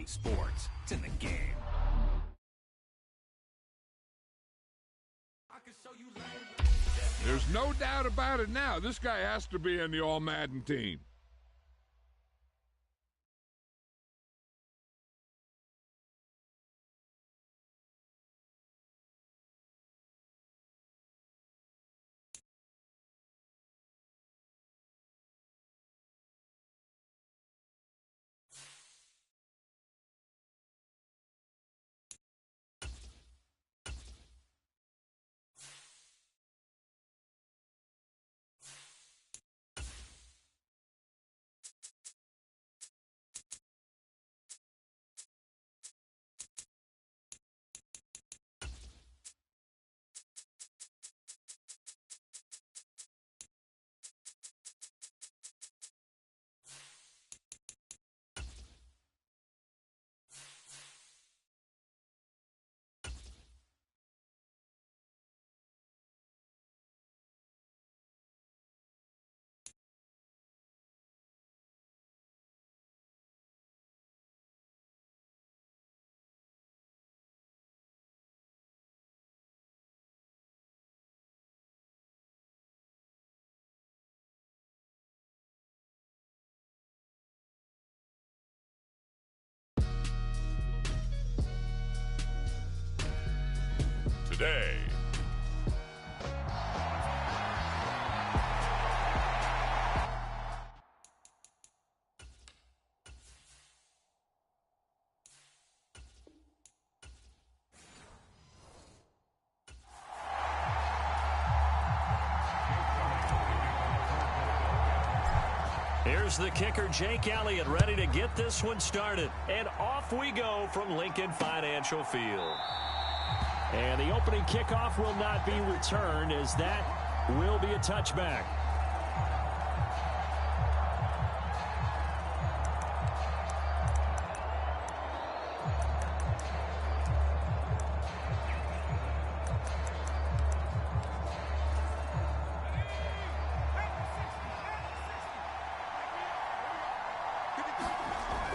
sports. It's in the game. There's no doubt about it now. This guy has to be in the All-Madden team. Today. Here's the kicker, Jake Elliott, ready to get this one started. And off we go from Lincoln Financial Field. And the opening kickoff will not be returned, as that will be a touchback.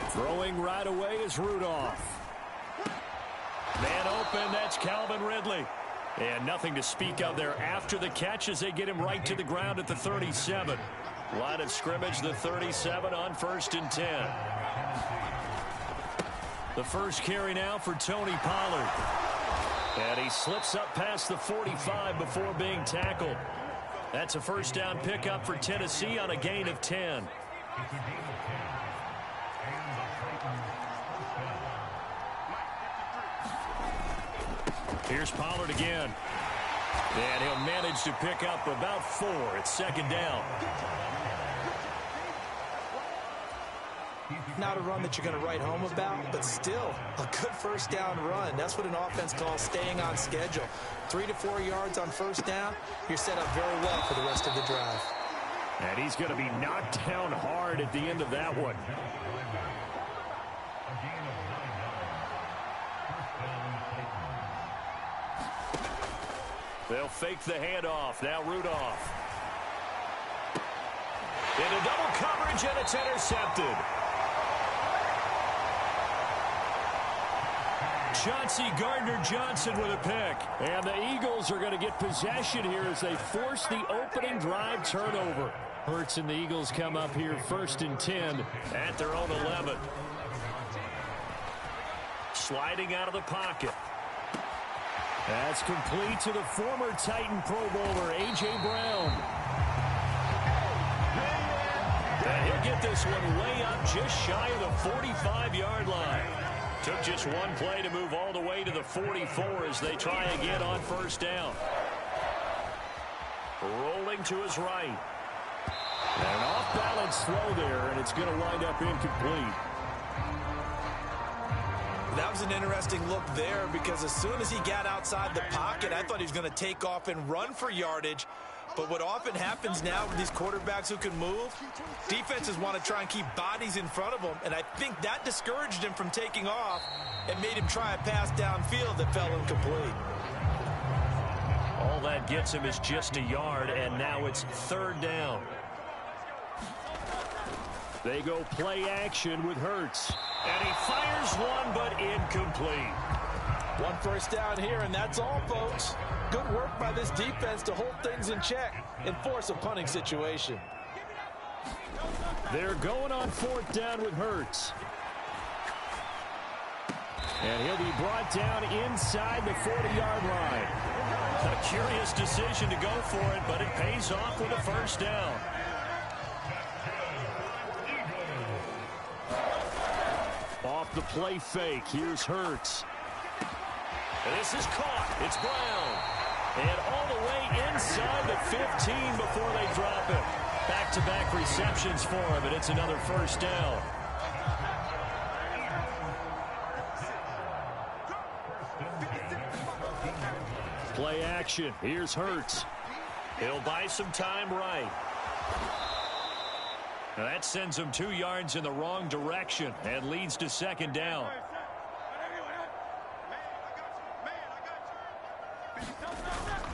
Throwing right away is Rudolph. Man open, that's Calvin Ridley. And nothing to speak of there after the catch as they get him right to the ground at the 37. Line of scrimmage, the 37 on 1st and 10. The first carry now for Tony Pollard. And he slips up past the 45 before being tackled. That's a first down pickup for Tennessee on a gain of 10. Here's Pollard again. And he'll manage to pick up about 4 at 2nd down. Not a run that you're going to write home about, but still a good first down run. That's what an offense calls staying on schedule. 3 to 4 yards on first down, you're set up very well for the rest of the drive. And he's going to be knocked down hard at the end of that one. They'll fake the handoff. Now Rudolph. Into double coverage, and it's intercepted. Chauncey Gardner-Johnson with a pick. And the Eagles are going to get possession here as they force the opening drive turnover. Hurts and the Eagles come up here 1st and 10 at their own 11. Sliding out of the pocket. That's complete to the former Titan Pro Bowler, A.J. Brown. And he'll get this one way up just shy of the 45-yard line. Took just one play to move all the way to the 44 as they try again on first down. Rolling to his right. And an off-balance throw there, and it's going to wind up incomplete. That was an interesting look there because as soon as he got outside the pocket, I thought he was going to take off and run for yardage. But what often happens now with these quarterbacks who can move, defenses want to try and keep bodies in front of them, and I think that discouraged him from taking off and made him try a pass downfield that fell incomplete. All that gets him is just a yard, and now it's 3rd down. They go play action with Hurts. And he fires one, but incomplete. One first down here, and that's all, folks. Good work by this defense to hold things in check and force a punting situation. They're going on fourth down with Hurts. And he'll be brought down inside the 40-yard line. A curious decision to go for it, but it pays off with a first down. Off the play fake, here's Hurts. And this is caught. It's Brown. And all the way inside the 15 before they drop it. Back-to-back receptions for him, and it's another first down. Play action. Here's Hurts. He'll buy some time right. Now that sends him 2 yards in the wrong direction and leads to second down.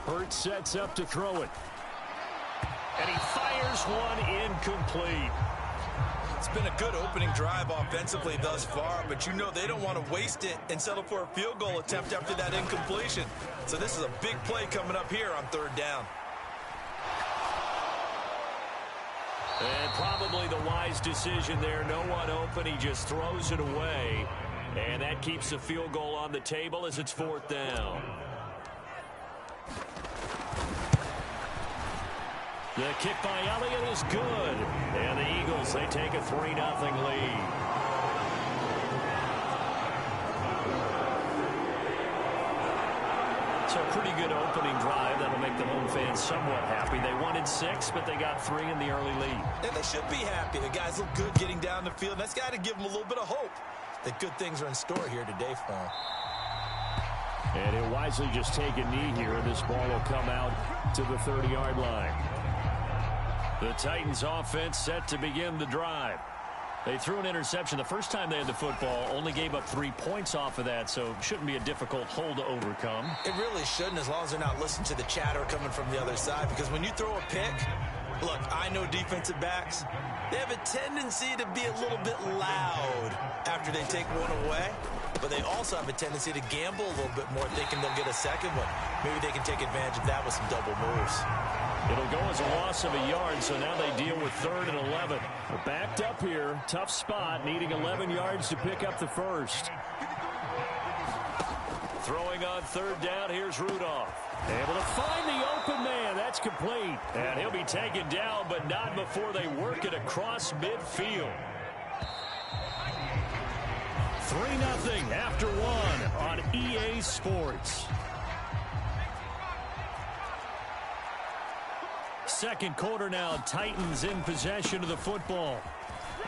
Hurts sets up to throw it. And he fires one incomplete. It's been a good opening drive offensively thus far, but you know they don't want to waste it and settle for a field goal attempt after that incompletion. So this is a big play coming up here on third down. And probably the wise decision there. No one open. He just throws it away. And that keeps the field goal on the table as it's fourth down. The kick by Elliott is good. And the Eagles, they take a 3-0 lead. So a pretty good opening drive. That'll make the home fans somewhat happy. They wanted 6, but they got 3 in the early lead. And they should be happy. The guys look good getting down the field. That's got to give them a little bit of hope that good things are in store here today for them. And he'll wisely just take a knee here, and this ball will come out to the 30-yard line. The Titans offense set to begin the drive. They threw an interception the first time they had the football, only gave up 3 points off of that, so it shouldn't be a difficult hole to overcome. It really shouldn't, as long as they're not listening to the chatter coming from the other side, because when you throw a pick, look, I know defensive backs, they have a tendency to be a little bit loud after they take one away, but they also have a tendency to gamble a little bit more, thinking they'll get a second one. Maybe they can take advantage of that with some double moves. It'll go as a loss of a yard, so now they deal with 3rd and 11. They're backed up here. Tough spot, needing 11 yards to pick up the first. Throwing on 3rd down, here's Rudolph. Able to find the open man. That's complete. And he'll be taken down, but not before they work it across midfield. 3-0 after 1 on EA Sports. Second quarter now, Titans in possession of the football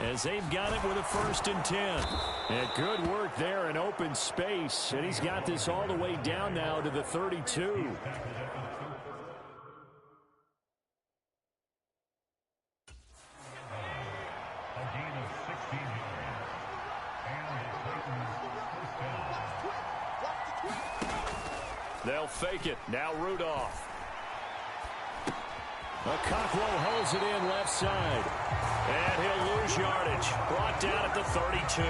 as they've got it with a 1st and 10. And good work there in open space, and he's got this all the way down now to the 32. They'll fake it. Now Rudolph. Okakwo holds it in left side. And he'll lose yardage. Brought down at the 32.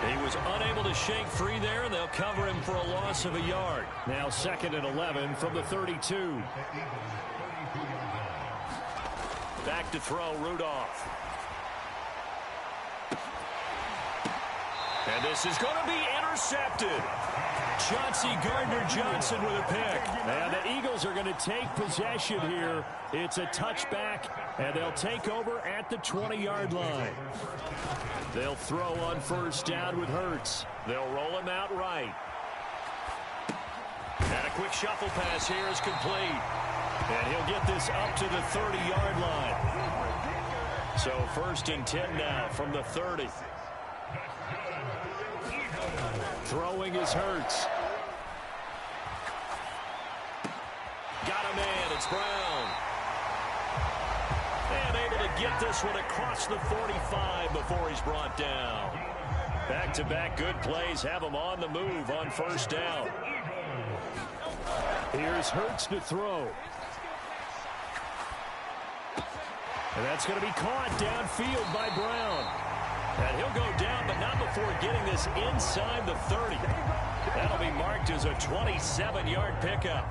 He was unable to shake free there, and they'll cover him for a loss of a yard. Now 2nd and 11 from the 32. Back to throw, Rudolph. And this is going to be intercepted. Chauncey Gardner-Johnson with a pick. And the Eagles are going to take possession here. It's a touchback, and they'll take over at the 20-yard line. They'll throw on 1st down with Hurts. They'll roll him out right. And a quick shuffle pass here is complete. And he'll get this up to the 30-yard line. So 1st and 10 now from the 30. Throwing is Hurts. Got a man. It's Brown. And able to get this one across the 45 before he's brought down. Back-to-back good plays have him on the move on 1st down. Here's Hurts to throw. And that's going to be caught downfield by Brown. And he'll go down, but not before getting this inside the 30. That'll be marked as a 27-yard pickup.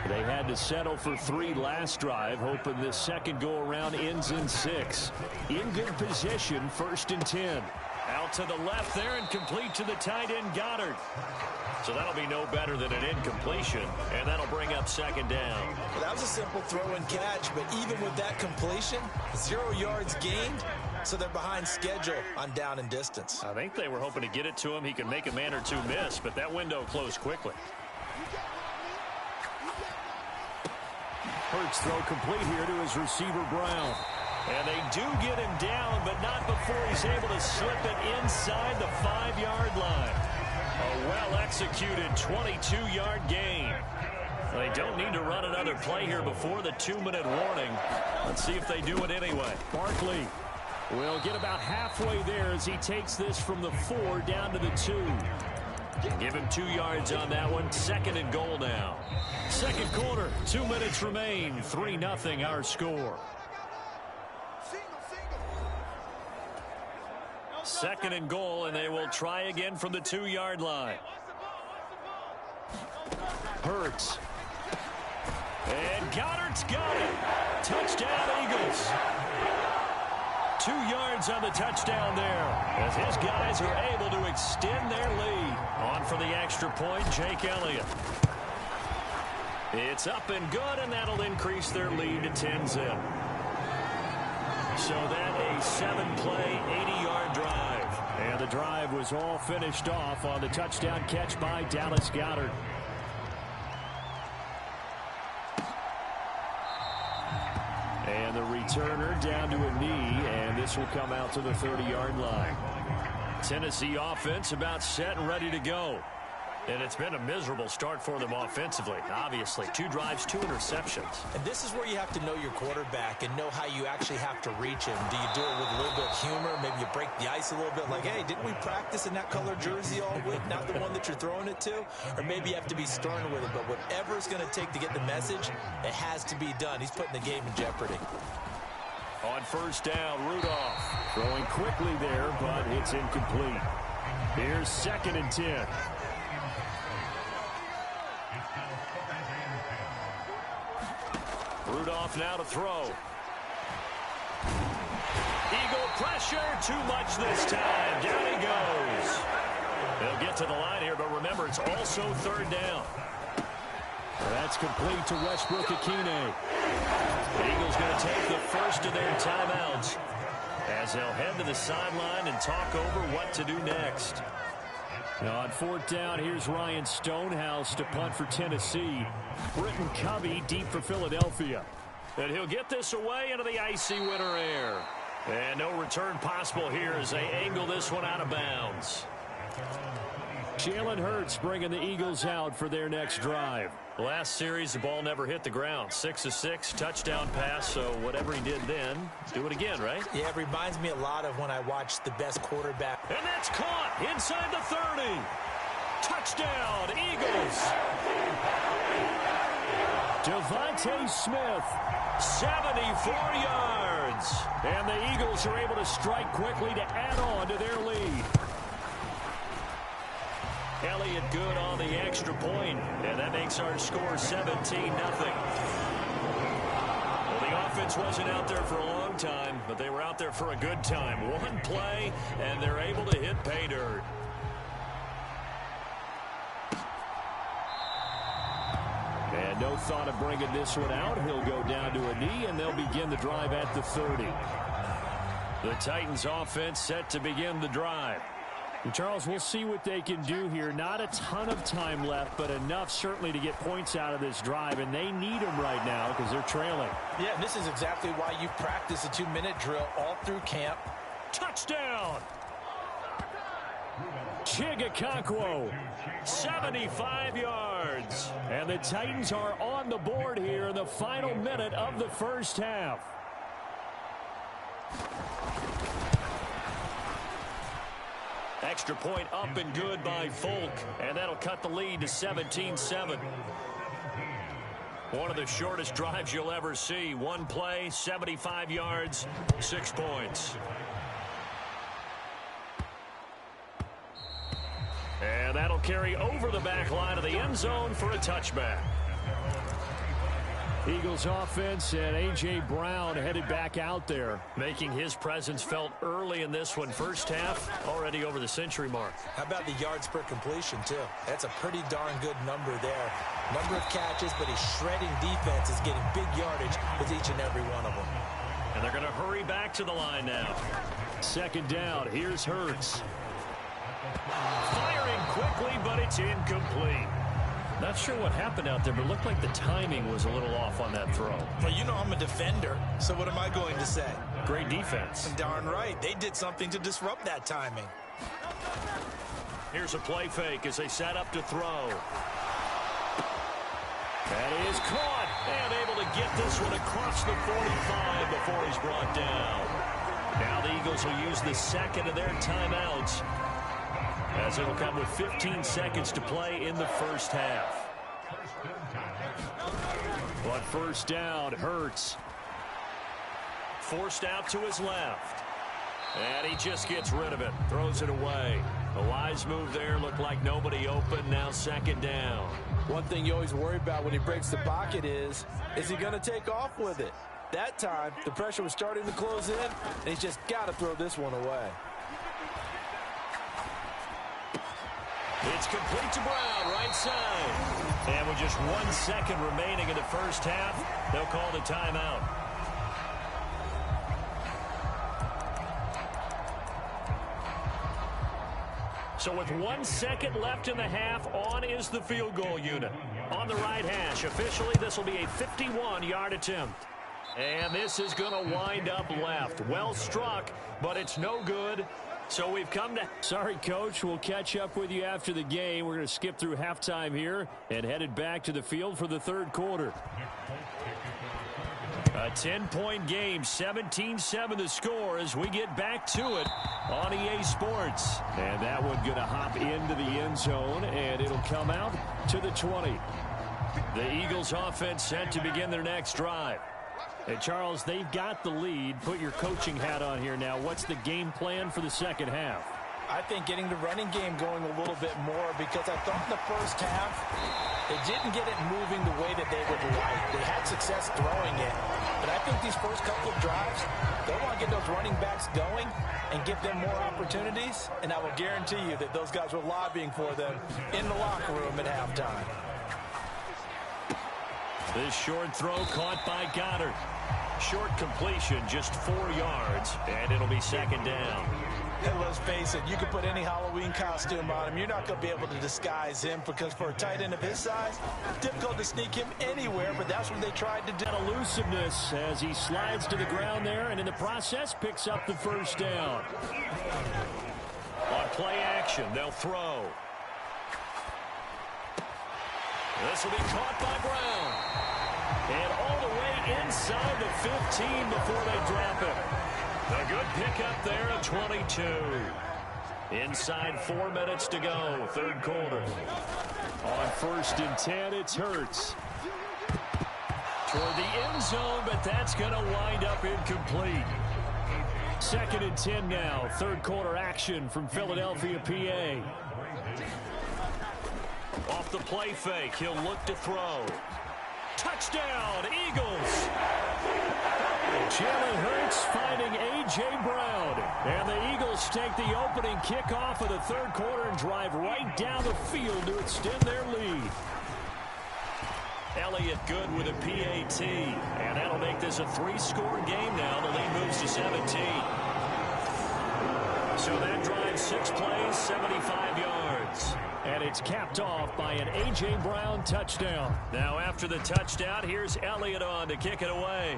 They had to settle for 3 last drive, hoping this second go-around ends in 6. In good position, 1st and 10. Out to the left there and complete to the tight end, Goddard. So that'll be no better than an incompletion, and that'll bring up 2nd down. Well, that was a simple throw and catch, but even with that completion, 0 yards gained, so they're behind schedule on down and distance. I think they were hoping to get it to him. He could make a man or two miss, but that window closed quickly. Hurts throw complete here to his receiver, Brown. And they do get him down, but not before he's able to slip it inside the 5-yard line. A well-executed 22-yard gain. They don't need to run another play here before the 2-minute warning. Let's see if they do it anyway. Barkley will get about halfway there as he takes this from the 4 down to the 2. Give him 2 yards on that one. 2nd and goal now. Second quarter, 2 minutes remain. 3-0 our score. 2nd and goal, and they will try again from the 2-yard line. Hurts. And Goddard's got it. Touchdown, Eagles. 2 yards on the touchdown there as his guys are able to extend their lead. On for the extra point, Jake Elliott. It's up and good, and that'll increase their lead to 10-zip. So that a 7-play, 80-yard drive. And the drive was all finished off on the touchdown catch by Dallas Goedert. And the returner down to a knee, and this will come out to the 30-yard line. Tennessee offense about set and ready to go. And it's been a miserable start for them offensively, obviously. 2 drives, 2 interceptions. And this is where you have to know your quarterback and know how you actually have to reach him. Do you do it with a little bit of humor? Maybe you break the ice a little bit like, hey, didn't we practice in that color jersey all week? Not the one that you're throwing it to? Or maybe you have to be stern with it. But whatever it's going to take to get the message, it has to be done. He's putting the game in jeopardy. On 1st down, Rudolph throwing quickly there, but it's incomplete. Here's 2nd and 10. Rudolph now to throw. Eagle pressure, too much this time. Down he goes. They'll get to the line here, but remember, it's also 3rd down. That's complete to Westbrook-Akine. The Eagles going to take the first of their timeouts as they'll head to the sideline and talk over what to do next. Now on 4th down, here's Ryan Stonehouse to punt for Tennessee. Britton Covey deep for Philadelphia. And he'll get this away into the icy winter air. And no return possible here as they angle this one out of bounds. Jalen Hurts bringing the Eagles out for their next drive. Last series, the ball never hit the ground. 6 of 6, touchdown pass, so whatever he did then, do it again, right? Yeah, it reminds me a lot of when I watched the best quarterback. And that's caught inside the 30. Touchdown, Eagles. Devontae Smith, 74 yards. And the Eagles are able to strike quickly to add on to their lead. Elliott good on the extra point, and that makes our score 17-0. Well, the offense wasn't out there for a long time, but they were out there for a good time. One play, and they're able to hit pay dirt. And no thought of bringing this one out. He'll go down to a knee, and they'll begin the drive at the 30. The Titans offense set to begin the drive. And Charles, we'll see what they can do here. Not a ton of time left, but enough certainly to get points out of this drive, and they need them right now because they're trailing. Yeah, and this is exactly why you practice a 2-minute drill all through camp. Touchdown! Chigakonkwo, 75 yards. And the Titans are on the board here in the final minute of the first half. Extra point up and good by Folk, and that'll cut the lead to 17-7. One of the shortest drives you'll ever see. One play, 75 yards, 6 points. And that'll carry over the back line of the end zone for a touchback. Eagles offense and A.J. Brown headed back out there. Making his presence felt early in this one. First half, already over the century mark. How about the yards per completion, too? That's a pretty darn good number there. Number of catches, but his shredding defense is getting big yardage with each and every one of them. And they're going to hurry back to the line now. Second down. Here's Hurts. Firing quickly, but it's incomplete. Not sure what happened out there, but it looked like the timing was a little off on that throw. Well, you know I'm a defender, so what am I going to say? Great defense. Darn right. They did something to disrupt that timing. Here's a play fake as they set up to throw. That is caught, and able to get this one across the 45 before he's brought down. Now the Eagles will use the second of their timeouts, as it'll come with 15 seconds to play in the first half. But first down, Hurts. Forced out to his left. And he just gets rid of it. Throws it away. A wise move there. Looked like nobody open. Now second down. One thing you always worry about when he breaks the pocket is he going to take off with it? That time, the pressure was starting to close in, and he's just got to throw this one away. It's complete to Brown, right side. And with just 1 second remaining in the first half, they'll call the timeout. So with 1 second left in the half, on is the field goal unit. On the right hash, officially this will be a 51-yard attempt. And this is going to wind up left. Well struck, but it's no good. So we've come to... Sorry, Coach. We'll catch up with you after the game. We're going to skip through halftime here and headed back to the field for the third quarter. A 10-point game, 17-7 the score as we get back to it on EA Sports. And that one going to hop into the end zone, and it'll come out to the 20. The Eagles offense set to begin their next drive. And Charles, they've got the lead. Put your coaching hat on here now. What's the game plan for the second half? I think getting the running game going a little bit more, because I thought in the first half they didn't get it moving the way that they would like. They had success throwing it, but I think these first couple of drives, they want to get those running backs going and give them more opportunities, and I will guarantee you that those guys were lobbying for them in the locker room at halftime. This short throw caught by Goddard. Short completion, just 4 yards, and it'll be second down. And let's face it, you can put any Halloween costume on him. You're not going to be able to disguise him, because for a tight end of his size, difficult to sneak him anywhere, but that's what they tried to do. And elusiveness as he slides to the ground there, and in the process picks up the first down. On play action, they'll throw. This will be caught by Brown. And all the way inside the 15 before they drop it. A good pickup there at 22. Inside 4 minutes to go, third quarter. On first and 10, it's Hurts. Toward the end zone, but that's going to wind up incomplete. Second and 10 now, third quarter action from Philadelphia, PA. Off the play fake, he'll look to throw. Touchdown, Eagles! Jalen Hurts finding A.J. Brown. And the Eagles take the opening kickoff of the third quarter and drive right down the field to extend their lead. Elliott good with a PAT. And that'll make this a 3-score game now. The lead moves to 17. So that drives 6 plays, 75 yards. And it's capped off by an A.J. Brown touchdown. Now after the touchdown, here's Elliott on to kick it away.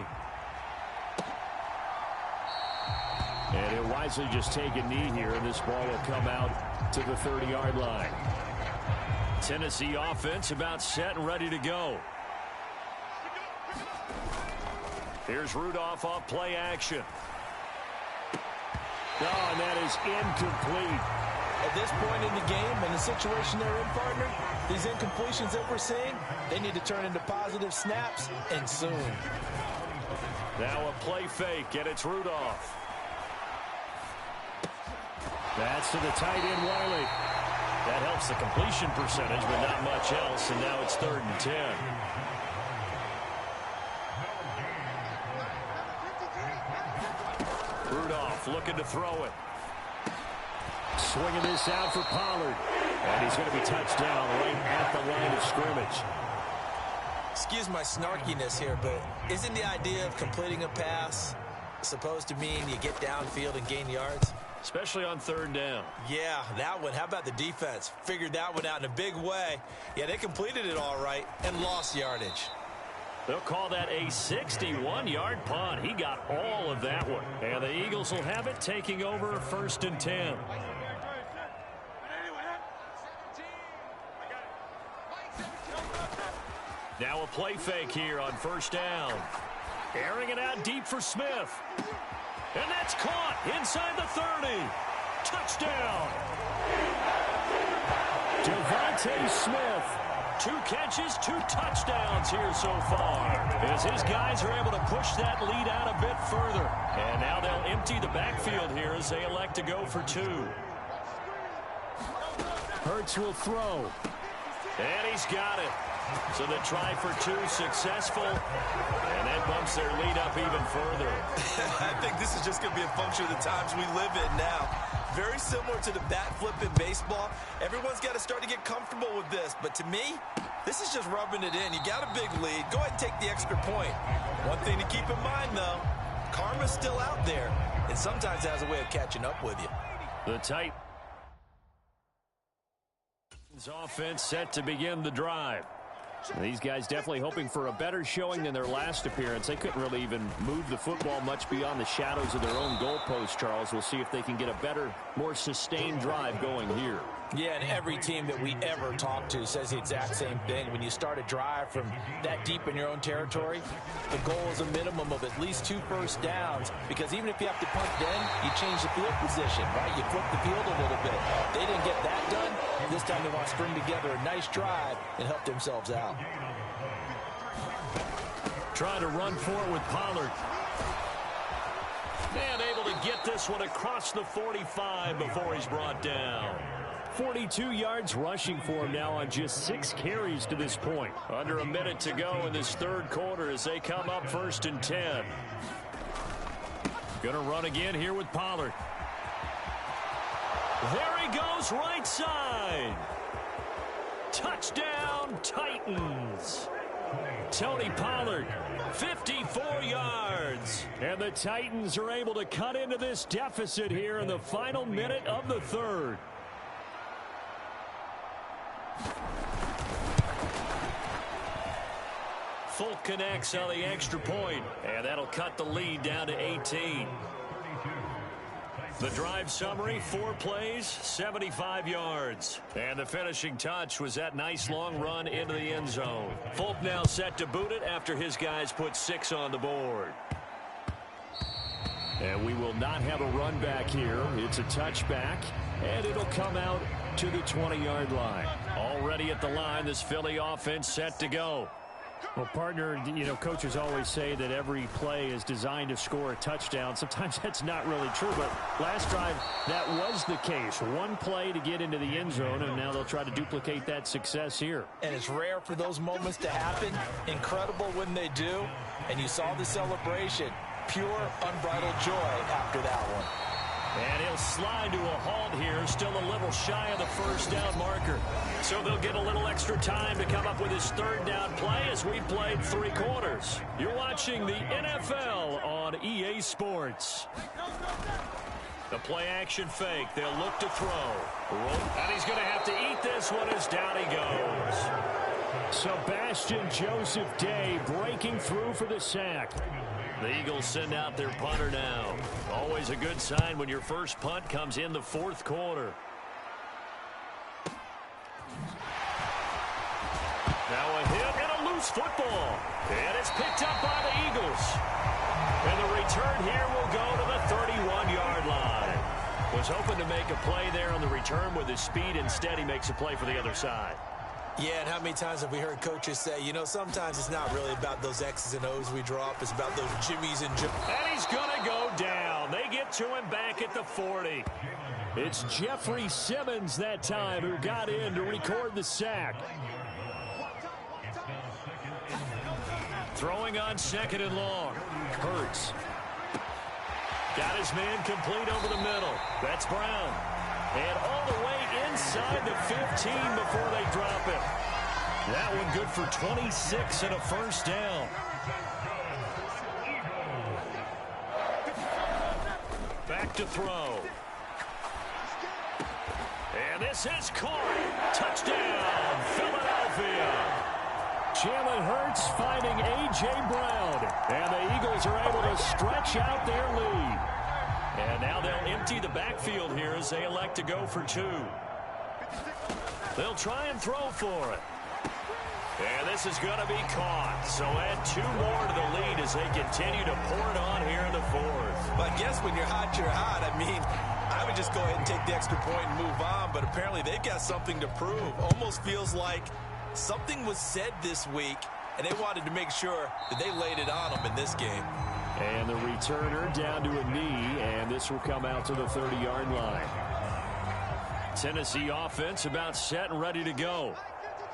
And he'll wisely just take a knee here, and this ball will come out to the 30-yard line. Tennessee offense about set and ready to go. Here's Rudolph off play action. Oh, and that is incomplete. At this point in the game and the situation they're in, partner, these incompletions that we're seeing, they need to turn into positive snaps, and soon. Now a play fake, and it's Rudolph. That's to the tight end, Wiley. That helps the completion percentage, but not much else, and now it's 3rd and 10. Rudolph looking to throw it. Swinging this out for Pollard. And he's going to be touched down right at the line of scrimmage. Excuse my snarkiness here, but isn't the idea of completing a pass supposed to mean you get downfield and gain yards? Especially on 3rd down. Yeah, that one. How about the defense? Figured that one out in a big way. Yeah, they completed it all right and lost yardage. They'll call that a 61-yard punt. He got all of that one. And the Eagles will have it, taking over 1st and 10. Now a play fake here on 1st down. Airing it out deep for Smith. And that's caught inside the 30. Touchdown. Devontae Smith. 2 catches, 2 touchdowns here so far, as his guys are able to push that lead out a bit further. And now they'll empty the backfield here as they elect to go for 2. Hurts will throw. And he's got it. So the try for 2 successful, and that bumps their lead up even further. I think this is just going to be a function of the times we live in now. Very similar to the bat flip in baseball. Everyone's got to start to get comfortable with this. But to me, this is just rubbing it in. You got a big lead. Go ahead and take the extra point. One thing to keep in mind, though, karma's still out there, and sometimes has a way of catching up with you. The Titans offense set to begin the drive. These guys definitely hoping for a better showing than their last appearance. They couldn't really even move the football much beyond the shadows of their own goalpost, Charles. We'll see if they can get a better, more sustained drive going here. Yeah, and every team that we ever talk to says the exact same thing. When you start a drive from that deep in your own territory, the goal is a minimum of at least 2 first downs, because even if you have to punt then, you change the field position, right? You flip the field a little bit. They didn't get that done. This time they want to string together a nice drive and help themselves out. Trying to run for it with Pollard. And able to get this one across the 45 before he's brought down. 42 yards rushing for him now on just 6 carries to this point. Under a minute to go in this 3rd quarter as they come up 1st and 10. Gonna run again here with Pollard. There he goes, right side. Touchdown, Titans. Tony Pollard, 54 yards. And the Titans are able to cut into this deficit here in the final minute of the 3rd. Folk connects on the extra point, and that'll cut the lead down to 18. The drive summary, 4 plays, 75 yards. And the finishing touch was that nice long run into the end zone. Folk now set to boot it after his guys put 6 on the board. And we will not have a run back here. It's a touchback, and it'll come out to the 20-yard line. Already at the line, this Philly offense set to go. Well, partner, you know, coaches always say that every play is designed to score a touchdown. Sometimes that's not really true, but last drive, that was the case. 1 play to get into the end zone, and now they'll try to duplicate that success here. And it's rare for those moments to happen. Incredible when they do. And you saw the celebration. Pure, unbridled joy after that one. And he'll slide to a halt here, still a little shy of the 1st down marker. So they'll get a little extra time to come up with his 3rd down play as we played 3 quarters. You're watching the NFL on EA Sports. The play action fake. They'll look to throw. And he's going to have to eat this one as down he goes. Sebastian Joseph Day breaking through for the sack. The Eagles send out their punter now. Always a good sign when your first punt comes in the 4th quarter. Now a hit and a loose football. And it's picked up by the Eagles. And the return here will go to the 31-yard line. Was hoping to make a play there on the return with his speed. Instead, he makes a play for the other side. Yeah, and how many times have we heard coaches say, you know, sometimes it's not really about those X's and O's we drop. It's about those jimmies and And he's going to go down. They get to him back at the 40. It's Jeffrey Simmons that time who got in to record the sack. Throwing on 2nd and long. Hurts. Got his man complete over the middle. That's Brown. And all the way inside the 15 before they drop it. That one good for 26 and a first down. Back to throw. And this is caught. Touchdown, Philadelphia. Jalen Hurts finding A.J. Brown. And the Eagles are able to stretch out their lead. And now they'll empty the backfield here as they elect to go for 2. They'll try and throw for it. And this is going to be caught. So add 2 more to the lead as they continue to pour it on here in the 4th. But I guess when you're hot, you're hot. I mean, I would just go ahead and take the extra point and move on. But apparently they've got something to prove. Almost feels like something was said this week, and they wanted to make sure that they laid it on them in this game. And the returner down to a knee, and this will come out to the 30-yard line. Tennessee offense about set and ready to go.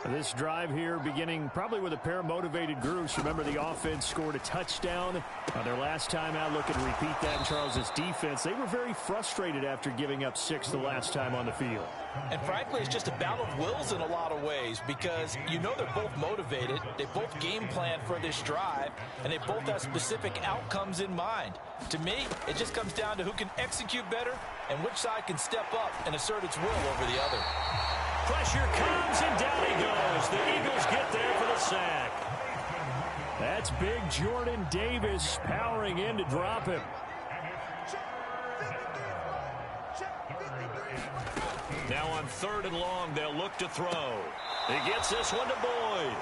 This drive here beginning probably with a pair of motivated groups. Remember, the offense scored a touchdown on their last time out. Looking to repeat that in Charles's defense. They were very frustrated after giving up 6 the last time on the field. And frankly, it's just a battle of wills in a lot of ways because you know they're both motivated. They both game plan for this drive, and they both have specific outcomes in mind. To me, it just comes down to who can execute better and which side can step up and assert its will over the other. Pressure comes, and down he goes. The Eagles get there for the sack. That's big Jordan Davis powering in to drop him. Now on 3rd and long, they'll look to throw. He gets this one to Boyd.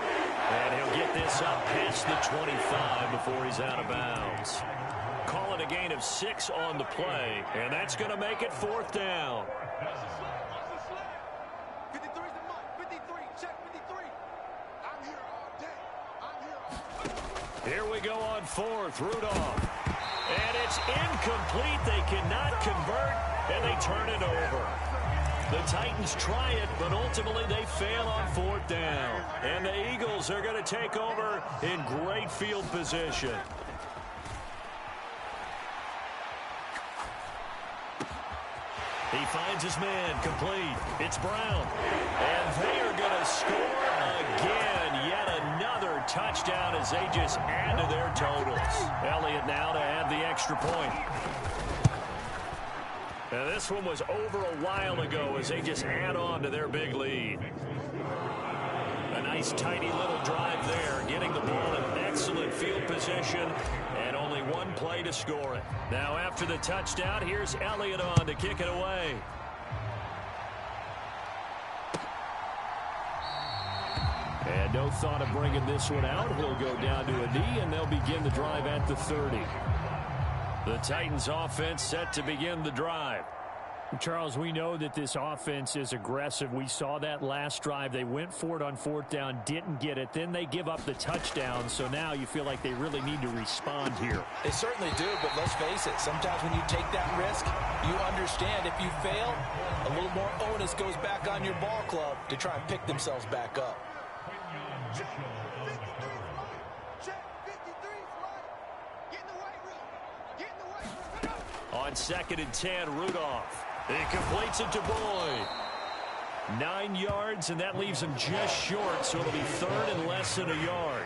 And he'll get this up past the 25 before he's out of bounds. Call it a gain of 6 on the play, and that's going to make it 4th down. Here we go on 4th, Rudolph. And it's incomplete. They cannot convert, and they turn it over. The Titans try it, but ultimately they fail on 4th down. And the Eagles are going to take over in great field position. He finds his man complete. It's Brown. And they are going to score again. Yet another touchdown as they just add to their totals. Elliott now to add the extra point. Now this one was over a while ago as they just add on to their big lead. A nice tiny little drive there, getting the ball in excellent field position, and only 1 play to score it. Now after the touchdown, here's Elliott on to kick it away. And no thought of bringing this one out. He'll go down to a knee, and they'll begin the drive at the 30. The Titans offense set to begin the drive. Charles, we know that this offense is aggressive. We saw that last drive. They went for it on 4th down, didn't get it. Then they give up the touchdown. So now you feel like they really need to respond here. They certainly do, but let's face it. Sometimes when you take that risk, you understand if you fail, a little more onus goes back on your ball club to try and pick themselves back up. On 2nd and 10, Rudolph. He completes it to Boyd. 9 yards, and that leaves him just short, so it'll be 3rd and less than a yard.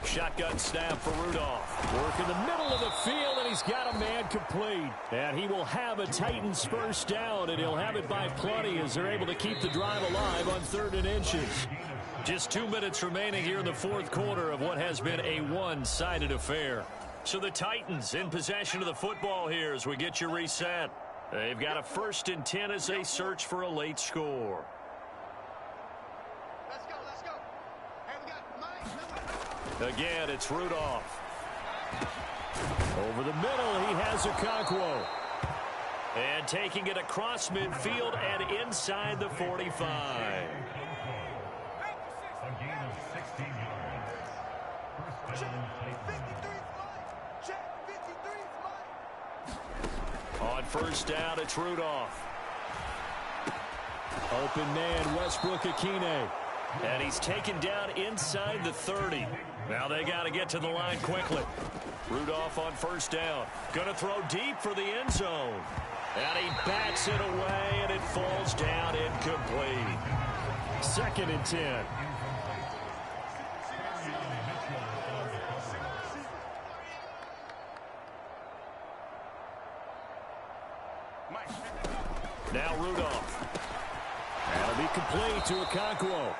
Shotgun snap for Rudolph. Work in the middle of the field, and he's got a man complete. And he will have a Titans first down, and he'll have it by plenty as they're able to keep the drive alive on 3rd and inches. Just 2 minutes remaining here in the 4th quarter of what has been a one-sided affair. So the Titans in possession of the football here as we get you reset. They've got a 1st and 10 as they search for a late score. Let's go, let's go. Again, it's Rudolph. Over the middle, he has Okonkwo. And taking it across midfield and inside the 45. A gain of 16 yards. First down, on first down, it's Rudolph. Open man, Westbrook-Akine. And he's taken down inside the 30. Now they got to get to the line quickly. Rudolph on first down. Going to throw deep for the end zone. And he bats it away, and it falls down incomplete. 2nd and 10. Now Rudolph. That'll be complete to Okonkwo.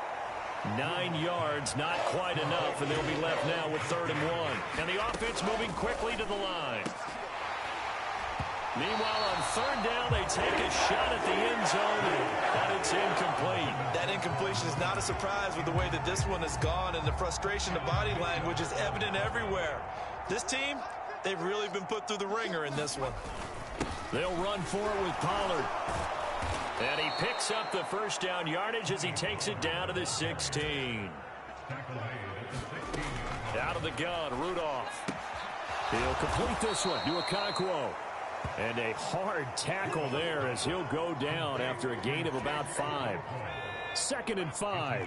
9 yards, not quite enough, and they'll be left now with 3rd and 1. And the offense moving quickly to the line. Meanwhile, on 3rd down, they take a shot at the end zone, and it's incomplete. That incompletion is not a surprise with the way that this one has gone, and the frustration, the body language is evident everywhere. This team, they've really been put through the ringer in this one. They'll run for it with Pollard. And he picks up the first down yardage as he takes it down to the 16. Out of the gun, Rudolph. He'll complete this one to Okonkwo. And a hard tackle there as he'll go down after a gain of about 5. 2nd and 5.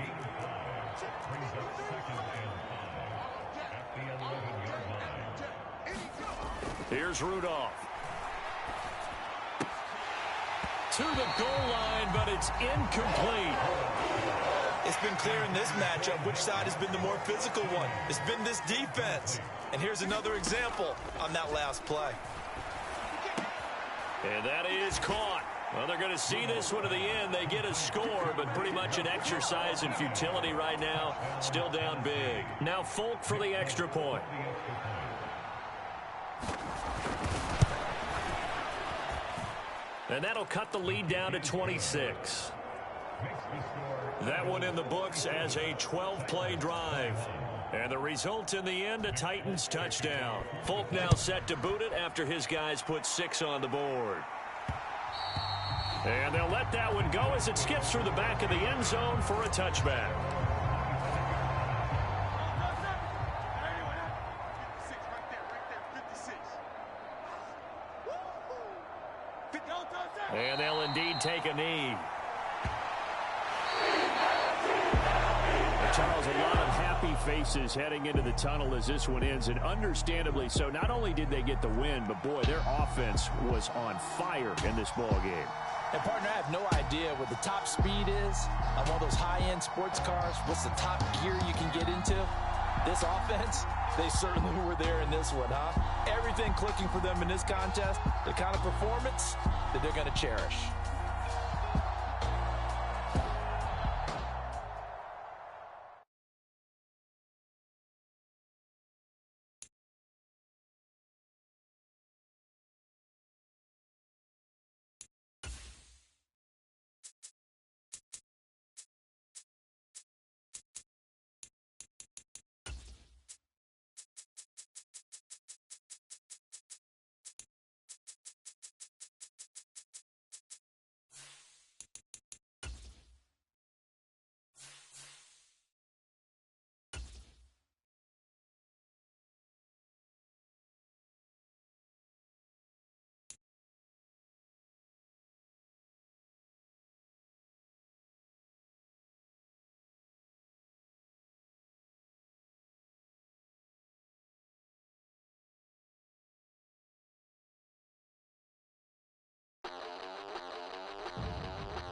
Here's Rudolph. To the goal line, but it's incomplete. It's been clear in this matchup which side has been the more physical one. It's been this defense. And here's another example on that last play. And that is caught. Well, they're going to see this one to the end. They get a score, but pretty much an exercise in futility right now. Still down big. Now Folk for the extra point. And that'll cut the lead down to 26. That one in the books as a 12-play drive. And the result in the end, a Titans touchdown. Folk now set to boot it after his guys put 6 on the board. And they'll let that one go as it skips through the back of the end zone for a touchback. And they'll indeed take a knee. Charles, a lot of happy faces heading into the tunnel as this one ends, and understandably so. Not only did they get the win, but boy, their offense was on fire in this ball game. And partner, I have no idea what the top speed is on one of those high-end sports cars. What's the top gear you can get into? This offense, they certainly were there in this one, huh? Everything clicking for them in this contest, the kind of performance that they're going to cherish.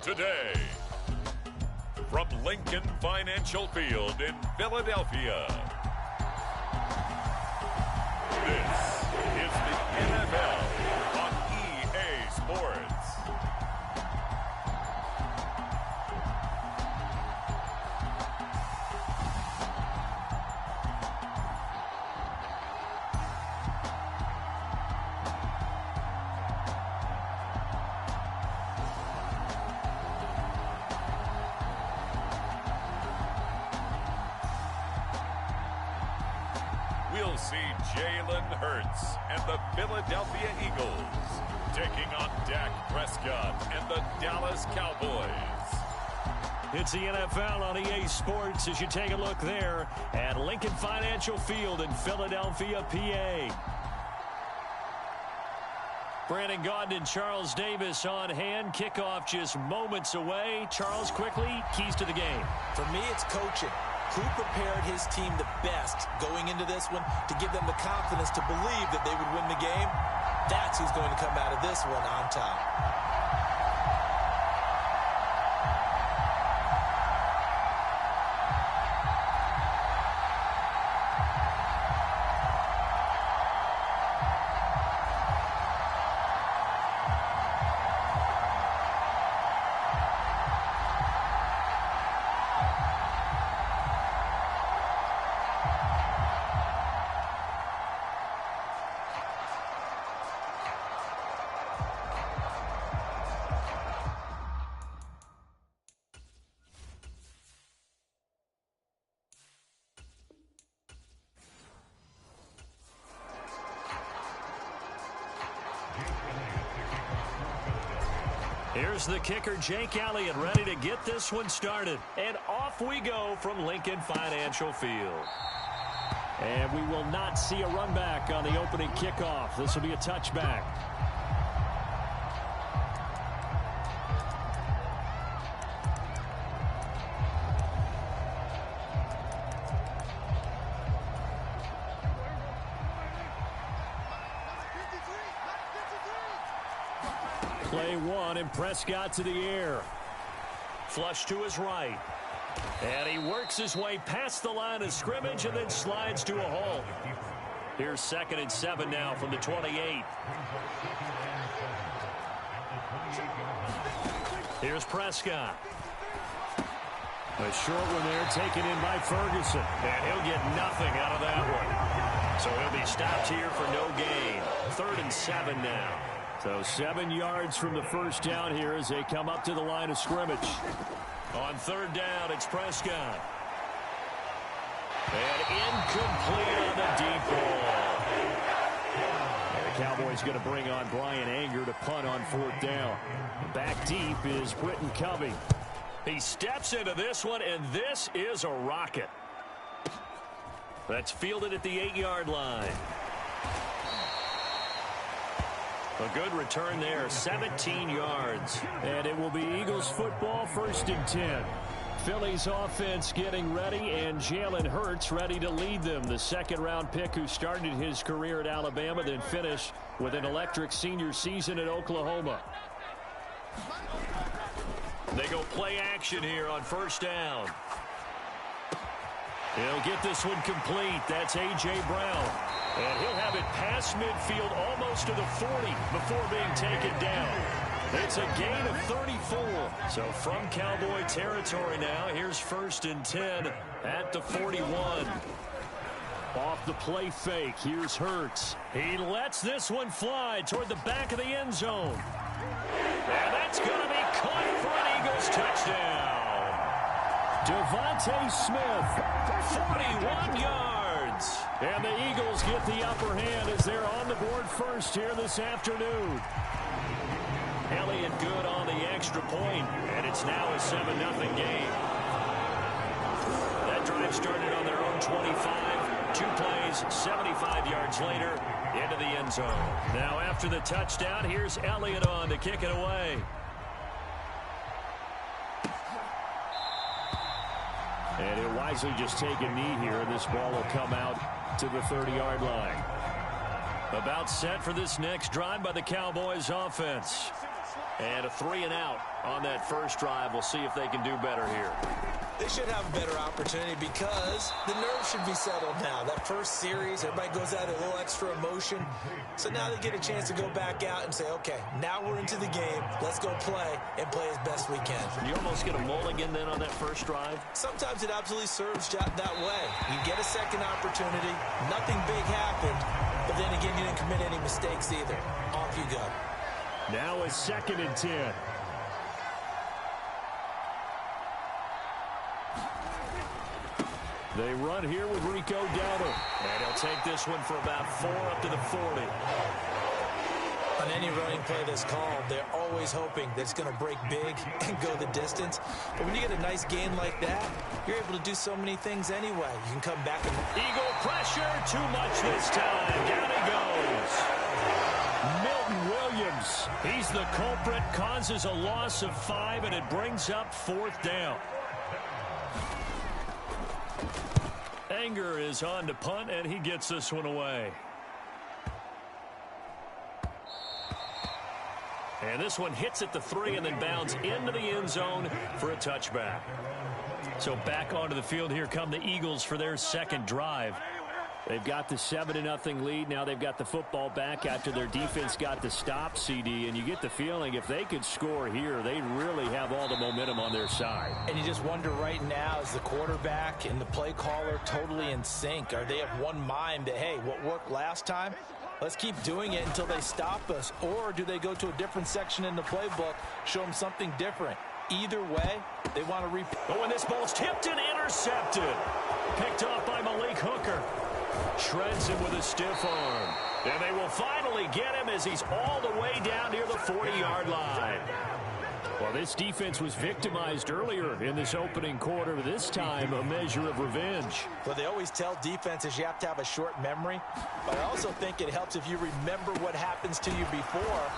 Today, from Lincoln Financial Field in Philadelphia, this is the NFL on EA Sports. will see Jalen Hurts and the Philadelphia Eagles taking on Dak Prescott and the Dallas Cowboys. It's the NFL on EA Sports as you take a look there at Lincoln Financial Field in Philadelphia, PA. Brandon Gaudin and Charles Davis on hand. Kickoff just moments away. Charles, quickly, keys to the game. For me, it's coaching. Who prepared his team the best going into this one to give them the confidence to believe that they would win the game? That's who's going to come out of this one on top. Here's the kicker, Jake Elliott, ready to get this one started. And off we go from Lincoln Financial Field. And we will not see a run back on the opening kickoff. This will be a touchback. Play one, and Prescott to the air. Flush to his right. And he works his way past the line of scrimmage and then slides to a halt. Here's 2nd and 7 now from the 28. Here's Prescott. A short one there taken in by Ferguson. And he'll get nothing out of that one. So he'll be stopped here for no gain. 3rd and 7 now. So 7 yards from the first down here as they come up to the line of scrimmage. On 3rd down, it's Prescott. And incomplete on the deep ball. And the Cowboys going to bring on Brian Anger to punt on 4th down. Back deep is Britton Covey. He steps into this one, and this is a rocket. That's fielded at the 8-yard line. A good return there, 17 yards. And it will be Eagles football, 1st and 10. Philly's offense getting ready, and Jalen Hurts ready to lead them. The 2nd-round pick who started his career at Alabama, then finished with an electric senior season at Oklahoma. They go play action here on 1st down. He'll get this one complete. That's A.J. Brown. And he'll have it past midfield almost to the 40 before being taken down. It's a gain of 34. So from Cowboy territory now, here's 1st and 10 at the 41. Off the play fake, here's Hurts. He lets this one fly toward the back of the end zone. And that's going to be caught for an Eagles touchdown. Devontae Smith, 41 yards. And the Eagles get the upper hand as they're on the board first here this afternoon. Elliott good on the extra point, and it's now a 7-0 game. That drive started on their own 25. 2 plays, 75 yards later, into the end zone. Now after the touchdown, here's Elliott on to kick it away. And he'll wisely just take a knee here, and this ball will come out to the 30-yard line. About set for this next drive by the Cowboys offense. And a 3-and-out on that first drive. We'll see if they can do better here. They should have a better opportunity because the nerves should be settled now. That first series, everybody goes out a little extra emotion. So now they get a chance to go back out and say, okay, now we're into the game. Let's go play and play as best we can. You almost get a mulligan then on that first drive? Sometimes it absolutely serves that way. You get a second opportunity. Nothing big happened. But then again, you didn't commit any mistakes either. Off you go. Now a 2nd and 10. They run here with Rico Dowdle. And he'll take this one for about 4 up to the 40. On any running play that's called, they're always hoping that it's going to break big and go the distance. But when you get a nice gain like that, you're able to do so many things anyway. You can come back and... Eagle pressure, too much this time. Down he goes. Milton Williams, he's the culprit, causes a loss of 5, and it brings up 4th down. Anger is on to punt, and he gets this one away. And this one hits at the 3 and then bounds into the end zone for a touchback. So back onto the field here come the Eagles for their second drive. They've got the 7-0 lead. Now they've got the football back after their defense got the stop, CD. And you get the feeling if they could score here, they really have all the momentum on their side. And you just wonder right now, is the quarterback and the play caller totally in sync? Are they of one mind that, hey, what worked last time? Let's keep doing it until they stop us. Or do they go to a different section in the playbook, show them something different? Either way, they want to repeat. But when this ball's tipped and intercepted, picked off by Malik Hooker. Shreds him with a stiff arm. And they will finally get him as he's all the way down near the 40-yard line. Well, this defense was victimized earlier in this opening quarter. This time, a measure of revenge. Well, they always tell defenses you have to have a short memory. But I also think it helps if you remember what happens to you before,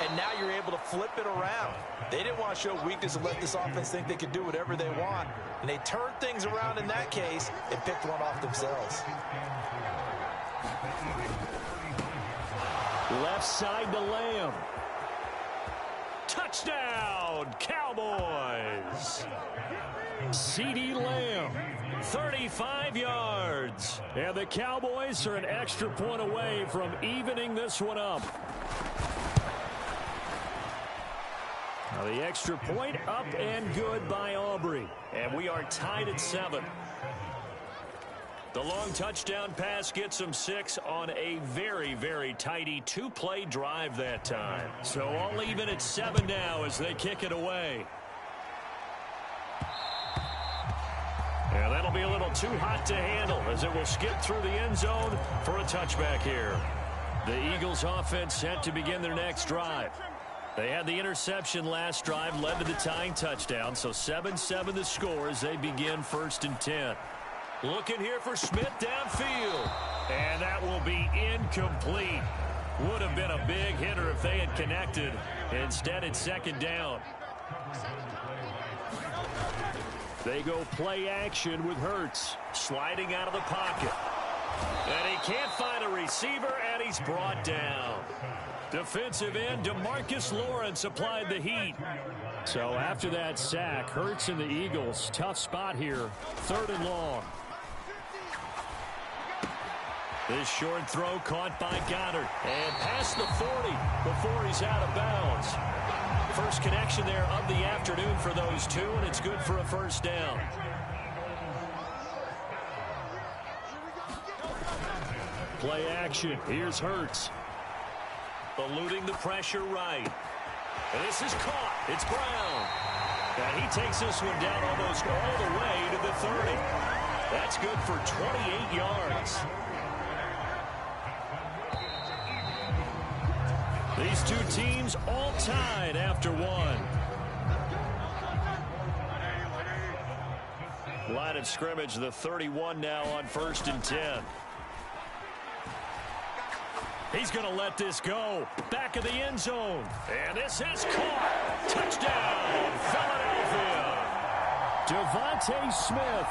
and now you're able to flip it around. They didn't want to show weakness and let this offense think they could do whatever they want. And they turned things around in that case and picked one off themselves. Left side to Lamb. Touchdown, Cowboys. CeeDee Lamb, 35 yards. And the Cowboys are an extra point away from evening this one up. Now the extra point up and good by Aubrey. And we are tied at 7. The long touchdown pass gets them 6 on a very, very tidy 2-play drive that time. So all even at 7 now as they kick it away. And that'll be a little too hot to handle as it will skip through the end zone for a touchback here. The Eagles offense set to begin their next drive. They had the interception last drive, led to the tying touchdown. So 7-7 the score as they begin 1st and 10. Looking here for Smith downfield. And that will be incomplete. Would have been a big hitter if they had connected. Instead, it's 2nd down. They go play action with Hurts. Sliding out of the pocket. And he can't find a receiver, and he's brought down. Defensive end DeMarcus Lawrence applied the heat. So after that sack, Hurts and the Eagles, tough spot here. 3rd and long. This short throw caught by Goddard. And past the 40 before he's out of bounds. First connection there of the afternoon for those two, and it's good for a 1st down. Play action. Here's Hurts. Eluding the pressure right. And this is caught. It's Brown. And he takes this one down almost all the way to the 30. That's good for 28 yards. These two teams all tied after 1. Line of scrimmage, the 31 now on 1st and 10. He's going to let this go. Back of the end zone. And this is caught. Touchdown, Philadelphia. Devontae Smith.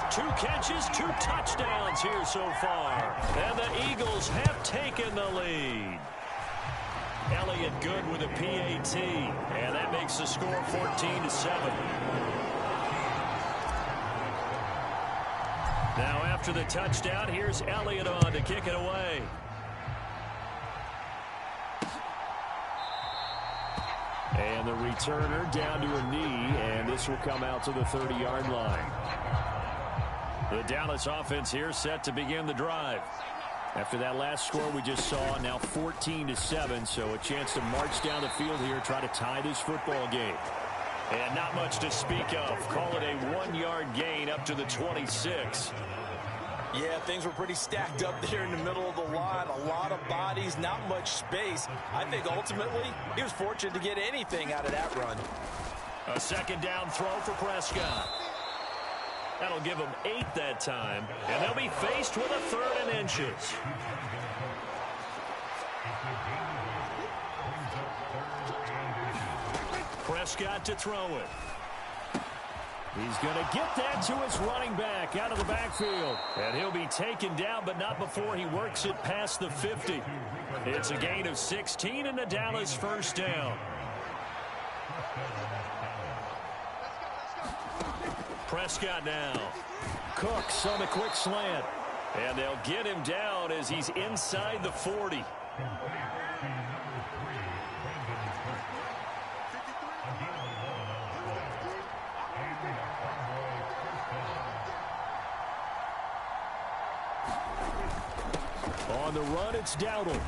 2 catches, 2 touchdowns here so far. And the Eagles have taken the lead. Elliott good with a PAT. And that makes the score 14-7. Now after the touchdown, here's Elliott on to kick it away. And the returner down to a knee, and this will come out to the 30-yard line. The Dallas offense here set to begin the drive. After that last score we just saw, now 14-7, so a chance to march down the field here, try to tie this football game. And not much to speak of. Call it a 1-yard gain up to the 26. Yeah, things were pretty stacked up there in the middle of the line. A lot of bodies, not much space. I think ultimately he was fortunate to get anything out of that run. A second down throw for Prescott. That'll give them 8 that time. And they'll be faced with a 3rd and inches. Prescott to throw it. He's going to get that to his running back out of the backfield. And he'll be taken down, but not before he works it past the 50. It's a gain of 16 and a Dallas first down. Prescott now. Cooks on the quick slant. And they'll get him down as he's inside the 40. On the run, it's Dowdle.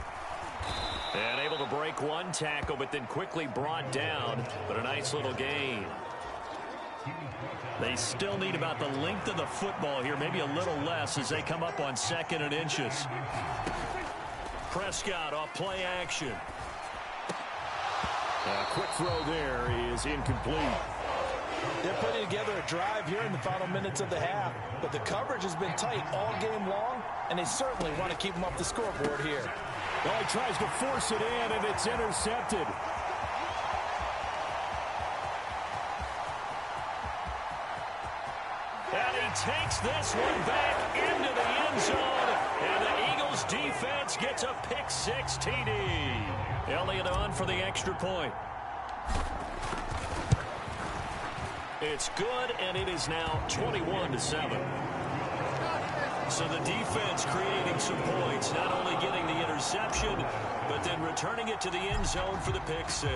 And able to break one tackle, but then quickly brought down. But a nice little gain. They still need about the length of the football here, maybe a little less as they come up on 2nd and inches. Prescott off play action. A quick throw there is incomplete. They're putting together a drive here in the final minutes of the half, but the coverage has been tight all game long, and they certainly want to keep them off the scoreboard here. Well, he tries to force it in, and it's intercepted. And he takes this one back into the end zone, and the Eagles defense gets a pick-6 TD. Elliott on for the extra point. It's good, and it is now 21-7. So the defense creating some points, not only getting the interception, but then returning it to the end zone for the pick-6.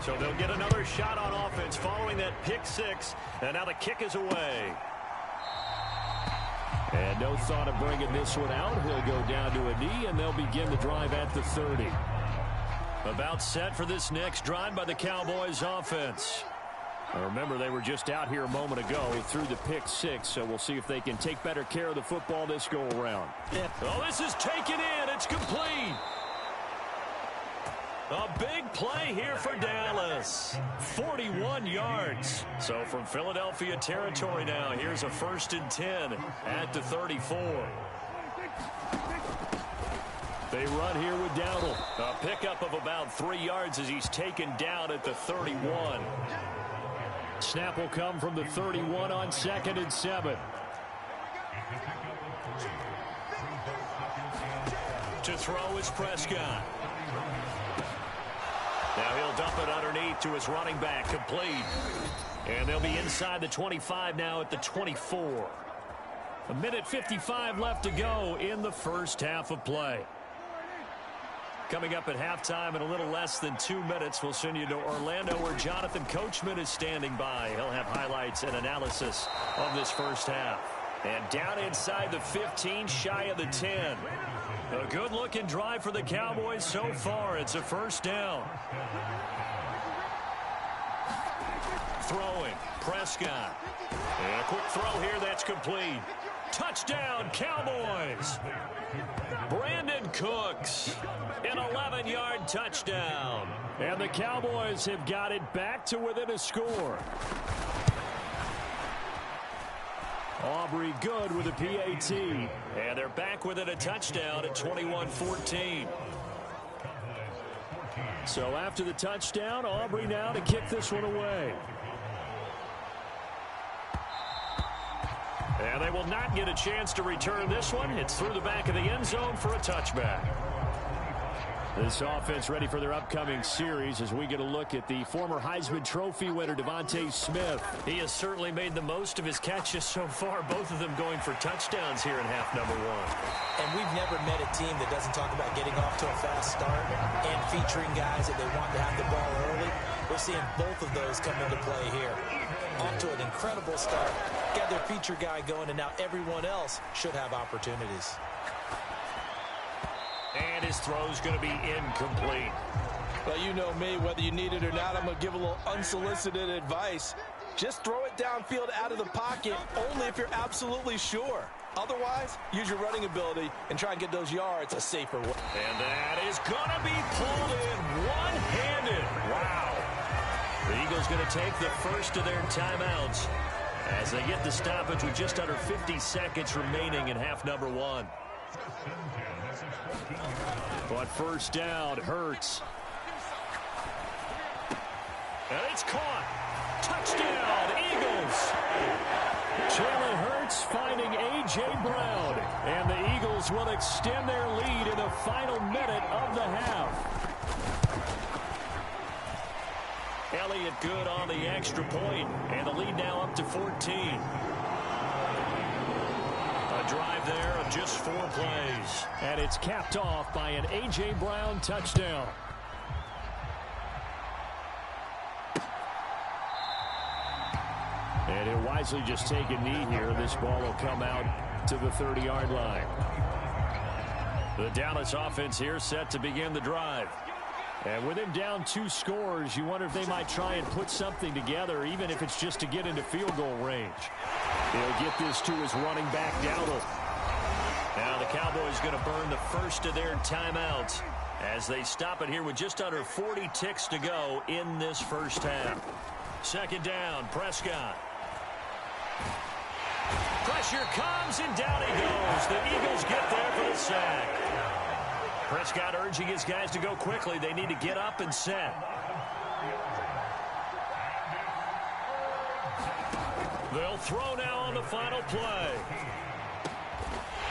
So they'll get another shot on offense following that pick-6, and now the kick is away. And no thought of bringing this one out. He'll go down to a knee, and they'll begin the drive at the 30. About set for this next drive by the Cowboys offense. Now remember, they were just out here a moment ago through the pick-6, so we'll see if they can take better care of the football this go-around. Yeah. Oh, this is taken in. It's complete. A big play here for Dallas. 41 yards. So from Philadelphia territory now, here's a 1st and 10 at the 34. They run here with Dowdle. A pickup of about 3 yards as he's taken down at the 31. Snap will come from the 31 on 2nd and 7. To throw is Prescott. Now he'll dump it underneath to his running back, complete. And they'll be inside the 25 now at the 24. 1:55 left to go in the first half of play. Coming up at halftime in a little less than 2 minutes, we'll send you to Orlando where Jonathan Coachman is standing by. He'll have highlights and analysis of this first half. And down inside the 15, shy of the 10. A good-looking drive for the Cowboys so far. It's a first down. Throwing, Prescott. And a quick throw here that's complete. Touchdown, Cowboys. Brandon Cooks, an 11-yard touchdown. And the Cowboys have got it back to within a score. Aubrey good with a PAT. And they're back within a touchdown at 21-14. So after the touchdown, Aubrey now to kick this one away. And they will not get a chance to return this one. It's through the back of the end zone for a touchback. This offense ready for their upcoming series as we get a look at the former Heisman Trophy winner, Devontae Smith. He has certainly made the most of his catches so far, both of them going for touchdowns here in half number 1. And we've never met a team that doesn't talk about getting off to a fast start and featuring guys that they want to have the ball early. We're seeing both of those come into play here. Off to an incredible start. Got their feature guy going, and now everyone else should have opportunities. And his throw's going to be incomplete. Well, you know me, whether you need it or not, I'm going to give a little unsolicited advice. Just throw it downfield out of the pocket only if you're absolutely sure. Otherwise, use your running ability and try and get those yards a safer way. And that is going to be pulled in one-handed. Wow. The Eagles going to take the first of their timeouts as they get the stoppage with just under 50 seconds remaining in half number one. But first down, Hurts. And it's caught. Touchdown, Eagles. Jalen Hurts finding A.J. Brown. And the Eagles will extend their lead in the final minute of the half. Elliott good on the extra point, and the lead now up to 14. A drive there of just 4 plays. And it's capped off by an A.J. Brown touchdown. And he'll wisely just take a knee here. This ball will come out to the 30-yard line. The Dallas offense here set to begin the drive. And with him down 2 scores, you wonder if they might try and put something together, even if it's just to get into field goal range. He'll get this to his running back, Dowdle. Now the Cowboys going to burn the first of their timeouts as they stop it here with just under 40 ticks to go in this first half. Second down, Prescott. Pressure comes, and down he goes. The Eagles get there for the sack. Prescott urging his guys to go quickly. They need to get up and set. They'll throw now on the final play.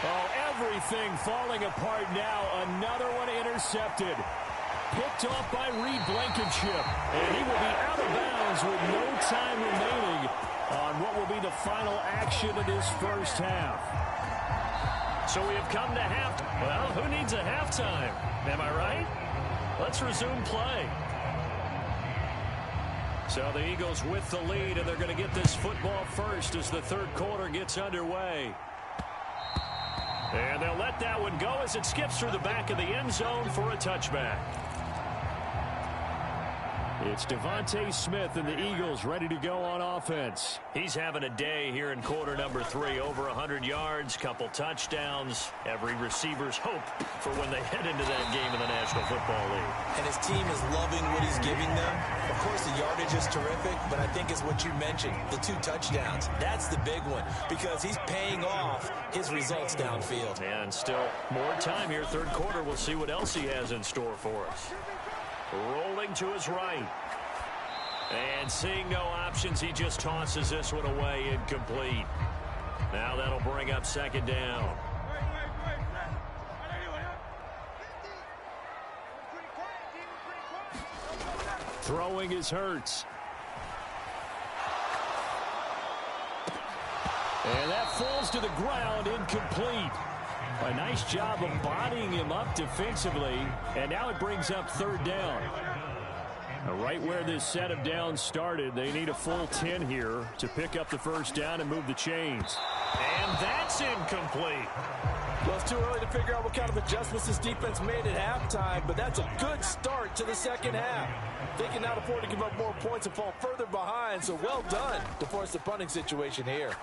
Oh, everything falling apart now. Another one intercepted. Picked off by Reed Blankenship. And he will be out of bounds with no time remaining on what will be the final action of this first half. So we have come to half. Well, who needs a halftime? Am I right? Let's resume play. So the Eagles with the lead, and they're going to get this football first as the third quarter gets underway. And they'll let that one go as it skips through the back of the end zone for a touchback. It's Devontae Smith and the Eagles ready to go on offense. He's having a day here in quarter number 3. Over 100 yards, couple touchdowns. Every receiver's hope for when they head into that game in the National Football League. And his team is loving what he's giving them. Of course, the yardage is terrific, but I think it's what you mentioned, the 2 touchdowns. That's the big one because he's paying off his results downfield. And still more time here, third quarter. We'll see what else he has in store for us. Rolling to his right. And seeing no options, he just tosses this one away, incomplete. Now that'll bring up second down. Throwing is Hurts. And that falls to the ground, incomplete. A nice job of bodying him up defensively, and now it brings up third down. Right where this set of downs started, they need a full 10 here to pick up the first down and move the chains. And that's incomplete. Well, it's too early to figure out what kind of adjustments this defense made at halftime, but that's a good start to the second half. They can now afford to give up more points and fall further behind, so well done to force the punting situation here.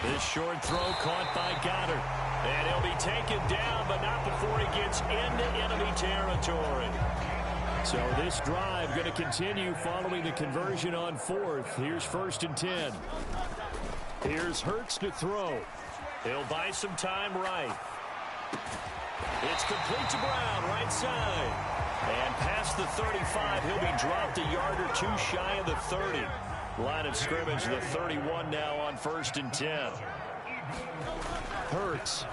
This short throw caught by Goddard. And he'll be taken down, but not before he gets into enemy territory. So this drive going to continue following the conversion on fourth. Here's first and 10. Here's Hurts to throw. He'll buy some time right. It's complete to Brown, right side. And past the 35, he'll be dropped a yard or 2 shy of the 30. Line of scrimmage, the 31 now on first and 10. Hurts.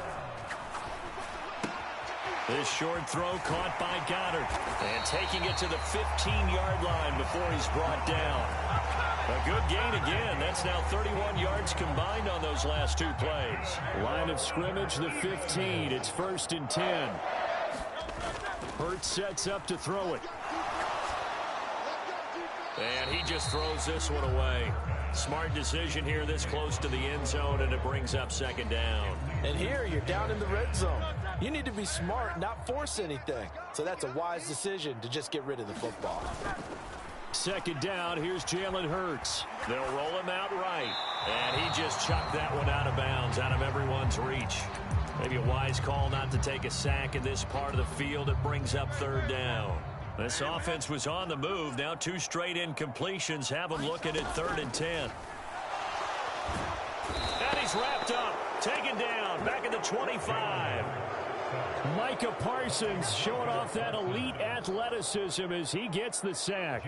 This short throw caught by Goddard. And taking it to the 15-yard line before he's brought down. A good gain again. That's now 31 yards combined on those last 2 plays. Line of scrimmage, the 15. It's first and 10. Hurts sets up to throw it. And he just throws this one away. Smart decision here this close to the end zone, and it brings up second down. And here you're down in the red zone. You need to be smart, not force anything. So that's a wise decision to just get rid of the football. Second down, here's Jalen Hurts. They'll roll him out right. And he just chucked that one out of bounds, out of everyone's reach. Maybe a wise call not to take a sack in this part of the field. It brings up third down. This offense was on the move. Now 2 straight incompletions have them looking at 3rd and 10. And he's wrapped up. Taken down. Back at the 25. Micah Parsons showing off that elite athleticism as he gets the sack.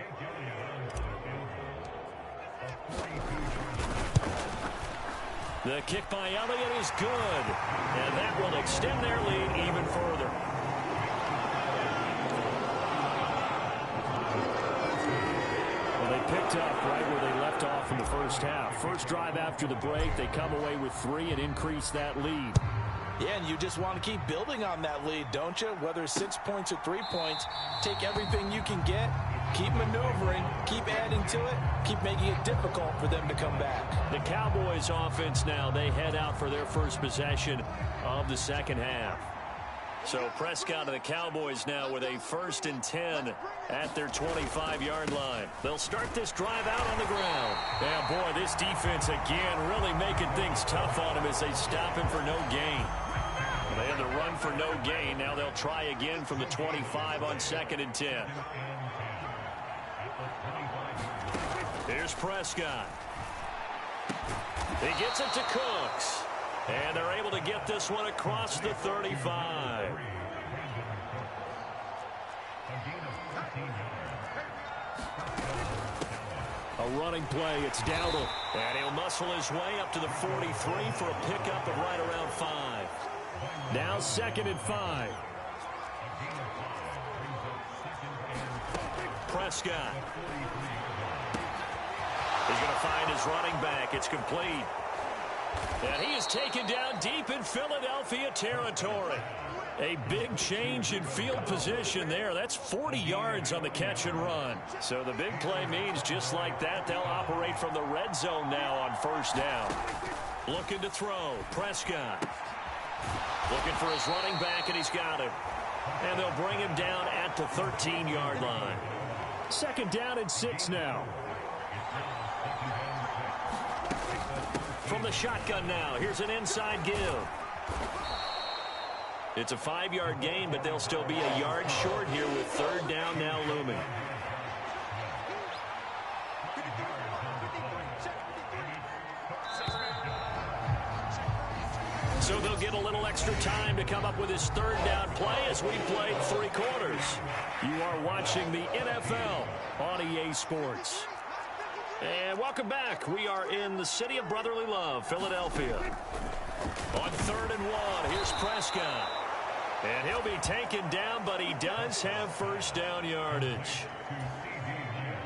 The kick by Elliott is good. And that will extend their lead even further. Picked up right where they left off in the first half. First drive after the break, they come away with 3 and increase that lead. Yeah, and you just want to keep building on that lead, don't you? Whether it's 6 points or 3 points, take everything you can get, keep maneuvering, keep adding to it, keep making it difficult for them to come back. The Cowboys offense now, they head out for their first possession of the second half. So Prescott and the Cowboys now with a 1st and 10 at their 25-yard line. They'll start this drive out on the ground. Yeah, boy, this defense again really making things tough on him as they stop him for no gain. They had to run for no gain. Now they'll try again from the 25 on 2nd and 10. Here's Prescott. He gets it to Cooks. And they're able to get this one across the 35. A running play. It's Dowdle. And he'll muscle his way up to the 43 for a pickup of right around 5. Now 2nd and 5. Prescott. He's going to find his running back. It's complete. And he is taken down deep in Philadelphia territory. A big change in field position there. That's 40 yards on the catch and run. So the big play means just like that, they'll operate from the red zone now on 1st down. Looking to throw. Prescott. Looking for his running back, and he's got him. And they'll bring him down at the 13-yard line. 2nd down and 6 now. From the shotgun now, here's an inside give. It's a 5-yard gain, but they'll still be a yard short here with 3rd down now looming. So they'll get a little extra time to come up with his 3rd down play as we played 3 quarters. You are watching the NFL on EA Sports. And welcome back. We are in the city of brotherly love, Philadelphia. On 3rd and 1, here's Prescott. And he'll be taken down, but he does have 1st down yardage.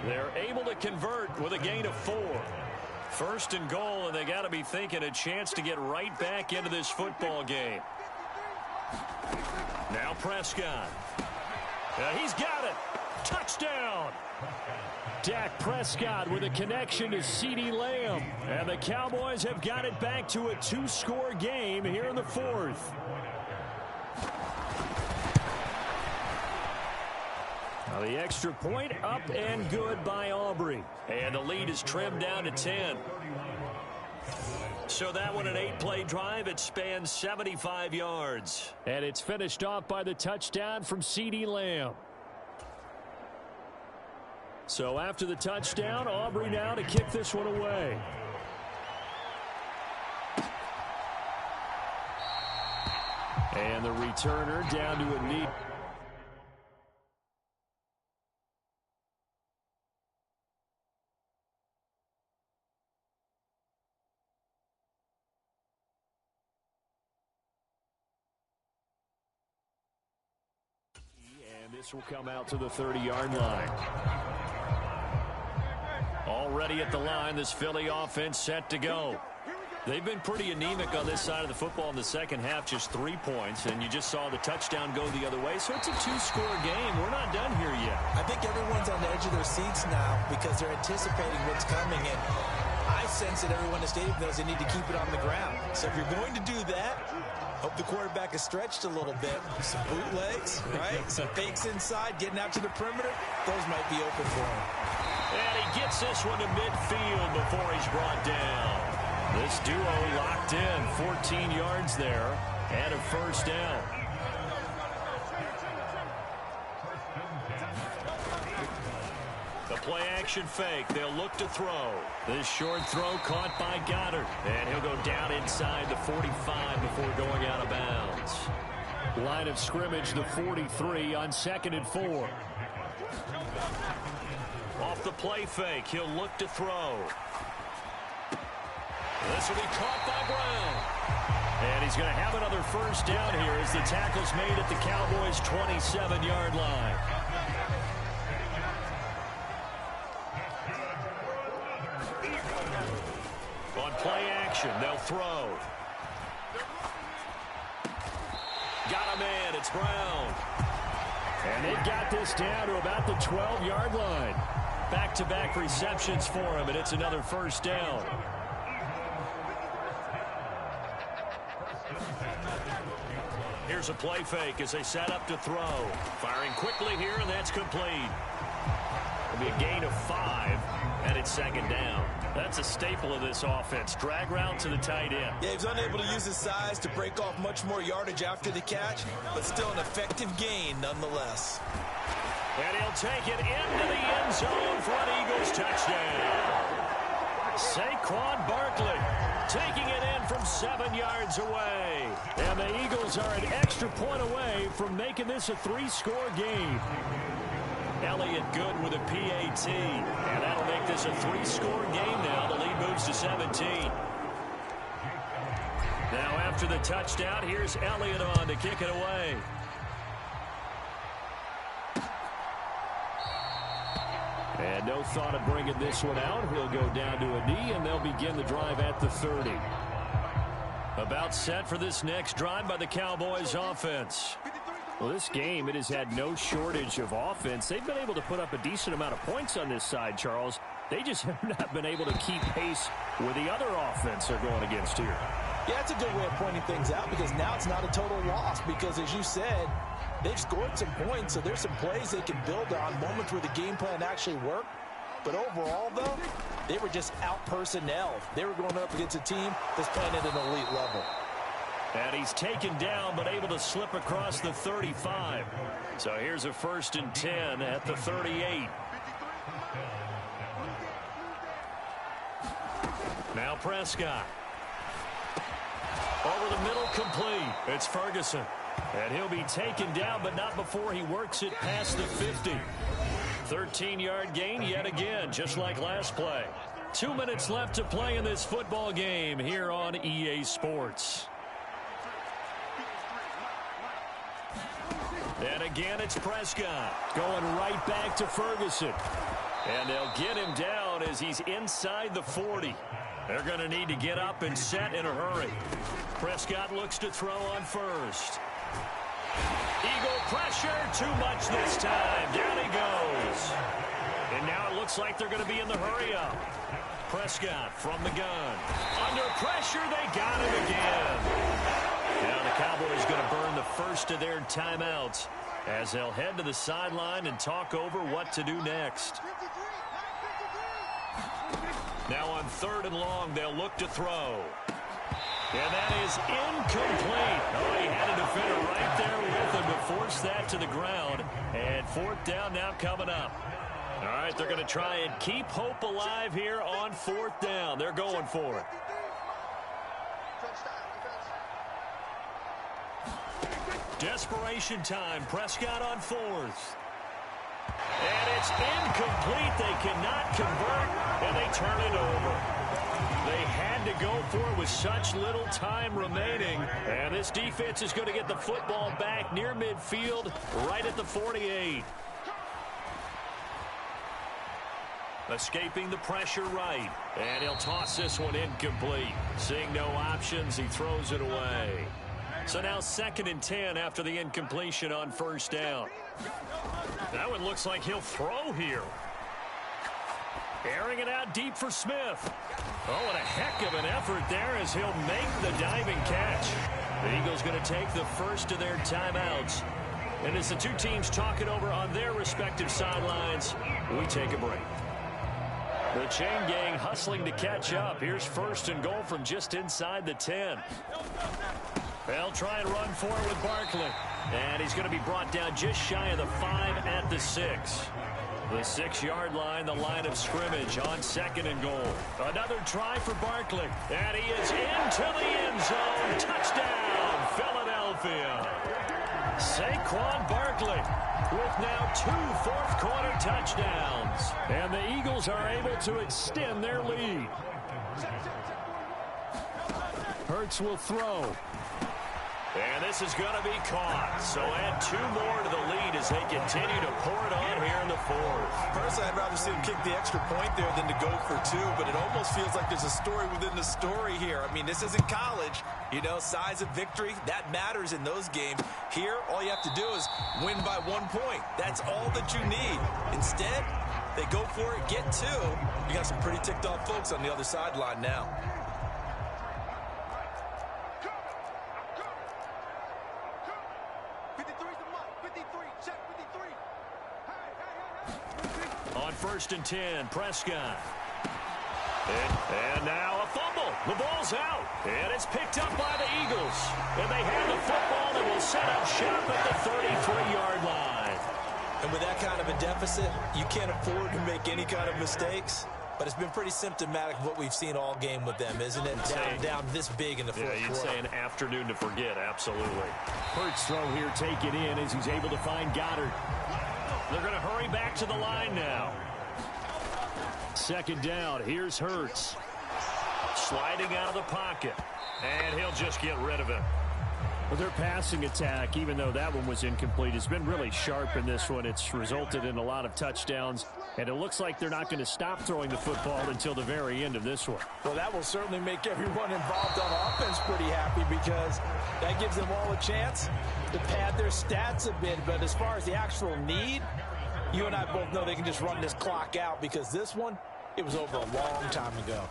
They're able to convert with a gain of 4. 1st and goal, and they got to be thinking a chance to get right back into this football game. Now Prescott. He's got it. Touchdown. Dak Prescott with a connection to CeeDee Lamb. And the Cowboys have got it back to a 2-score game here in the 4th. Now the extra point up and good by Aubrey. And the lead is trimmed down to 10. So that one, an 8-play drive. It spans 75 yards. And it's finished off by the touchdown from CeeDee Lamb. So after the touchdown, Aubrey now to kick this one away. And the returner down to a knee. And this will come out to the 30-yard line. Already at the line, this Philly offense set to go. They've been pretty anemic on this side of the football in the second half, just 3 points, and you just saw the touchdown go the other way. So it's a 2-score game. We're not done here yet. I think everyone's on the edge of their seats now because they're anticipating what's coming, and I sense that everyone in the stadium knows they need to keep it on the ground. So if you're going to do that, hope the quarterback is stretched a little bit. Some bootlegs, right? Some fakes inside, getting out to the perimeter. Those might be open for him. And he gets this one to midfield before he's brought down. This duo locked in, 14 yards there, and a first down. The play-action fake. They'll look to throw. This short throw caught by Goddard. And he'll go down inside the 45 before going out of bounds. Line of scrimmage, the 43 on 2nd and 4. Off the play fake, he'll look to throw. This will be caught by Brown. And he's going to have another first down here as the tackle's made at the Cowboys' 27-yard line. On play action, they'll throw. Got a man, it's Brown. And they've got this down to about the 12-yard line. Back-to-back receptions for him, and it's another first down. Here's a play fake as they set up to throw. Firing quickly here, and that's complete. It'll be a gain of 5, and it's 2nd down. That's a staple of this offense. Drag route to the tight end. Yeah, he's unable to use his size to break off much more yardage after the catch, but still an effective gain nonetheless. And he'll take it into the end zone for an Eagles touchdown. Saquon Barkley taking it in from 7 yards away. And the Eagles are an extra point away from making this a 3-score game. Elliott good with a PAT. And that'll make this a 3-score game now. The lead moves to 17. Now after the touchdown, here's Elliott on to kick it away. And no thought of bringing this one out. He'll go down to a knee, and they'll begin the drive at the 30. About set for this next drive by the Cowboys offense. Well, this game, it has had no shortage of offense. They've been able to put up a decent amount of points on this side, Charles. They just have not been able to keep pace with the other offense they're going against here. Yeah, that's a good way of pointing things out because now it's not a total loss because, as you said, they've scored some points, so there's some plays they can build on, moments where the game plan actually worked. But overall, though, they were just out-personnelled. They were going up against a team that's playing at an elite level. And he's taken down but able to slip across the 35. So here's a 1st and 10 at the 38. Now Prescott. Over the middle, complete. It's Ferguson. And he'll be taken down, but not before he works it past the 50. 13-yard gain yet again, just like last play. 2 minutes left to play in this football game here on EA Sports. And again, it's Prescott. Going right back to Ferguson. And they'll get him down as he's inside the 40. They're going to need to get up and set in a hurry. Prescott looks to throw on first. Eagle pressure, too much this time. Down he goes. And now it looks like they're going to be in the hurry up. Prescott from the gun. Under pressure, they got him again. Now the Cowboys going to burn the first of their timeouts as they'll head to the sideline and talk over what to do next. Now on 3rd and long, they'll look to throw. And that is incomplete. Oh, he had a defender right there with him to force that to the ground. And 4th down now coming up. All right, they're going to try and keep hope alive here on 4th down. They're going for it. Desperation time. Prescott on 4th. And it's incomplete. They cannot convert, and they turn it over. They had to go for it with such little time remaining. And this defense is going to get the football back near midfield, right at the 48. Escaping the pressure right. And he'll toss this one incomplete. Seeing no options, he throws it away. So now 2nd and 10 after the incompletion on 1st down. That one looks like he'll throw here. Airing it out deep for Smith. Oh, what a heck of an effort there as he'll make the diving catch. The Eagles going to take the first of their timeouts. And as the two teams talk it over on their respective sidelines, we take a break. The chain gang hustling to catch up. Here's 1st and goal from just inside the 10. They'll try and run for it with Barkley. And he's going to be brought down just shy of the 5 at the 6. The 6-yard line, the line of scrimmage on 2nd and goal. Another try for Barkley. And he is into the end zone. Touchdown, Philadelphia. Saquon Barkley with now 2 fourth-quarter touchdowns. And the Eagles are able to extend their lead. Hurts will throw. And this is going to be caught. So add 2 more to the lead as they continue to pour it on here in the 4th. Personally, I'd rather see him kick the extra point there than to go for 2, but it almost feels like there's a story within the story here. I mean, this isn't college. You know, size of victory, that matters in those games. Here, all you have to do is win by 1 point. That's all that you need. Instead, they go for it, get 2. You got some pretty ticked off folks on the other sideline now. On 1st and 10, Prescott. And now a fumble. The ball's out. And it's picked up by the Eagles. And they have the football that will set up shop at the 33-yard line. And with that kind of a deficit, you can't afford to make any kind of mistakes. But it's been pretty symptomatic of what we've seen all game with them, isn't it? Down this big in the 4th quarter. Yeah, you'd say an afternoon to forget, absolutely. Hurts throw here taken in as he's able to find Goddard. They're going to hurry back to the line now. 2nd down. Here's Hurts. Sliding out of the pocket. And he'll just get rid of it. Well, their passing attack, even though that one was incomplete, has been really sharp in this one. It's resulted in a lot of touchdowns. And it looks like they're not going to stop throwing the football until the very end of this one. Well, that will certainly make everyone involved on offense pretty happy because that gives them all a chance to pad their stats a bit. But as far as the actual need, you and I both know they can just run this clock out because this one, it was over a long time ago.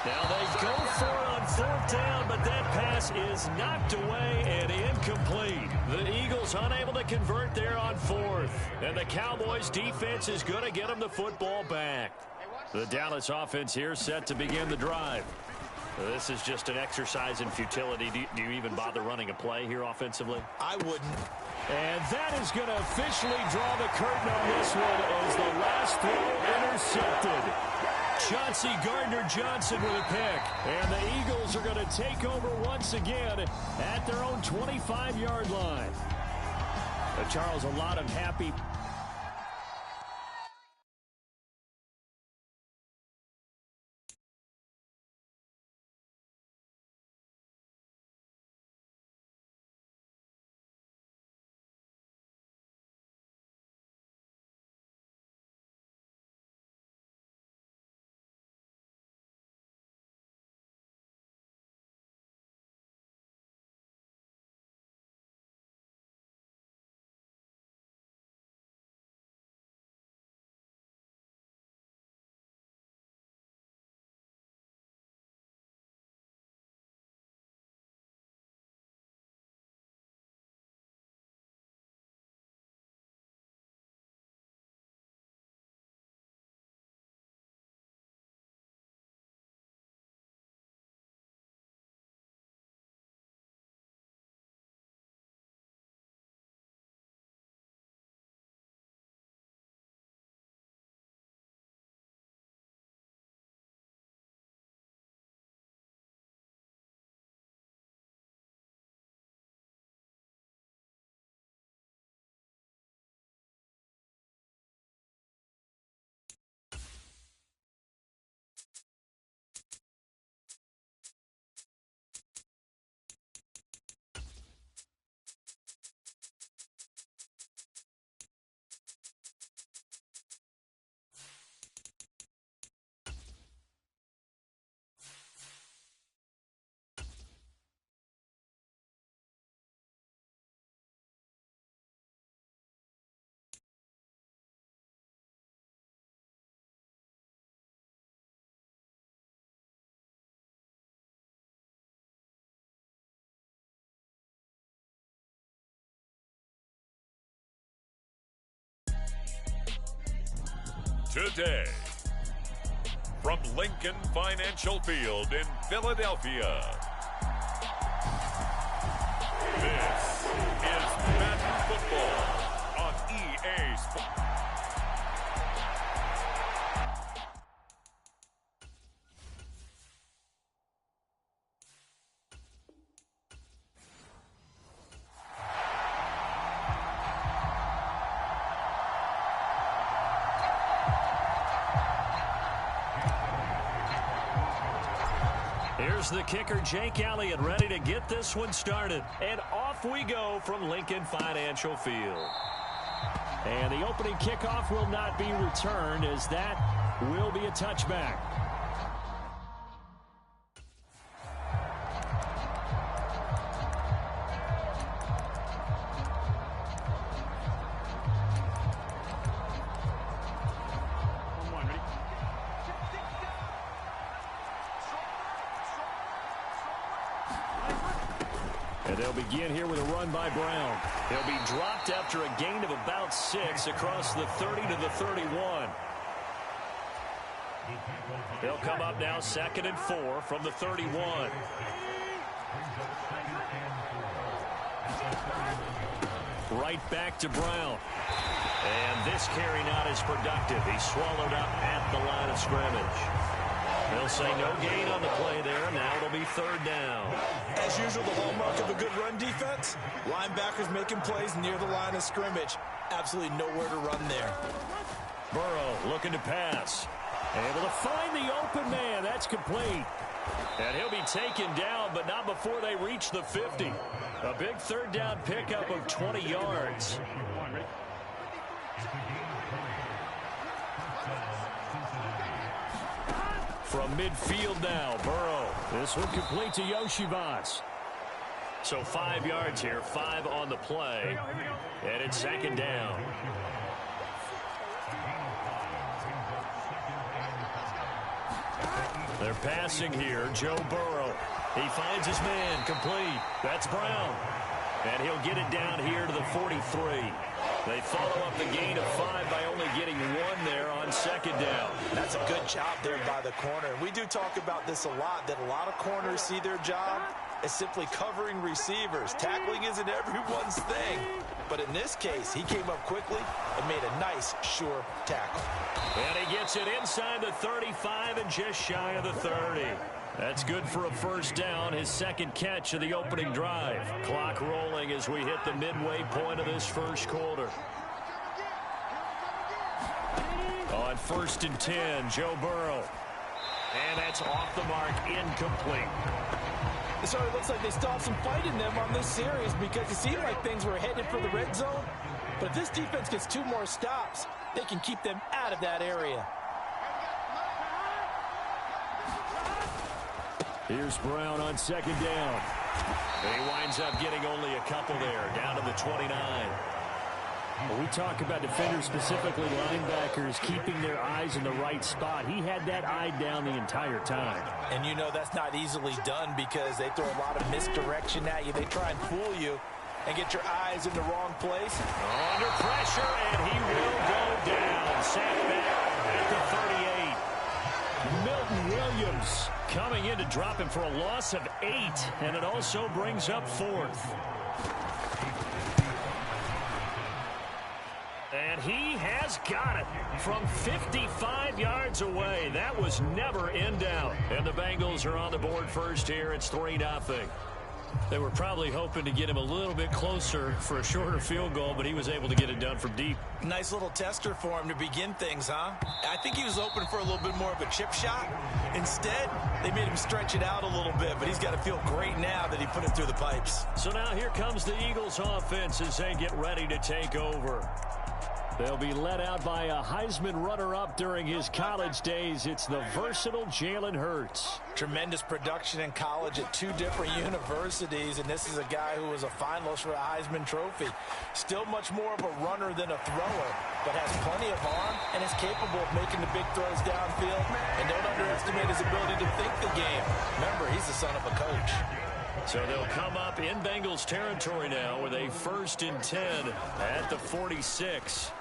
Now they go for it on 4th down, but that pass is knocked away and incomplete. The Eagles unable to convert there on 4th. And the Cowboys defense is going to get them the football back. The Dallas offense here set to begin the drive. This is just an exercise in futility. Do you even bother running a play here offensively? I wouldn't. And that is going to officially draw the curtain on this one as the last throw intercepted. Chauncey Gardner-Johnson with a pick. And the Eagles are going to take over once again at their own 25-yard line. Charles, a lot of happy today. From Lincoln Financial Field in Philadelphia, this is Madden Football on EA Sports. Here's the kicker, Jake Elliott, ready to get this one started. And off we go from Lincoln Financial Field. And the opening kickoff will not be returned, as that will be a touchback. And they'll begin here with a run by Brown. He'll be dropped after a gain of about 6 across the 30 to the 31. He'll come up now 2nd and 4 from the 31. Right back to Brown. And this carry not as productive. He's swallowed up at the line of scrimmage. They'll say no gain on the play there. Now it'll be 3rd down. As usual, the hallmark of a good run defense, linebackers making plays near the line of scrimmage. Absolutely nowhere to run there. Burrow looking to pass. Able to find the open man. That's complete. And he'll be taken down, but not before they reach the 50. A big 3rd down pickup of 20 yards. From midfield now, Burrow. This one complete to Yoshivas. So 5 yards here, 5 on the play. And it's 2nd down. They're passing here. Joe Burrow. He finds his man, complete. That's Brown. And he'll get it down here to the 43. They follow up the gain of 5 by only getting 1 there on 2nd down. That's a good job there by the corner. We do talk about this a lot, that a lot of corners see their job as simply covering receivers. Tackling isn't everyone's thing. But in this case, he came up quickly and made a nice, sure tackle. And he gets it inside the 35 and just shy of the 30. That's good for a 1st down, his 2nd catch of the opening drive. Clock rolling as we hit the midway point of this 1st quarter. On 1st and 10, Joe Burrow. And that's off the mark, incomplete. So it looks like they still have some fight in them on this series, because it seemed like things were headed for the red zone. But if this defense gets 2 more stops, they can keep them out of that area. Here's Brown on 2nd down. He winds up getting only a couple there, down to the 29. When we talk about defenders, specifically linebackers, keeping their eyes in the right spot, he had that eye down the entire time. And you know that's not easily done, because they throw a lot of misdirection at you. They try and fool you and get your eyes in the wrong place. Under pressure, and he will go down. Sacked back at the 38. Milton Williams coming in to drop him for a loss of 8, and it also brings up 4th. And he has got it from 55 yards away. That was never in doubt. And the Bengals are on the board first here. It's 3-0. They were probably hoping to get him a little bit closer for a shorter field goal, but he was able to get it done from deep. Nice little tester for him to begin things, huh? I think he was hoping for a little bit more of a chip shot. Instead, they made him stretch it out a little bit, but he's got to feel great now that he put it through the pipes. So now here comes the Eagles offense as they get ready to take over. They'll be led out by a Heisman runner-up during his college days. It's the versatile Jalen Hurts. Tremendous production in college at 2 different universities, and this is a guy who was a finalist for a Heisman Trophy. Still much more of a runner than a thrower, but has plenty of arm and is capable of making the big throws downfield. And don't underestimate his ability to think the game. Remember, he's the son of a coach. So they'll come up in Bengals territory now with a 1st and 10 at the 46.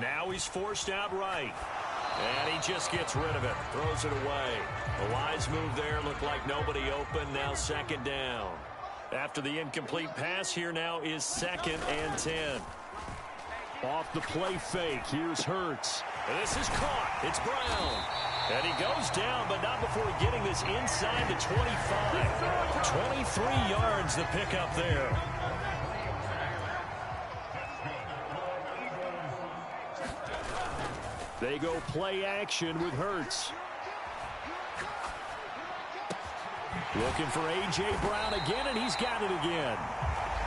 Now he's forced out right. And he just gets rid of it. Throws it away. A wise move there. Looked like nobody open. Now second down. After the incomplete pass, here now is 2nd and 10. Off the play fake. Here's Hurts. And this is caught. It's Brown. And he goes down, but not before getting this inside the 25. 23 yards the pickup there. They go play action with Hurts. Looking for A.J. Brown again, and he's got it again.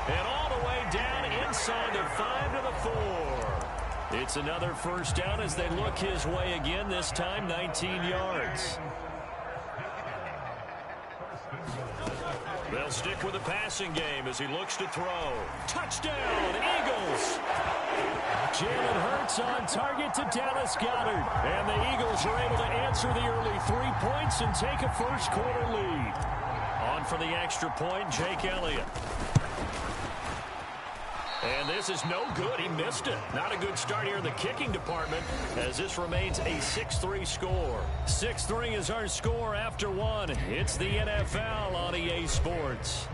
And all the way down inside the 5 to the 4. It's another first down as they look his way again, this time 19 yards. They'll stick with the passing game as he looks to throw. Touchdown, Eagles! Jalen Hurts on target to Dallas Goedert. And the Eagles are able to answer the early 3 points and take a first-quarter lead. On for the extra point, Jake Elliott. And this is no good. He missed it. Not a good start here in the kicking department as this remains a 6-3 score. 6-3 is our score after 1. It's the NFL on EA Sports.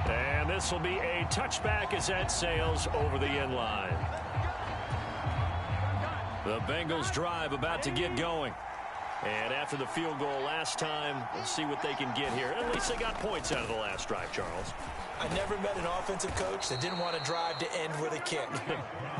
And this will be a touchback as that sails over the end line. The Bengals drive about to get going. And after the field goal last time, we'll see what they can get here. At least they got points out of the last drive, Charles. I never met an offensive coach that didn't want to drive to end with a kick.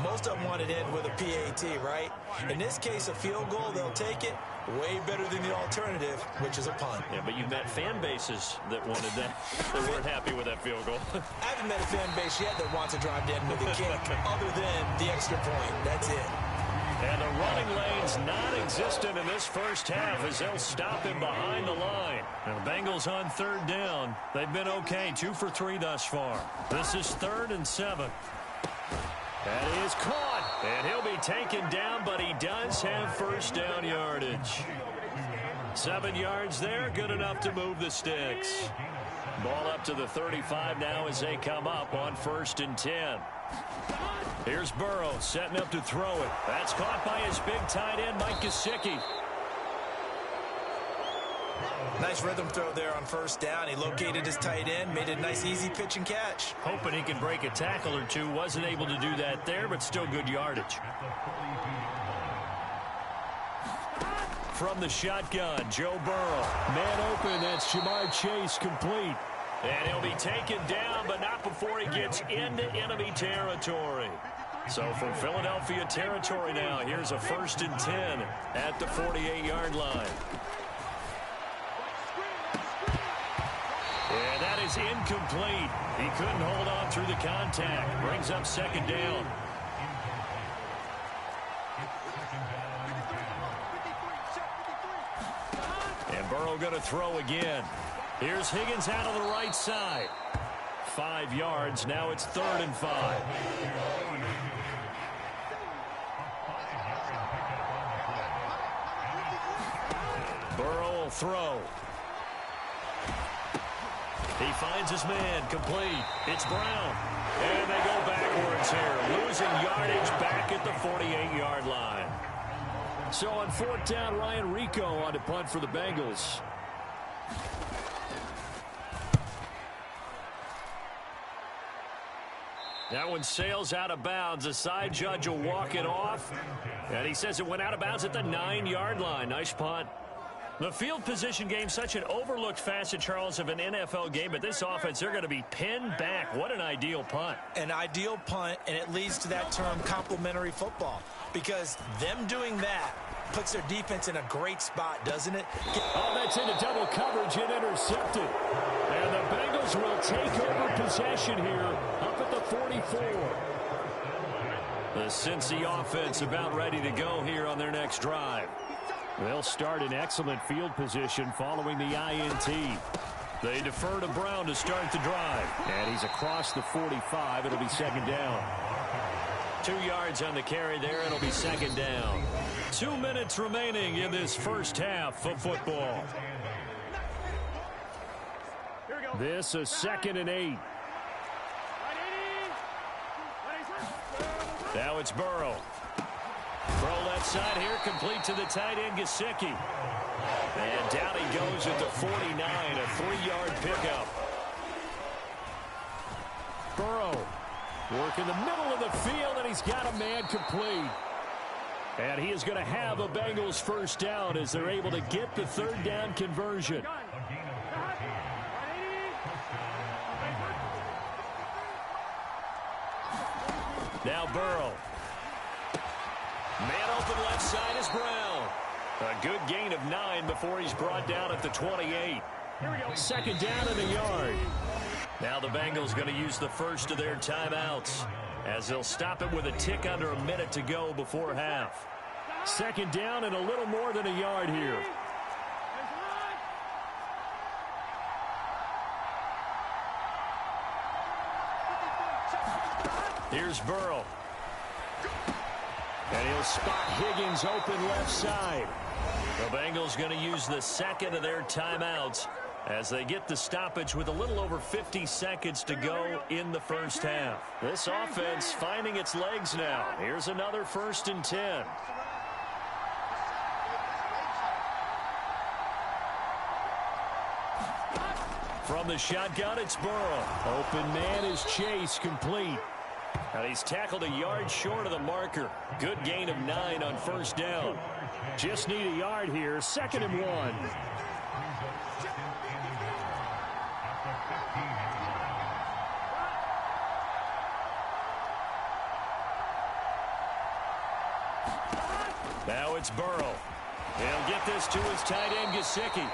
Most of them wanted to end with a PAT, right? In this case, a field goal, they'll take it. Way better than the alternative, which is a punt. Yeah, but you've met fan bases that wanted that. They weren't happy with that field goal. I haven't met a fan base yet that wants to drive to end with a kick, other than the extra point. That's it. And the running lane's non-existent in this first half as they'll stop him behind the line. And the Bengals on 3rd down. They've been okay, 2 for 3 thus far. This is 3rd and 7. That is caught. And he'll be taken down, but he does have first down yardage. 7 yards there, good enough to move the sticks. Ball up to the 35 now as they come up on 1st and 10. Here's Burrow setting up to throw it. That's caught by his big tight end, Mike Gesicki. Nice rhythm throw there on 1st down. He located his tight end, made a nice easy pitch and catch. Hoping he could break a tackle or two. Wasn't able to do that there, but still good yardage. From the shotgun, Joe Burrow. Man open, that's Jamar Chase, complete. And he'll be taken down, but not before he gets into enemy territory. So from Philadelphia territory now, here's a 1st and 10 at the 48-yard line. And that is incomplete. He couldn't hold on through the contact. Brings up 2nd down. And Burrow going to throw again. Here's Higgins out on the right side. 5 yards. Now it's 3rd and 5. Burrow will throw. He finds his man, complete. It's Brown. And they go backwards here, losing yardage back at the 48-yard line. So on 4th down, Ryan Rico on to punt for the Bengals. That one sails out of bounds. The side judge will walk it off. And he says it went out of bounds at the 9-yard line. Nice punt. The field position game, such an overlooked facet, Charles, of an NFL game. But this offense, they're going to be pinned back. What an ideal punt. An ideal punt, and it leads to that term complementary football. Because them doing that puts their defense in a great spot, doesn't it? Oh, that's into double coverage and intercepted. And the Bengals will take over possession here up at the 44. The Cincy offense about ready to go here on their next drive. They'll start in excellent field position following the INT. They defer to Brown to start the drive. And he's across the 45. It'll be 2nd down. 2 yards on the carry there. It'll be 2nd down. 2 minutes remaining in this first half of football. This a 2nd and 8. Now it's Burrow. Throw left side here, complete to the tight end, Gesicki. And down he goes at the 49, a 3-yard pickup. Burrow work in the middle of the field, and he's got a man complete. And he is going to have a Bengals first down as they're able to get the 3rd down conversion. Now Burrow. Man open left side is Brown. A good gain of 9 before he's brought down at the 28. 2nd down and a yard. Now the Bengals going to use the first of their timeouts as they'll stop it with a tick under a minute to go before half. 2nd down and a little more than a yard here. Here's Burrow. And he'll spot Higgins open left side. The Bengals going to use the 2nd of their timeouts as they get the stoppage with a little over 50 seconds to go in the first half. This offense finding its legs now. Here's another 1st and 10. From the shotgun, it's Burrow. Open man is Chase, complete. And he's tackled a yard short of the marker. Good gain of 9 on 1st down. Just need a yard here. 2nd and 1. Now it's Burrow. He'll get this to his tight end, Gesicki.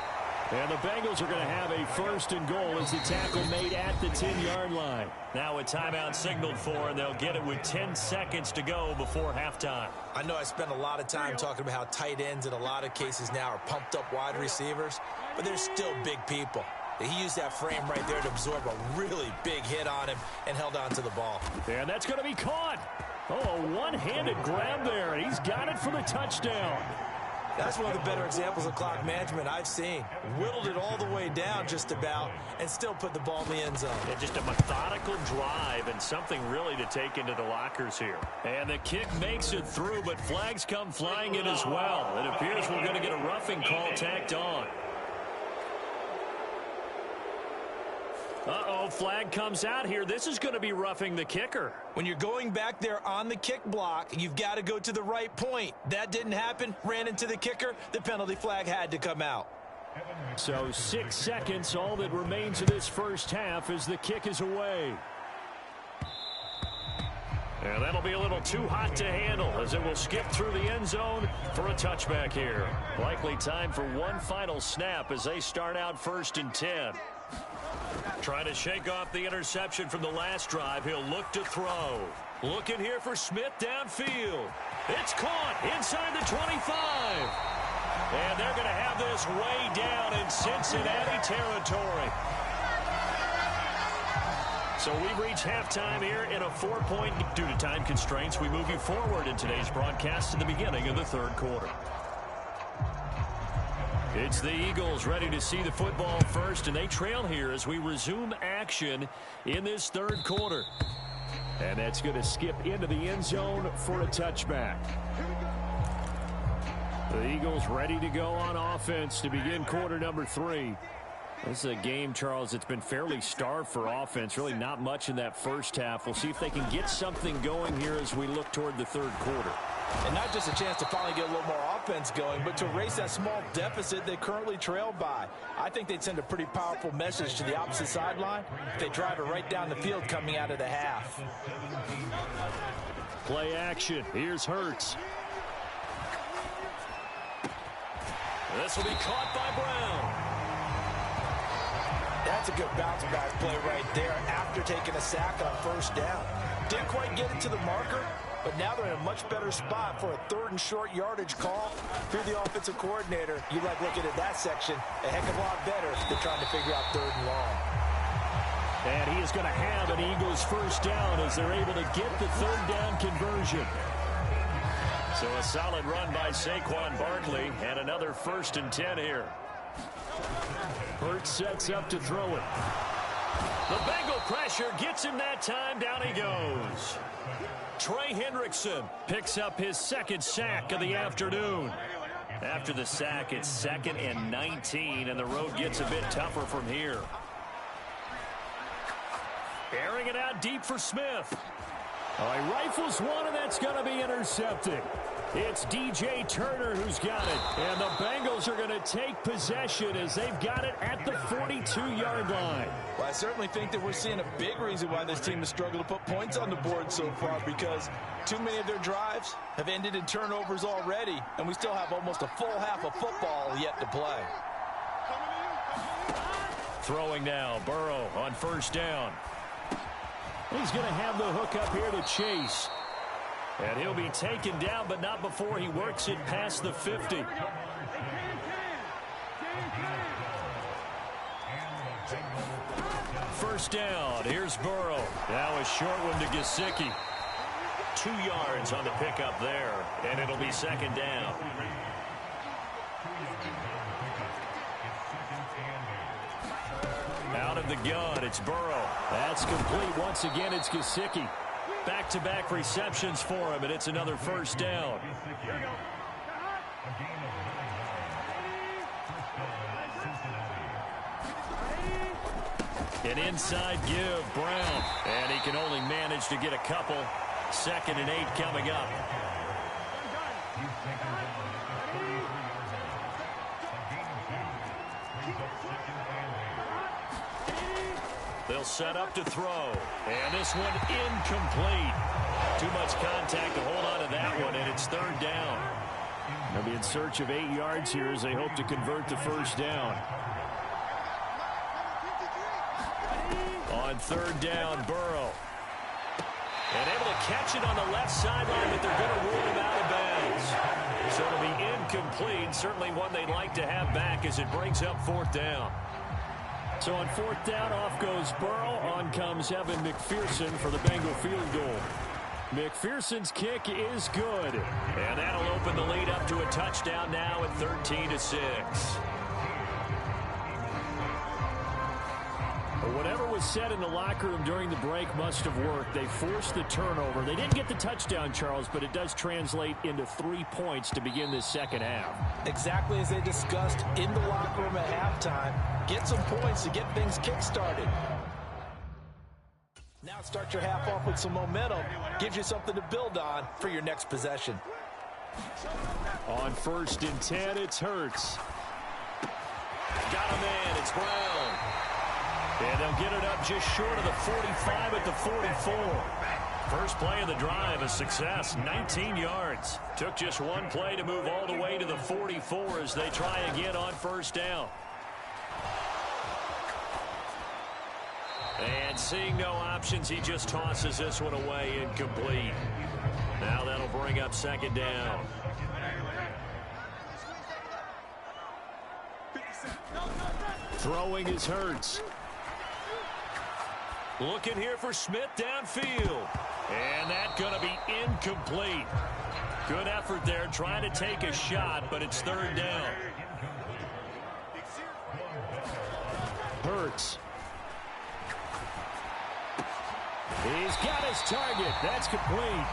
And the Bengals are going to have a 1st and goal as the tackle made at the 10-yard line. Now a timeout signaled for, and they'll get it with 10 seconds to go before halftime. I know I spent a lot of time talking about how tight ends in a lot of cases now are pumped up wide receivers, but they're still big people. He used that frame right there to absorb a really big hit on him and held on to the ball. And that's going to be caught. Oh, a one-handed grab there, and he's got it for the touchdown. That's one of the better examples of clock management I've seen. Whittled it all the way down just about and still put the ball in the end zone. And just a methodical drive and something really to take into the lockers here. And the kick makes it through, but flags come flying in as well. It appears we're going to get a roughing call tacked on. Uh-oh, flag comes out here. This is going to be roughing the kicker. When you're going back there on the kick block, you've got to go to the right point. That didn't happen. Ran into the kicker. The penalty flag had to come out. So 6 seconds, all that remains of this first half as the kick is away. And that'll be a little too hot to handle as it will skip through the end zone for a touchback here. Likely time for one final snap as they start out 1st and 10. Trying to shake off the interception from the last drive. He'll look to throw. Looking here for Smith downfield. It's caught inside the 25. And they're going to have this way down in Cincinnati territory. So we reach halftime here in a 4-point. Due to time constraints, we move you forward in today's broadcast to the beginning of the 3rd quarter. It's the Eagles ready to see the football first, and they trail here as we resume action in this 3rd quarter. And that's going to skip into the end zone for a touchback. The Eagles ready to go on offense to begin quarter number 3. This is a game, Charles, that's been fairly starved for offense. Really not much in that first half. We'll see if they can get something going here as we look toward the 3rd quarter. And not just a chance to finally get a little more offense going, but to erase that small deficit they currently trail by. I think they'd send a pretty powerful message to the opposite sideline if they drive it right down the field coming out of the half. Play action. Here's Hurts. This will be caught by Brown. That's a good bounce-back play right there after taking a sack on 1st down. Didn't quite get it to the marker, but now they're in a much better spot for a 3rd and short yardage call. If you're the offensive coordinator, you like looking at that section a heck of a lot better than trying to figure out 3rd and long. And he is going to have an Eagles first down as they're able to get the 3rd down conversion. So a solid run by Saquon Barkley and another 1st and 10 here. Hurts sets up to throw it. The Bengal pressure gets him that time. Down he goes. Trey Hendrickson picks up his second sack of the afternoon. After the sack, it's 2nd and 19, and the road gets a bit tougher from here. Airing it out deep for Smith. All right, rifles one, and that's going to be intercepted. It's DJ Turner who's got it. And the Bengals are going to take possession as they've got it at the 42-yard line. Well, I certainly think that we're seeing a big reason why this team has struggled to put points on the board so far, because too many of their drives have ended in turnovers already, and we still have almost a full half of football yet to play. Throwing now, Burrow on first down. He's going to have the hook up here to Chase. And he'll be taken down, but not before he works it past the 50. First down, here's Burrow. Now a short one to Gesicki. 2 yards on the pickup there, and it'll be second down. Out of the gun, it's Burrow. That's complete. Once again, it's Gesicki. Back-to-back receptions for him, and it's another first down. An inside give, Brown. And he can only manage to get a couple. 2nd and 8 coming up. They'll set up to throw. And this one incomplete. Too much contact to hold on to that one, and it's 3rd down. They'll be in search of 8 yards here as they hope to convert the first down. On 3rd down, Burrow. And able to catch it on the left sideline, but they're going to rule him out of bounds. So it'll be incomplete. Certainly one they'd like to have back as it brings up 4th down. So on 4th down, off goes Burrow. On comes Evan McPherson for the Bengal field goal. McPherson's kick is good. And that'll open the lead up to a touchdown now at 13-6. Whatever was said in the locker room during the break must have worked. They forced the turnover. They didn't get the touchdown, Charles, but it does translate into 3 points to begin this second half. Exactly as they discussed in the locker room at halftime. Get some points to get things kick-started. Now start your half off with some momentum. Gives you something to build on for your next possession. On 1st and 10, it's Hurts. Got a man, it's Brown. And they'll get it up just short of the 45 at the 44. First play of the drive, a success, 19 yards. Took just one play to move all the way to the 44 as they try again on first down. And seeing no options, he just tosses this one away, incomplete. Now that'll bring up 2nd down. Throwing is Hurts. Looking here for Smith downfield. And that's going to be incomplete. Good effort there trying to take a shot, but it's 3rd down. Hurts. He's got his target. That's complete.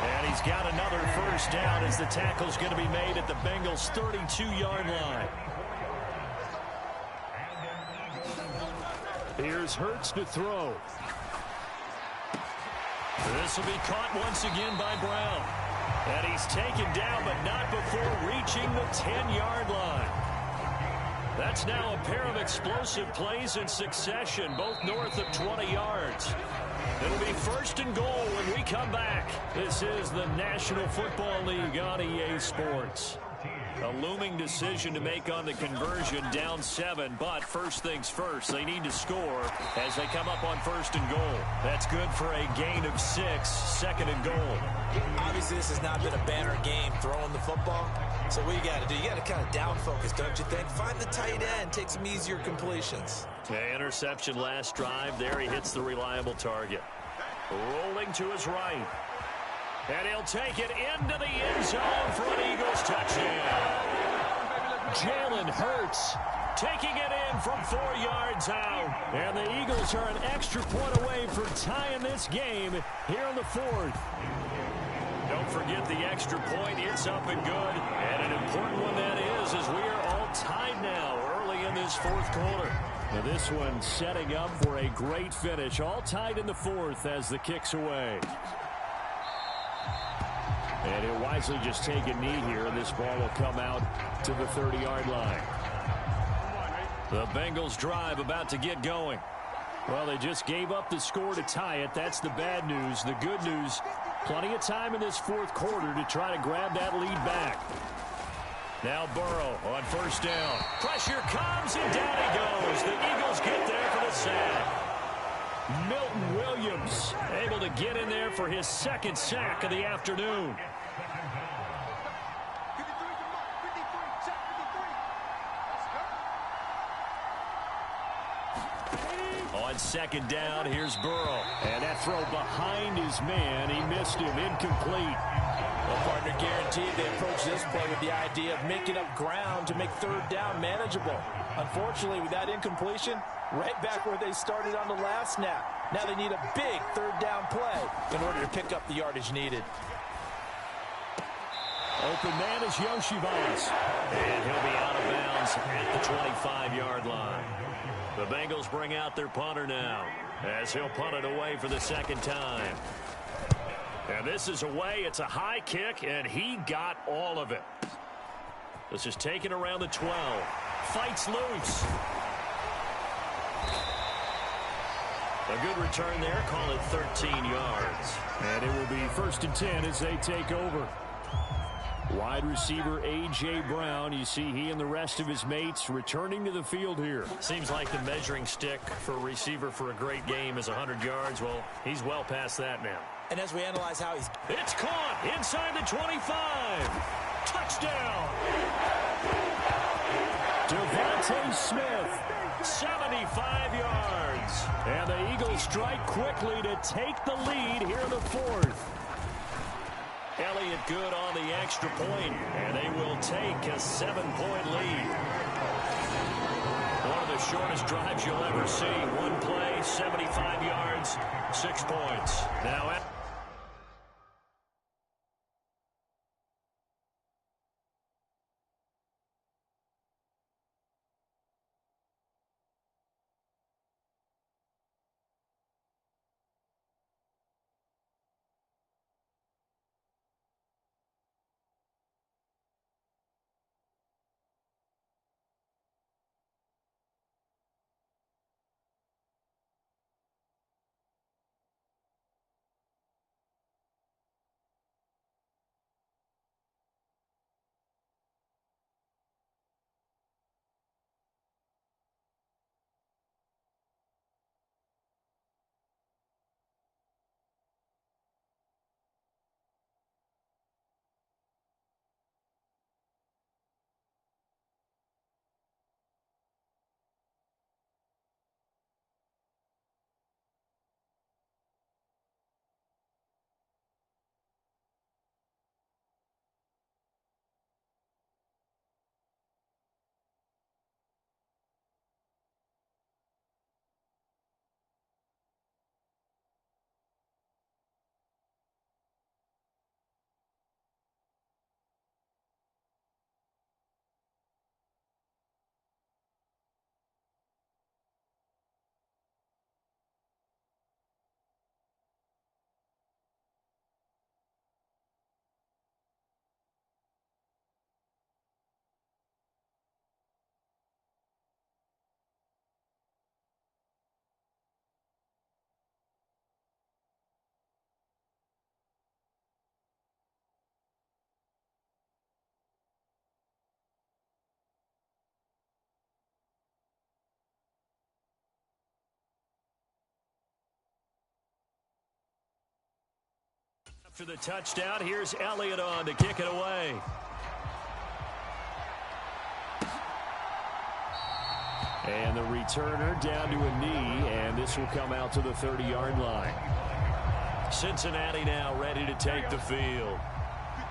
And he's got another first down as the tackle's going to be made at the Bengals' 32-yard line. Here's Hurts to throw. This will be caught once again by Brown. And he's taken down, but not before reaching the 10-yard line. That's now a pair of explosive plays in succession, both north of 20 yards. It'll be 1st and goal when we come back. This is the National Football League on EA Sports. A looming decision to make on the conversion, down 7, but first things first, they need to score as they come up on 1st and goal. That's good for a gain of 6, 2nd and goal. Obviously, this has not been a banner game throwing the football. So what you got to do, you got to kind of down focus, don't you think? Find the tight end, take some easier completions. Okay, interception last drive. There he hits the reliable target. Rolling to his right. And he'll take it into the end zone for an Eagles touchdown. Jalen Hurts taking it in from 4 yards out. And the Eagles are an extra point away from tying this game here in the fourth. Don't forget the extra point. It's up and good. And an important one that is, as we are all tied now early in this fourth quarter. Now this one setting up for a great finish. All tied in the fourth as the kick's away. And he'll wisely just take a knee here, and this ball will come out to the 30-yard line. The Bengals drive about to get going. Well, they just gave up the score to tie it. That's the bad news. The good news, plenty of time in this fourth quarter to try to grab that lead back. Now Burrow on first down. Pressure comes, and down he goes. The Eagles get there for the sack. Milton Williams able to get in there for his second sack of the afternoon. On second down, here's Burrow. And that throw behind his man. He missed him. Incomplete. Well, partner, guaranteed they approach this play with the idea of making up ground to make third down manageable. Unfortunately, with that incompletion, right back where they started on the last snap. Now they need a big third down play in order to pick up the yardage needed. Open man is Yoshivas. And he'll be out of bounds at the 25-yard line. The Bengals bring out their punter now as he'll punt it away for the second time. And this is away. It's a high kick, and he got all of it. This is taken around the 12. Fights loose. A good return there. Call it 13 yards. And it will be 1st and 10 as they take over. Wide receiver A.J. Brown, you see he and the rest of his mates returning to the field here. Seems like the measuring stick for a receiver for a great game is 100 yards. Well, he's well past that now. And as we analyze how he's... It's caught inside the 25. Touchdown. Devontae Smith. 75 yards. And the Eagles strike quickly to take the lead here in the fourth. Elliott good on the extra point, and they will take a 7-point lead. One of the shortest drives you'll ever see. One play, 75 yards, 6 points. Now at after the touchdown, here's Elliott on to kick it away. And the returner down to a knee, and this will come out to the 30-yard line. Cincinnati now ready to take the field.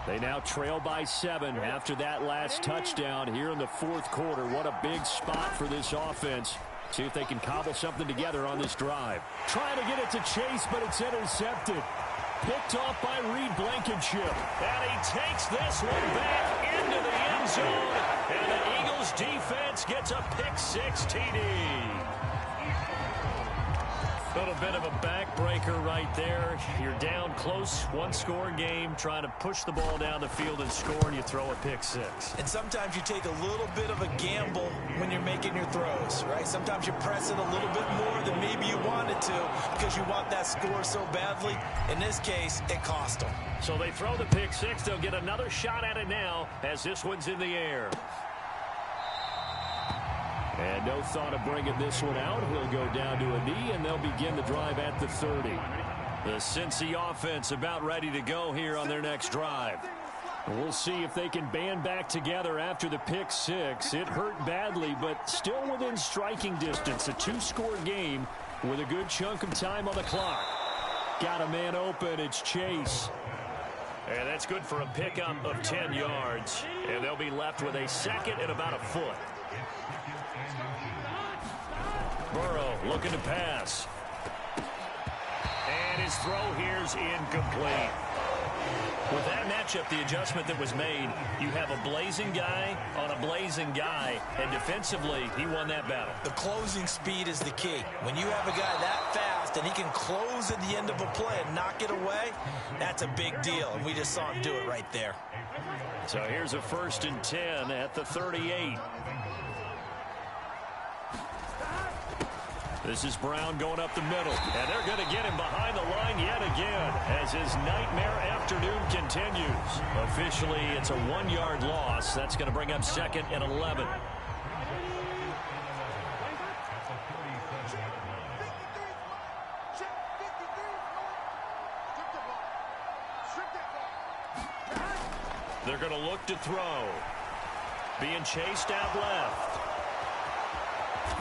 They now trail by 7 after that last touchdown here in the fourth quarter. What a big spot for this offense. See if they can cobble something together on this drive. Trying to get it to Chase, but it's intercepted. Picked off by Reed Blankenship. And he takes this one back into the end zone. And the Eagles defense gets a pick-6 TD. A little bit of a backbreaker right there. You're down close, one-score game, trying to push the ball down the field and score, and you throw a pick-6. And sometimes you take a little bit of a gamble when you're making your throws, right? Sometimes you press it a little bit more than maybe you wanted to because you want that score so badly. In this case, it cost them. So they throw the pick-6. They'll get another shot at it now as this one's in the air. And no thought of bringing this one out. He'll go down to a knee, and they'll begin the drive at the 30. The Cincy offense about ready to go here on their next drive. We'll see if they can band back together after the pick-6. It hurt badly, but still within striking distance. A 2-score game with a good chunk of time on the clock. Got a man open. It's Chase. And that's good for a pickup of 10 yards. And they'll be left with a second and about a foot. Burrow looking to pass. And his throw here's incomplete. With that matchup, the adjustment that was made, you have a blazing guy on a blazing guy, and defensively, he won that battle. The closing speed is the key. When you have a guy that fast and he can close at the end of a play and knock it away, that's a big deal, and we just saw him do it right there. So here's a 1st and 10 at the 38. This is Brown going up the middle, and they're going to get him behind the line yet again as his nightmare afternoon continues. Officially, it's a 1-yard loss. That's going to bring up 2nd and 11. They're going to look to throw. Being chased out left.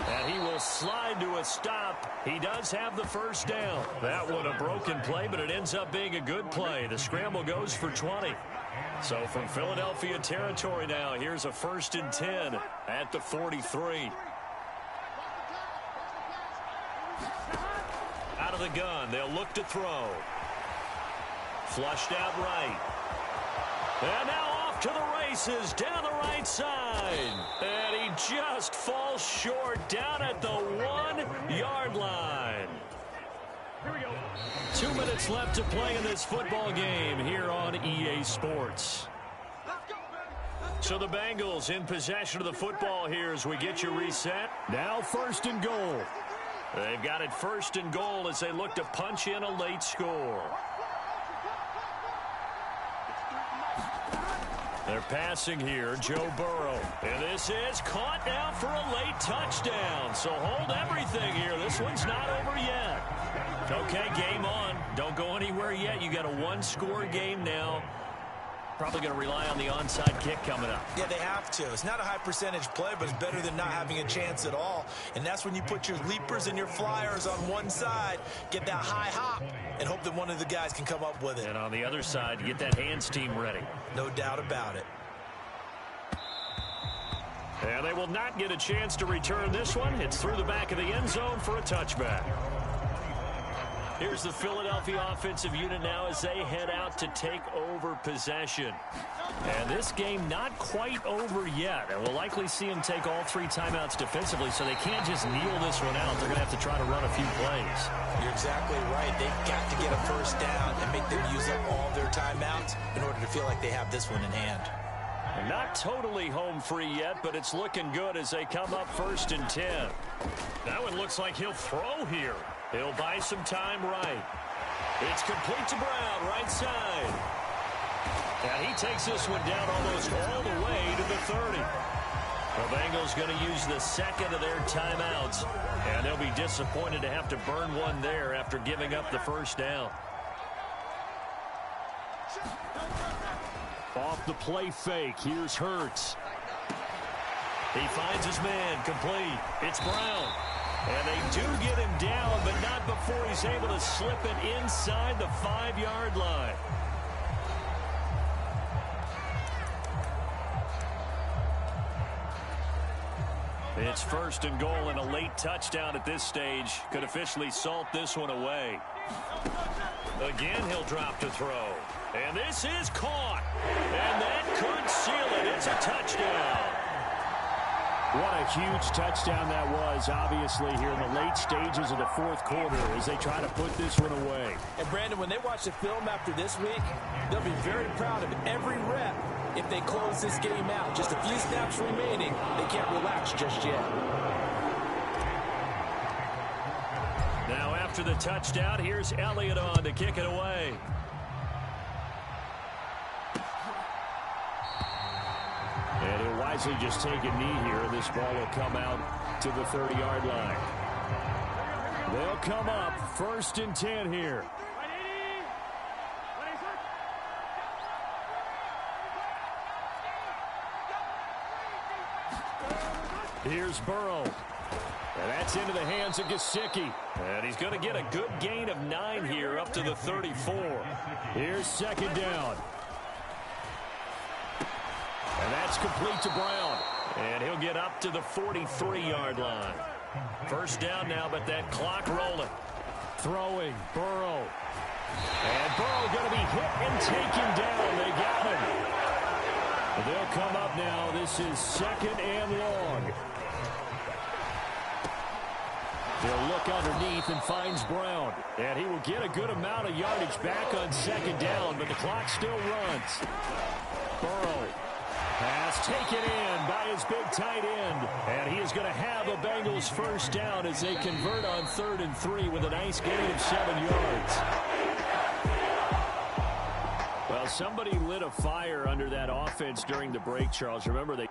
And he will slide to a stop. He does have the first down. That one a broken play, but it ends up being a good play. The scramble goes for 20. So from Philadelphia territory now, here's a 1st and 10 at the 43. Out of the gun, they'll look to throw. Flushed out right. And now off to the races down the right side. And he just falls short down at the 1-yard line. Here we go. 2 minutes left to play in this football game here on EA Sports. So the Bengals in possession of the football here as we get you reset. Now 1st and goal. They've got it 1st and goal as they look to punch in a late score. They're passing here, Joe Burrow. And this is caught now for a late touchdown. So hold everything here. This one's not over yet. Okay, game on. Don't go anywhere yet. You got a 1-score game now. Probably going to rely on the onside kick coming up. Yeah, they have to. It's not a high percentage play, but it's better than not having a chance at all. And that's when you put your leapers and your flyers on one side, get that high hop, and hope that one of the guys can come up with it. And on the other side, get that hands team ready. No doubt about it. And they will not get a chance to return this one. It's through the back of the end zone for a touchback. Here's the Philadelphia offensive unit now as they head out to take over possession. And this game not quite over yet. And we'll likely see them take all 3 timeouts defensively, so they can't just kneel this one out. They're going to have to try to run a few plays. You're exactly right. They've got to get a first down and make them use up all their timeouts in order to feel like they have this one in hand. Not totally home free yet, but it's looking good as they come up 1st and 10. That one looks like he'll throw here. He'll buy some time right. It's complete to Brown, right side. And he takes this one down almost all the way to the 30. The Bengals going to use the second of their timeouts, and they'll be disappointed to have to burn one there after giving up the first down. Off the play fake, here's Hurts. He finds his man, complete. It's Brown. And they do get him down, but not before he's able to slip it inside the 5-yard line. It's first and goal, and a late touchdown at this stage could officially salt this one away. Again, he'll drop to throw. And this is caught. And that could seal it. It's a touchdown. What a huge touchdown that was, obviously, here in the late stages of the fourth quarter as they try to put this one away. And, Brandon, when they watch the film after this week, they'll be very proud of every rep if they close this game out. Just a few snaps remaining. They can't relax just yet. Now, after the touchdown, here's Elliott on to kick it away. And he'll wisely just take a knee here. This ball will come out to the 30-yard line. They'll come up first and 10 here. Here's Burrow. And that's into the hands of Gesicki. And he's going to get a good gain of 9 here up to the 34. Here's second down. And that's complete to Brown. And he'll get up to the 43-yard line. First down now, but that clock rolling. Throwing, Burrow. And Burrow going to be hit and taken down. They got him. They'll come up now. This is second and long. They'll look underneath and finds Brown. And he will get a good amount of yardage back on second down, but the clock still runs. Burrow. Pass taken in by his big tight end. And he is going to have a Bengals first down as they convert on 3rd and 3 with a nice gain of 7 yards. Well, somebody lit a fire under that offense during the break, Charles. Remember, they...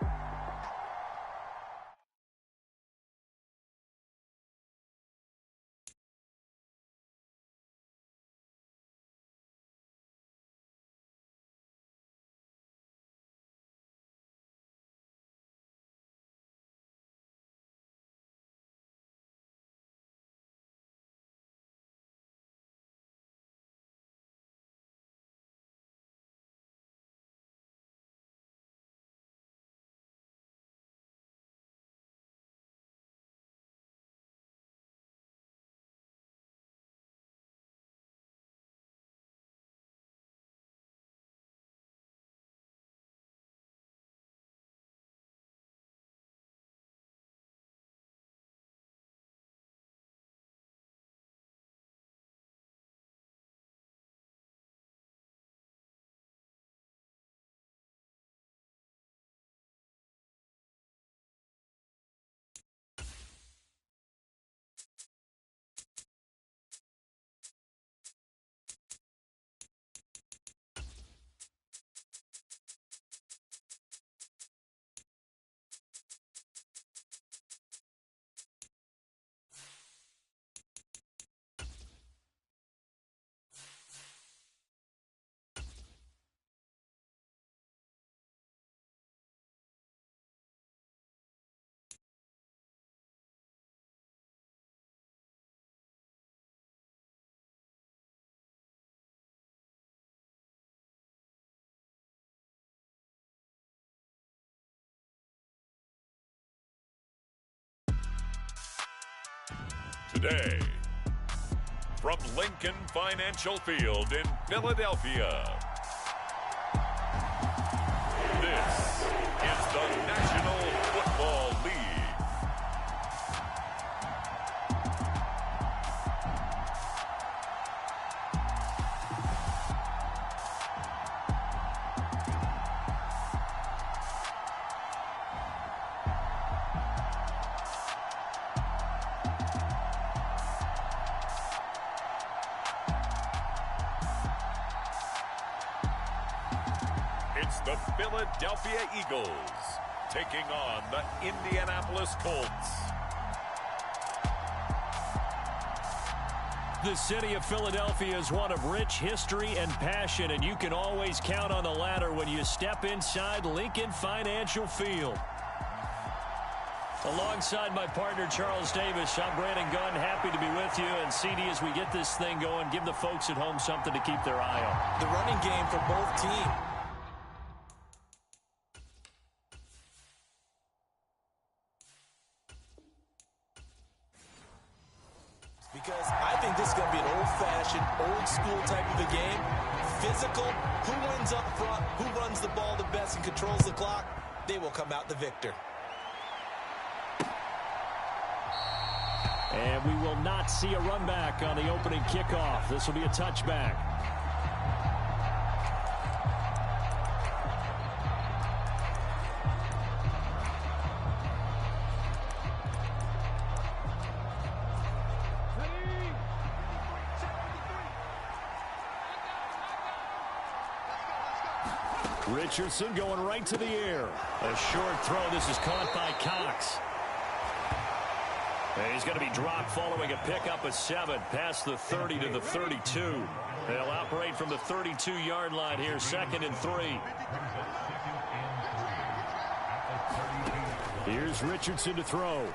Today, from Lincoln Financial Field in Philadelphia, this is the National Football League. It's the Philadelphia Eagles taking on the Indianapolis Colts. The city of Philadelphia is one of rich history and passion, and you can always count on the latter when you step inside Lincoln Financial Field. Alongside my partner, Charles Davis, I'm Brandon Gunn, happy to be with you. And CD, as we get this thing going, give the folks at home something to keep their eye on. The running game for both teams. going to be an old-fashioned, old-school type of a game. Physical, who wins up front, who runs the ball the best and controls the clock, they will come out the victor. And we will not see a run back on the opening kickoff. This will be a touchback. Richardson going right to the air. A short throw. This is caught by Cox. And he's going to be dropped following a pickup of 7 past the 30 to the 32. They'll operate from the 32-yard line here, 2nd and 3. Here's Richardson to throw.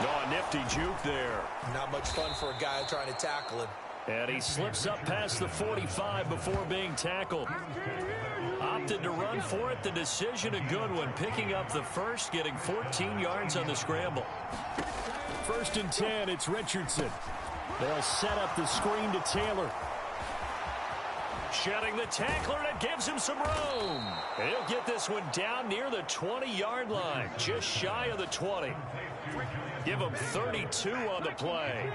Oh, a nifty juke there. Not much fun for a guy trying to tackle him. And he slips up past the 45 before being tackled. Opted to run for it. The decision a good one. Picking up the first, getting 14 yards on the scramble. 1st and 10, it's Richardson. They'll set up the screen to Taylor. Shedding the tackler, and it gives him some room. He'll get this one down near the 20-yard line, just shy of the 20. Give him 32 on the play.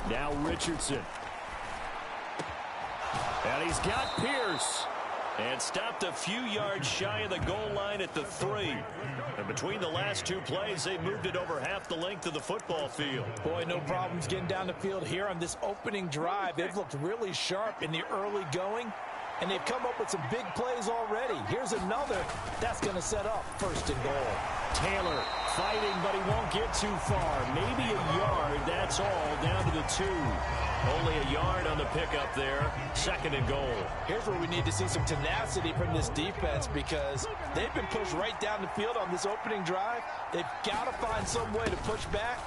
Now Richardson. And he's got Pierce. And stopped a few yards shy of the goal line at the 3. And between the last 2 plays, they moved it over half the length of the football field. Boy, no problems getting down the field here on this opening drive. They've looked really sharp in the early going, and they've come up with some big plays already. Here's another that's going to set up 1st and goal. Taylor fighting, but he won't get too far. Maybe a yard, that's all, down to the 2. Only a yard on the pickup there. 2nd and goal. Here's where we need to see some tenacity from this defense, because they've been pushed right down the field on this opening drive. They've got to find some way to push back.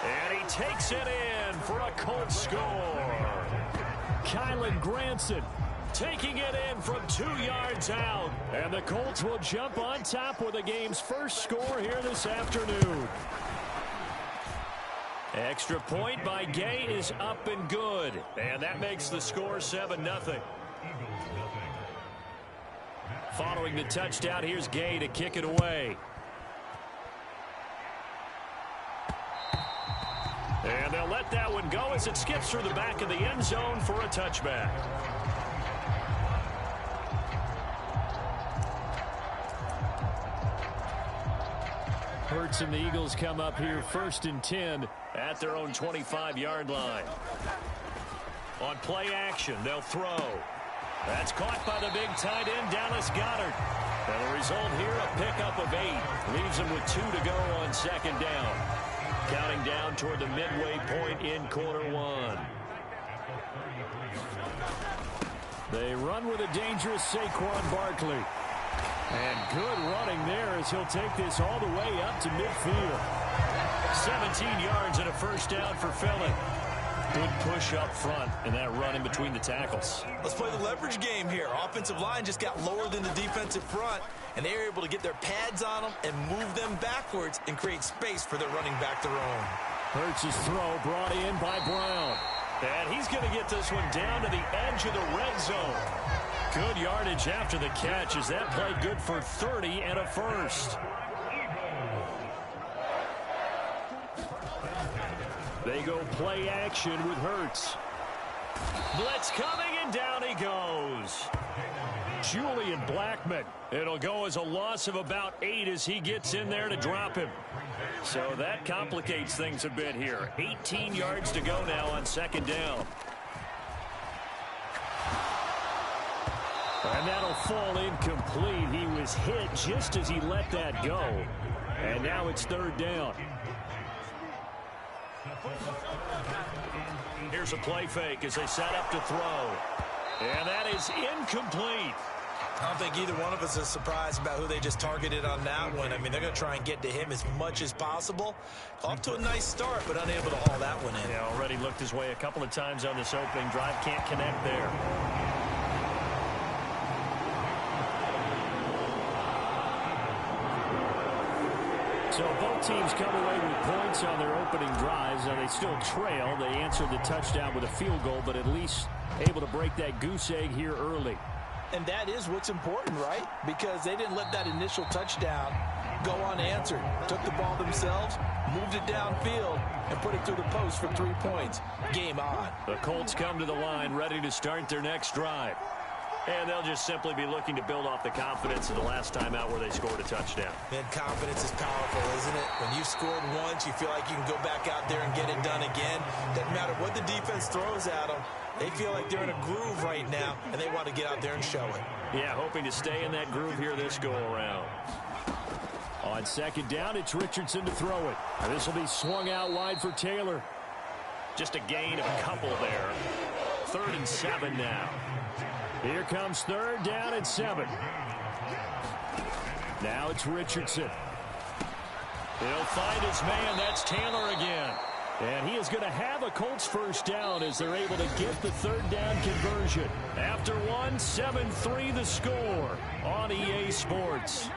And he takes it in for a Colts score. Kylan Granson taking it in from 2 yards out. And the Colts will jump on top with the game's first score here this afternoon. Extra point by Gay is up and good. And that makes the score 7-0. Following the touchdown, here's Gay to kick it away. And they'll let that one go as it skips through the back of the end zone for a touchback. Hurts and the Eagles come up here 1st and 10 at their own 25-yard line. On play action, they'll throw. That's caught by the big tight end, Dallas Goedert. And the result here, a pickup of 8. Leaves them with 2 to go on 2nd down. Counting down toward the midway point in quarter 1. They run with a dangerous Saquon Barkley. And good running there as he'll take this all the way up to midfield. 17 yards and a 1st down for Philly. Good push up front and that run in between the tackles. Let's play the leverage game here. Offensive line just got lower than the defensive front, and they were able to get their pads on them and move them backwards and create space for their running back to roam. Hurts' throw brought in by Brown. And he's going to get this one down to the edge of the red zone. Good yardage after the catch as that played good for 30 and a 1st. They go play action with Hurts. Blitz coming, and down he goes. Julian Blackmon. It'll go as a loss of about 8 as he gets in there to drop him. So that complicates things a bit here. 18 yards to go now on 2nd down. And that'll fall incomplete. He was hit just as he let that go. And now it's 3rd down. Here's a play fake as they set up to throw. And that is incomplete. I don't think either one of us is surprised about who they just targeted on that one. I mean, they're going to try and get to him as much as possible. Off to a nice start, but unable to haul that one in. Yeah, already looked his way a couple of times on this opening drive. Can't connect there. So both teams come away with points on their opening drives. Now they still trail. They answered the touchdown with a field goal, but at least able to break that goose egg here early. And that is what's important, right? Because they didn't let that initial touchdown go unanswered. Took the ball themselves, moved it downfield, and put it through the post for 3 points. Game on. The Colts come to the line ready to start their next drive. And they'll just simply be looking to build off the confidence of the last time out where they scored a touchdown. Man, confidence is powerful, isn't it? When you've scored once, you feel like you can go back out there and get it done again. Doesn't matter what the defense throws at them. They feel like they're in a groove right now, and they want to get out there and show it. Yeah, hoping to stay in that groove here this go-around. On second down, it's Richardson to throw it. This will be swung out wide for Taylor. Just a gain of a couple there. 3rd and 7 now. Here comes 3rd down and 7. Now it's Richardson. He'll find his man. That's Taylor again. And he is going to have a Colts first down as they're able to get the 3rd down conversion. After 1, 7-3 the score on EA Sports.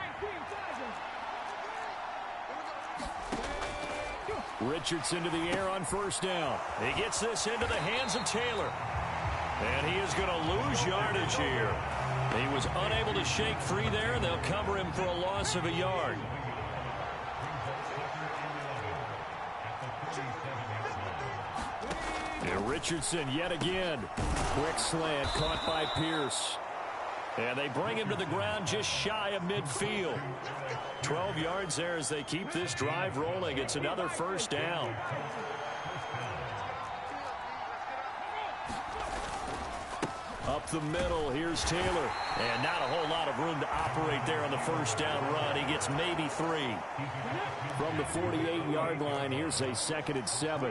Richardson to the air on 1st down. He gets this into the hands of Taylor. And he is going to lose yardage here. He was unable to shake free there, and they'll cover him for a loss of a yard. And Richardson yet again. Quick slant caught by Pierce. And they bring him to the ground just shy of midfield. 12 yards there as they keep this drive rolling. It's another 1st down. Up the middle, here's Taylor. And not a whole lot of room to operate there on the 1st down run. He gets maybe 3. From the 48-yard line, here's a 2nd and 7.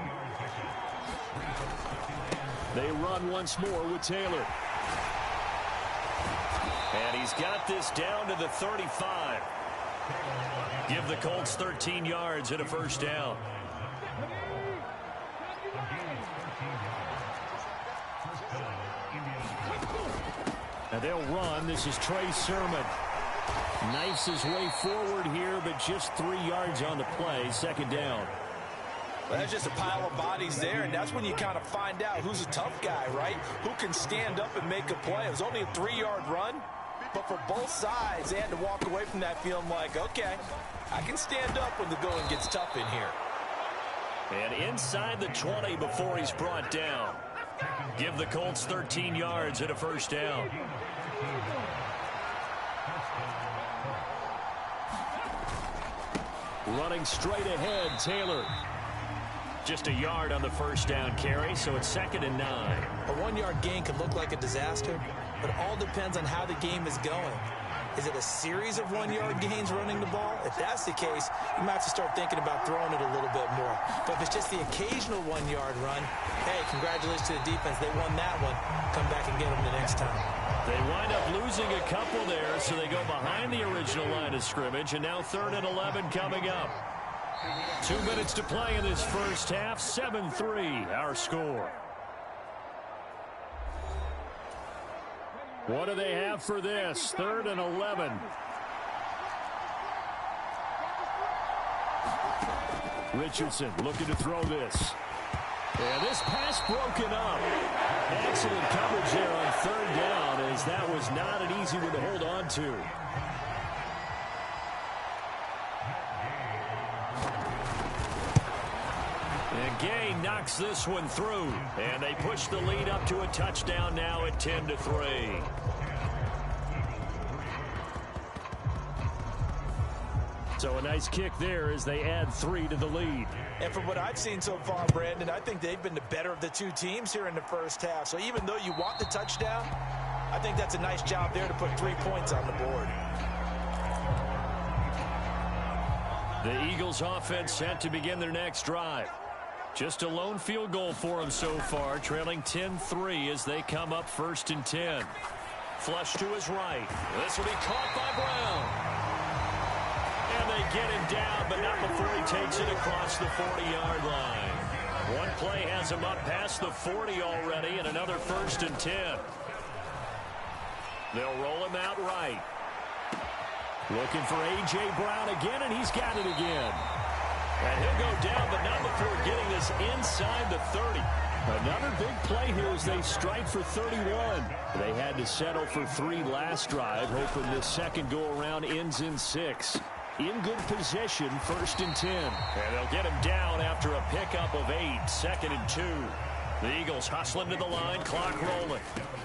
They run once more with Taylor. And he's got this down to the 35. Give the Colts 13 yards and a 1st down. Now they'll run. This is Trey Sermon. Knifes his way forward here, but just 3 yards on the play. 2nd down. Well, that's just a pile of bodies there, and that's when you kind of find out who's a tough guy, right? Who can stand up and make a play. It was only a 3-yard run, but for both sides, they had to walk away from that feeling like, okay, I can stand up when the going gets tough in here. And inside the 20 before he's brought down. Give the Colts 13 yards and a 1st down. Running straight ahead, Taylor. Just a yard on the 1st down carry, so it's 2nd and 9. A 1-yard gain could look like a disaster, but it all depends on how the game is going. Is it a series of 1-yard gains running the ball? If that's the case, you might have to start thinking about throwing it a little bit more. But if it's just the occasional 1-yard run, hey, congratulations to the defense. They won that one. Come back and get them the next time. They wind up losing a couple there, so they go behind the original line of scrimmage, and now 3rd and 11 coming up. 2 minutes to play in this 1st half. 7-3 our score. What do they have for this? 3rd and 11. Richardson looking to throw this. And this pass broken up. Excellent coverage there on 3rd down, as that was not an easy one to hold on to. And Gay knocks this one through. And they push the lead up to a touchdown now at 10-3. So a nice kick there as they add 3 to the lead. And from what I've seen so far, Brandon, I think they've been the better of the 2 teams here in the 1st half. So even though you want the touchdown, I think that's a nice job there to put 3 points on the board. The Eagles offense set to begin their next drive. Just a lone field goal for them so far, trailing 10-3 as they come up 1st and 10. Flush to his right. This will be caught by Brown. And they get him down, but not before he takes it across the 40-yard line. One play has him up past the 40 already, and another 1st and 10. They'll roll him out right. Looking for A.J. Brown again, and he's got it again. And he'll go down, but not before getting this inside the 30. Another big play here as they strike for 31. They had to settle for 3 last drive, hoping this second go-around ends in 6. In good position, 1st and 10. And they'll get him down after a pickup of 8, 2nd and 2. The Eagles hustling to the line, clock rolling.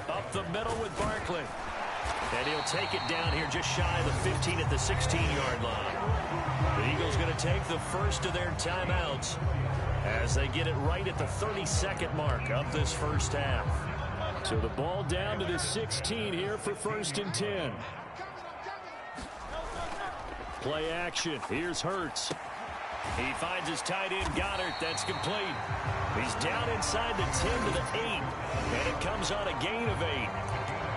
Up the middle with Barkley. And he'll take it down here just shy of the 15 at the 16-yard line. The Eagles going to take the first of their timeouts as they get it right at the 32nd mark of this first half. So the ball down to the 16 here for 1st and 10. Play action. Here's Hurts. He finds his tight end, Goddard. That's complete. He's down inside the 10 to the 8. And it comes on a gain of 8.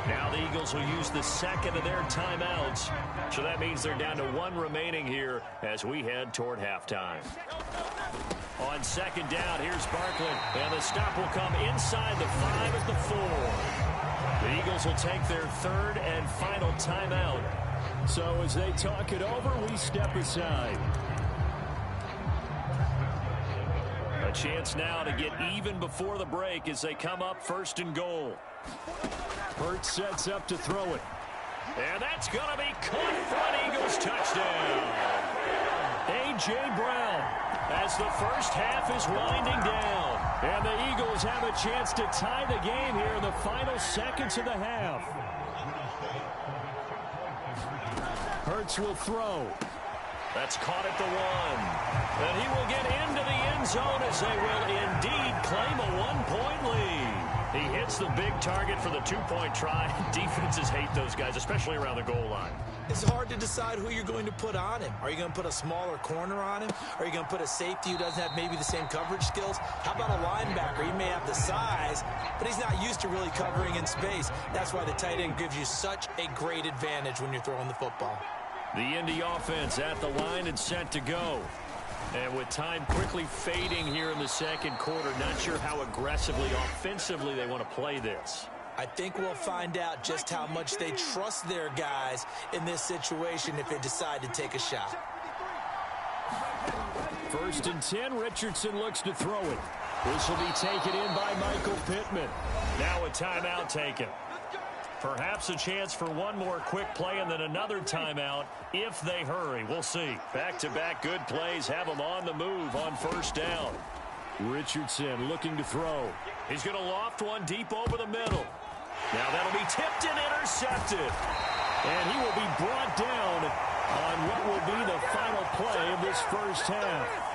Now the Eagles will use the second of their timeouts. So that means they're down to 1 remaining here as we head toward halftime. On 2nd down, here's Barkley. And the stop will come inside the 5 at the 4. The Eagles will take their 3rd and final timeout. So as they talk it over, we step aside. A chance now to get even before the break as they come up 1st and goal. Hurts sets up to throw it. And that's going to be caught for an Eagles touchdown. A.J. Brown as the first half is winding down. And the Eagles have a chance to tie the game here in the final seconds of the half. Hurts will throw. That's caught at the 1. And he will get into the end zone as they will indeed claim a 1-point lead. He hits the big target for the 2-point try. Defenses hate those guys, especially around the goal line. It's hard to decide who you're going to put on him. Are you going to put a smaller corner on him? Are you going to put a safety who doesn't have maybe the same coverage skills? How about a linebacker? He may have the size, but he's not used to really covering in space. That's why the tight end gives you such a great advantage when you're throwing the football. The Indy offense at the line and set to go. And with time quickly fading here in the second quarter, not sure how aggressively, offensively they want to play this. I think we'll find out just how much they trust their guys in this situation if they decide to take a shot. 1st and 10, Richardson looks to throw it. This will be taken in by Michael Pittman. Now a timeout taken. Perhaps a chance for one more quick play and then another timeout if they hurry. We'll see. Back-to-back good plays have them on the move on 1st down. Richardson looking to throw. He's going to loft one deep over the middle. Now that'll be tipped and intercepted. And he will be brought down on what will be the final play of this first half.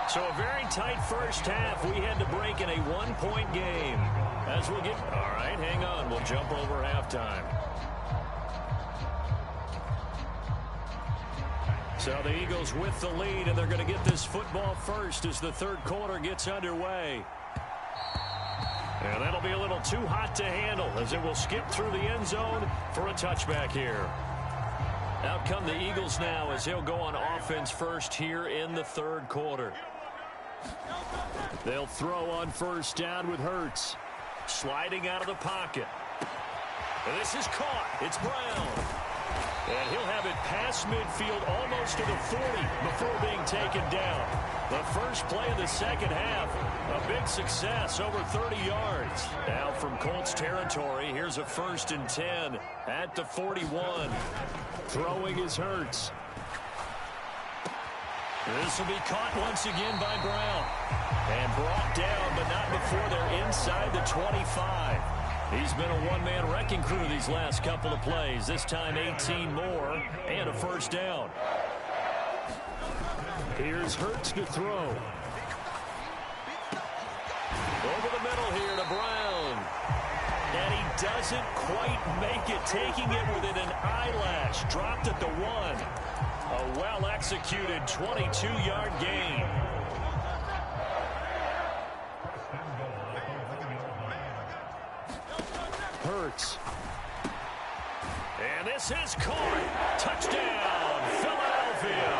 So a very tight first half. We had to break in a 1-point game. As we'll get... All right, hang on. We'll jump over halftime. So the Eagles with the lead, and they're going to get this football first as the 3rd quarter gets underway. And that'll be a little too hot to handle as it will skip through the end zone for a touchback here. Out come the Eagles now as they'll go on offense first here in the 3rd quarter. They'll throw on 1st down with Hurts. Sliding out of the pocket. And this is caught. It's Brown. And he'll have it past midfield almost to the 40 before being taken down. The first play of the second half, a big success, over 30 yards. Now from Colts territory, here's a 1st and 10 at the 41. Throwing is Hurts. This will be caught once again by Brown. And brought down, but not before they're inside the 25. He's been a one-man wrecking crew these last couple of plays. This time 18 more and a 1st down. Here's Hurts to throw. Over the middle here to Brown. And he doesn't quite make it, taking it within an eyelash. Dropped at the 1. A well-executed 22-yard gain. Hurts. And this is caught. Touchdown, Philadelphia.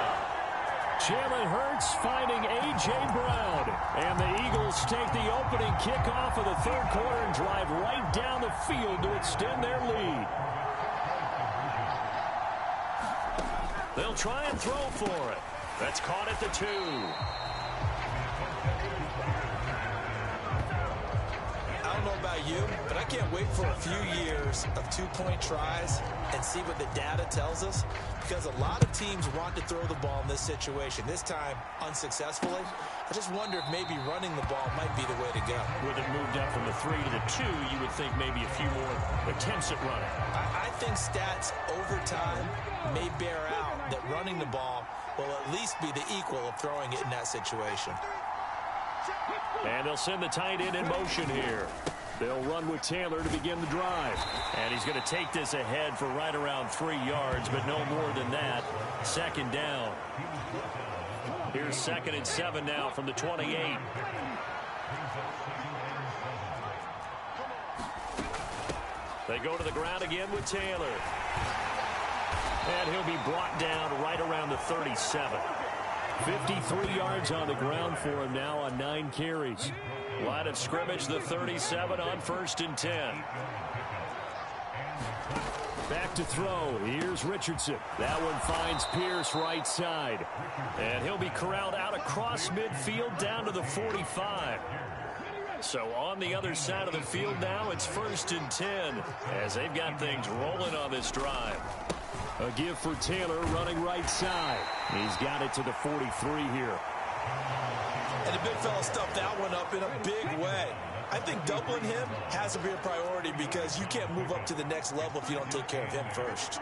Jalen Hurts finding A.J. Brown. And the Eagles take the opening kickoff of the third quarter and drive right down the field to extend their lead. They'll try and throw for it. That's caught at the 2. I don't know about you, but I can't wait for a few years of two-point tries and see what the data tells us, because a lot of teams want to throw the ball in this situation. This time, unsuccessfully. I just wonder if maybe running the ball might be the way to go. With it moved up from the 3 to the 2, you would think maybe a few more attempts at running. I think stats over time may bear out that running the ball will at least be the equal of throwing it in that situation. And they'll send the tight end in motion here. They'll run with Taylor to begin the drive. And he's going to take this ahead for right around 3 yards, but no more than that. Second down. Here's 2nd and 7 now from the 28. They go to the ground again with Taylor. And he'll be brought down right around the 37. 53 yards on the ground for him now on 9 carries. Line of scrimmage, the 37 on 1st and 10. Back to throw. Here's Richardson. That one finds Pierce right side. And he'll be corralled out across midfield down to the 45. So on the other side of the field now, it's 1st and 10 as they've got things rolling on this drive. A give for Taylor running right side. He's got it to the 43 here. And the big fella stuffed that one up in a big way. I think doubling him has to be a priority because you can't move up to the next level if you don't take care of him first.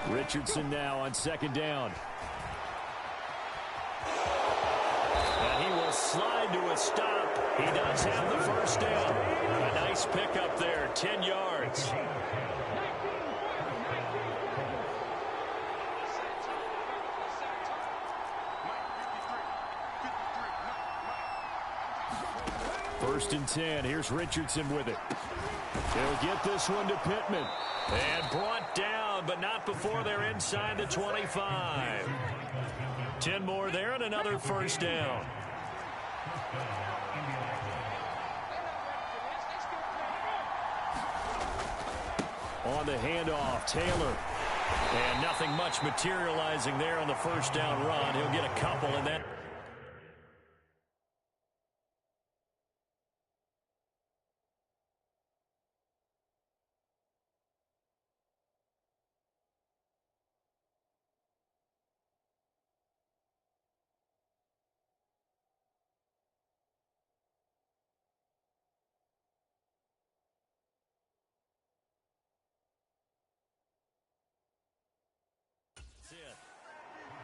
Richardson now on 2nd down. And he will slide to a stop. He does have the 1st down. A nice pickup there, 10 yards. First and 10. Here's Richardson with it. He'll get this one to Pittman. And brought down, but not before they're inside the 25. 10 more there and another 1st down. On the handoff, Taylor. And nothing much materializing there on the 1st down run. He'll get a couple in that.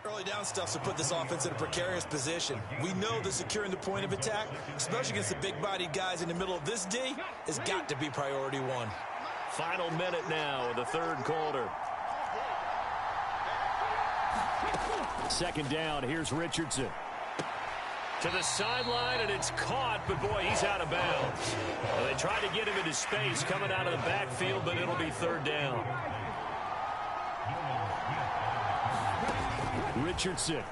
Early down stuff to put this offense in a precarious position. We know that securing the point of attack, especially against the big-bodied guys in the middle of this D, has got to be priority 1. Final minute now of the 3rd quarter. 2nd down. Here's Richardson. To the sideline, and it's caught, but boy, he's out of bounds. Well, they tried to get him into space coming out of the backfield, but it'll be 3rd down. Richardson.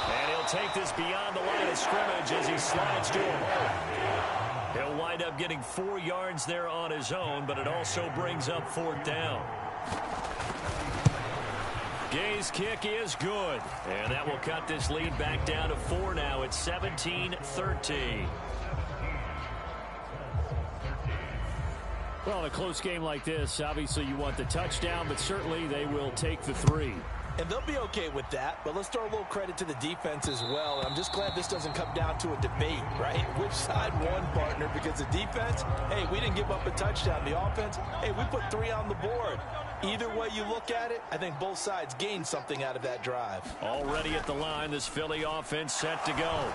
And he'll take this beyond the line of scrimmage as he slides to a hole. He'll wind up getting 4 yards there on his own, but it also brings up 4th down. Gay's kick is good, and that will cut this lead back down to 4 now. It's 17-13. Well, in a close game like this, obviously you want the touchdown, but certainly they will take the 3. And they'll be okay with that, but let's throw a little credit to the defense as well. I'm just glad this doesn't come down to a debate, right? Which side won, partner? Because the defense, hey, we didn't give up a touchdown. The offense, hey, we put 3 on the board. Either way you look at it, I think both sides gained something out of that drive. Already at the line, this Philly offense set to go.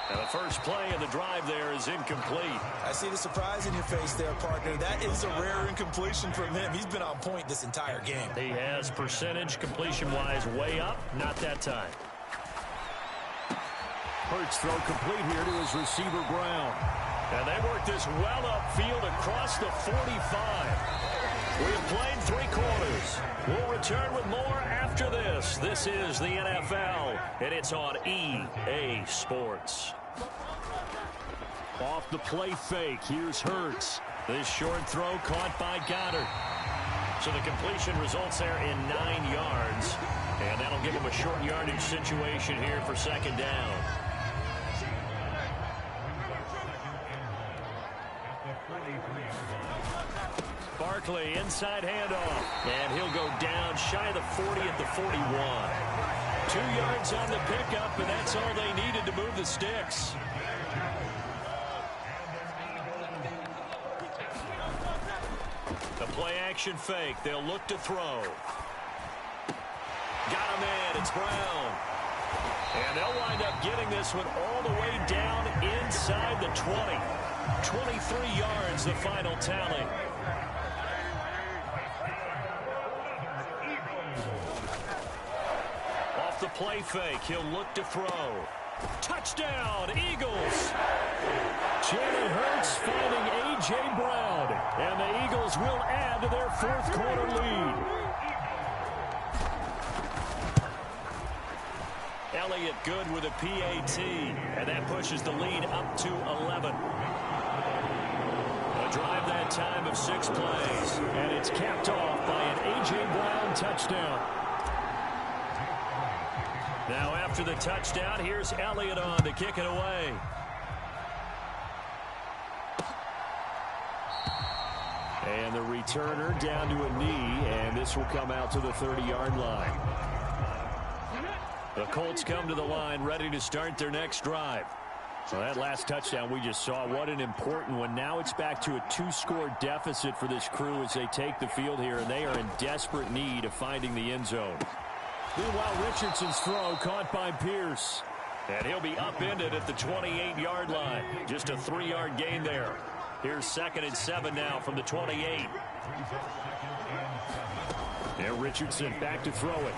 And the first play of the drive there is incomplete. I see the surprise in your face there, partner. That is a rare incompletion from him. He's been on point this entire game. He has percentage completion-wise way up. Not that time. Hurts throw complete here to his receiver, Brown. And they work this well upfield across the 45. We've played 3 quarters. We'll return with more after this. This is the NFL, and it's on EA Sports. Off the play fake, here's Hurts. This short throw caught by Goddard. So the completion results there in 9 yards, and that'll give him a short yardage situation here for second down. Barkley, inside handoff, and he'll go down shy of the 40 at the 41. 2 yards on the pickup, and that's all they needed to move the sticks. The play-action fake. They'll look to throw. Got him in. It's Brown. And they'll wind up getting this one all the way down inside the 20. 23 yards, the final tally. Off the play fake, he'll look to throw. Touchdown, Eagles! Jalen Hurts finding A.J. Brown, and the Eagles will add to their 4th quarter lead. Elliott good with a PAT, and that pushes the lead up to 11. A drive that time of 6 plays, and it's capped off by an A.J. Brown touchdown. Now after the touchdown, here's Elliott on to kick it away. And the returner down to a knee, and this will come out to the 30-yard line. The Colts come to the line ready to start their next drive. So that last touchdown we just saw, what an important one. Now it's back to a 2-score deficit for this crew as they take the field here, and they are in desperate need of finding the end zone. Meanwhile, Richardson's throw caught by Pierce. And he'll be upended at the 28-yard line. Just a 3-yard gain there. Here's 2nd and 7 now from the 28. There, Richardson back to throw it.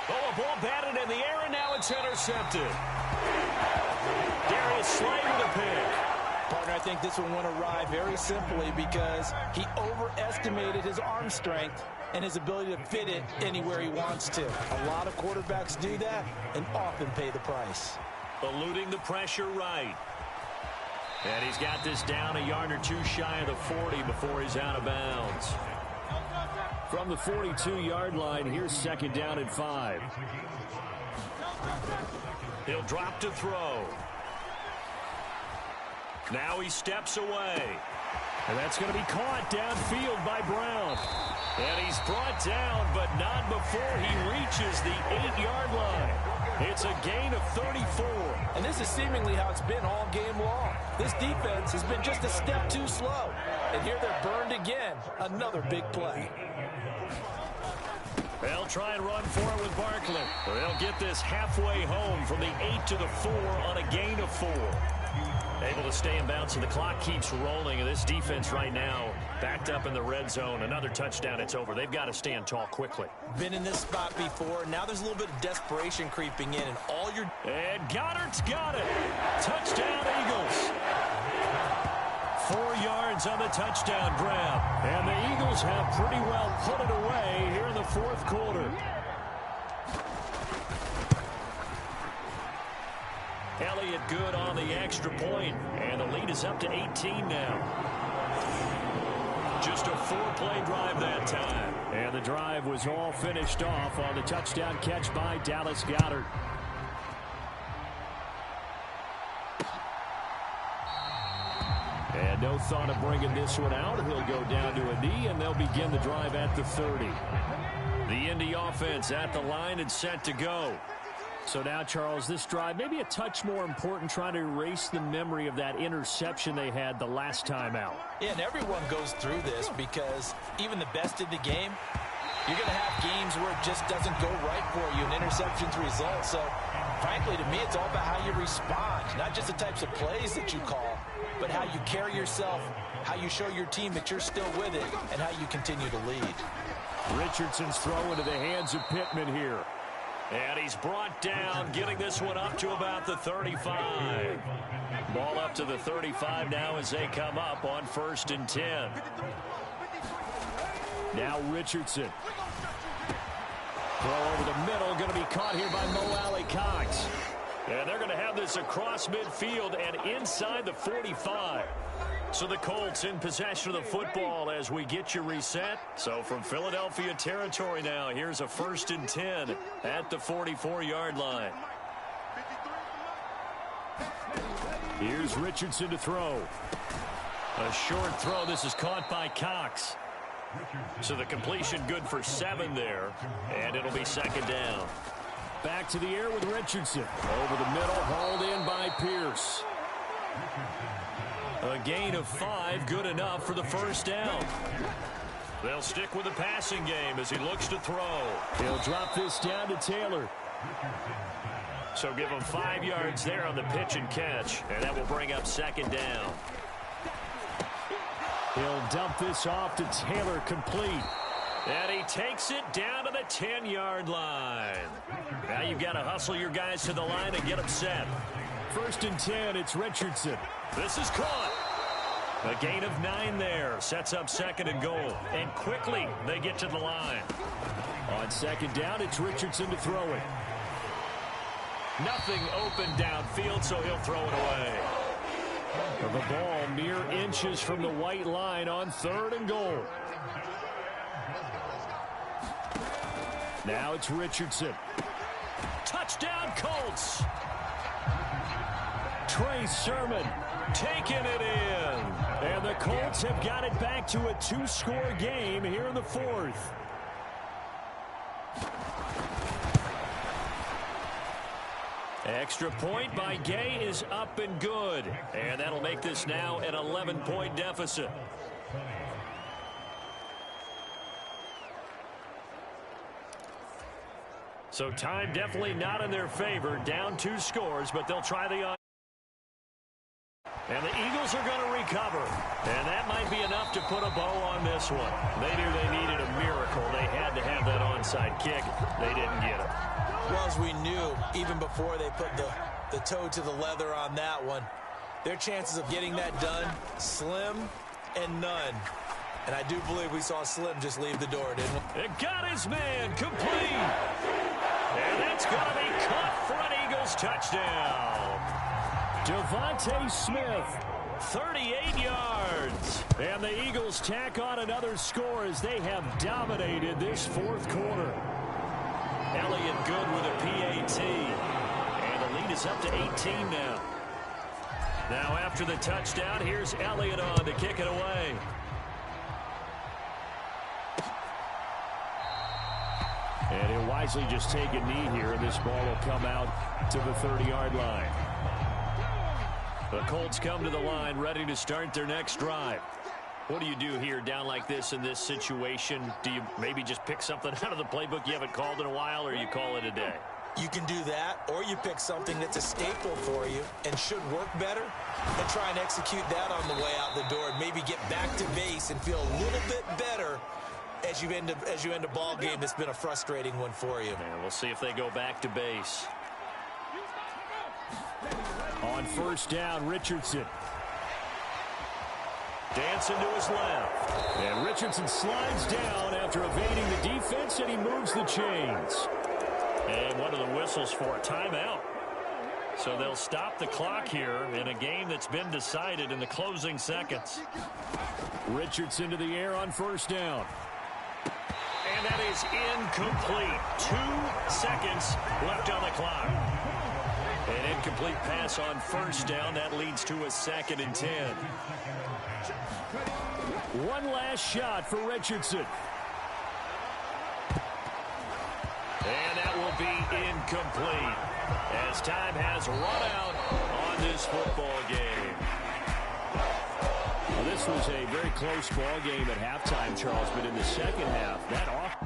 Oh, a ball batted in the air, and now it's intercepted. Darius Slay with a pick. Partner, I think this one went awry very simply because he overestimated his arm strength and his ability to fit it anywhere he wants to. A lot of quarterbacks do that and often pay the price. Eluding the pressure right. And he's got this down a yard or 2 shy of the 40 before he's out of bounds. From the 42-yard line, here's 2nd down and 5. He'll drop to throw. Now he steps away. And that's going to be caught downfield by Brown. And he's brought down, but not before he reaches the 8-yard line. It's a gain of 34. And this is seemingly how it's been all game long. This defense has been just a step too slow. And here they're burned again. Another big play. They'll try and run for it with Barkley. They'll get this halfway home from the 8 to the 4 on a gain of 4. Able to stay in bounds, so the clock keeps rolling. And this defense right now backed up in the red zone. Another touchdown, it's over. They've got to stand tall quickly. Been in this spot before. Now there's a little bit of desperation creeping in. And all you're... And Goddard's got it. Touchdown, Eagles. 4 yards on the touchdown grab. And the Eagles have pretty well put it away here in the 4th quarter. Elliott good on the extra point, and the lead is up to 18 now. Just a 4-play drive that time. And the drive was all finished off on the touchdown catch by Dallas Goedert. And no thought of bringing this one out. He'll go down to a knee, and they'll begin the drive at the 30. The Indy offense at the line and set to go. So now, Charles, this drive maybe a touch more important, trying to erase the memory of that interception they had the last time out. Yeah, and everyone goes through this because even the best in the game, you're going to have games where it just doesn't go right for you, and interceptions result. So, frankly, to me, it's all about how you respond, not just the types of plays that you call, but how you carry yourself, how you show your team that you're still with it, and how you continue to lead. Richardson's throw into the hands of Pittman here. And he's brought down, getting this one up to about the 35. Ball up to the 35 now as they come up on 1st and 10. Now Richardson. Throw over the middle, going to be caught here by Mo Alley Cox. And they're going to have this across midfield and inside the 45. So the Colts in possession of the football as we get you reset. So from Philadelphia territory now, here's a 1st and 10 at the 44-yard line. Here's Richardson to throw. A short throw. This is caught by Cox. So the completion good for 7 there. And it'll be 2nd down. Back to the air with Richardson. Over the middle, hauled in by Pierce. A gain of 5, good enough for the 1st down. They'll stick with the passing game as he looks to throw. He'll drop this down to Taylor. So give him 5 yards there on the pitch and catch, and that will bring up 2nd down. He'll dump this off to Taylor, complete. And he takes it down to the 10-yard line. Now you've got to hustle your guys to the line and get them set. 1st and 10, it's Richardson. This is caught. A gain of 9 there. Sets up 2nd and goal. And quickly they get to the line. On 2nd down, it's Richardson to throw it. Nothing open downfield, so he'll throw it away. The ball mere inches from the white line on 3rd and goal. Now it's Richardson. Touchdown, Colts. Trey Sermon taking it in. And the Colts have got it back to a 2-score game here in the 4th. Extra point by Gay is up and good. And that'll make this now an 11-point deficit. So time definitely not in their favor. Down 2 scores, but they'll try the... And the Eagles are going to recover. And that might be enough to put a bow on this one. They knew they needed a miracle. They had to have that onside kick. They didn't get it. Well, as we knew, even before they put the toe to the leather on that one, their chances of getting that done, slim and none. And I do believe we saw Slim just leave the door, didn't we? It got his man complete. And that's going to be caught for an Eagles touchdown. Devontae Smith, 38 yards. And the Eagles tack on another score as they have dominated this 4th quarter. Elliott good with a PAT. And the lead is up to 18 now. Now after the touchdown, here's Elliott on to kick it away. And he'll wisely just take a knee here, and this ball will come out to the 30-yard line. The Colts come to the line ready to start their next drive. What do you do here down like this in this situation? Do you maybe just pick something out of the playbook you haven't called in a while, or you call it a day? You can do that, or you pick something that's a staple for you and should work better and try and execute that on the way out the door and maybe get back to base and feel a little bit better as you end a ball game that's been a frustrating one for you. Yeah, we'll see if they go back to base. On 1st down, Richardson. Dancing to his left. And Richardson slides down after evading the defense, and he moves the chains. And one of the whistles for a timeout. So they'll stop the clock here in a game that's been decided in the closing seconds. Richardson to the air on 1st down. And that is incomplete. 2 seconds left on the clock. An incomplete pass on 1st down. That leads to a 2nd and 10. One last shot for Richardson. And that will be incomplete as time has run out on this football game. Well, this was a very close ball game at halftime, Charles, but in the 2nd half, that off.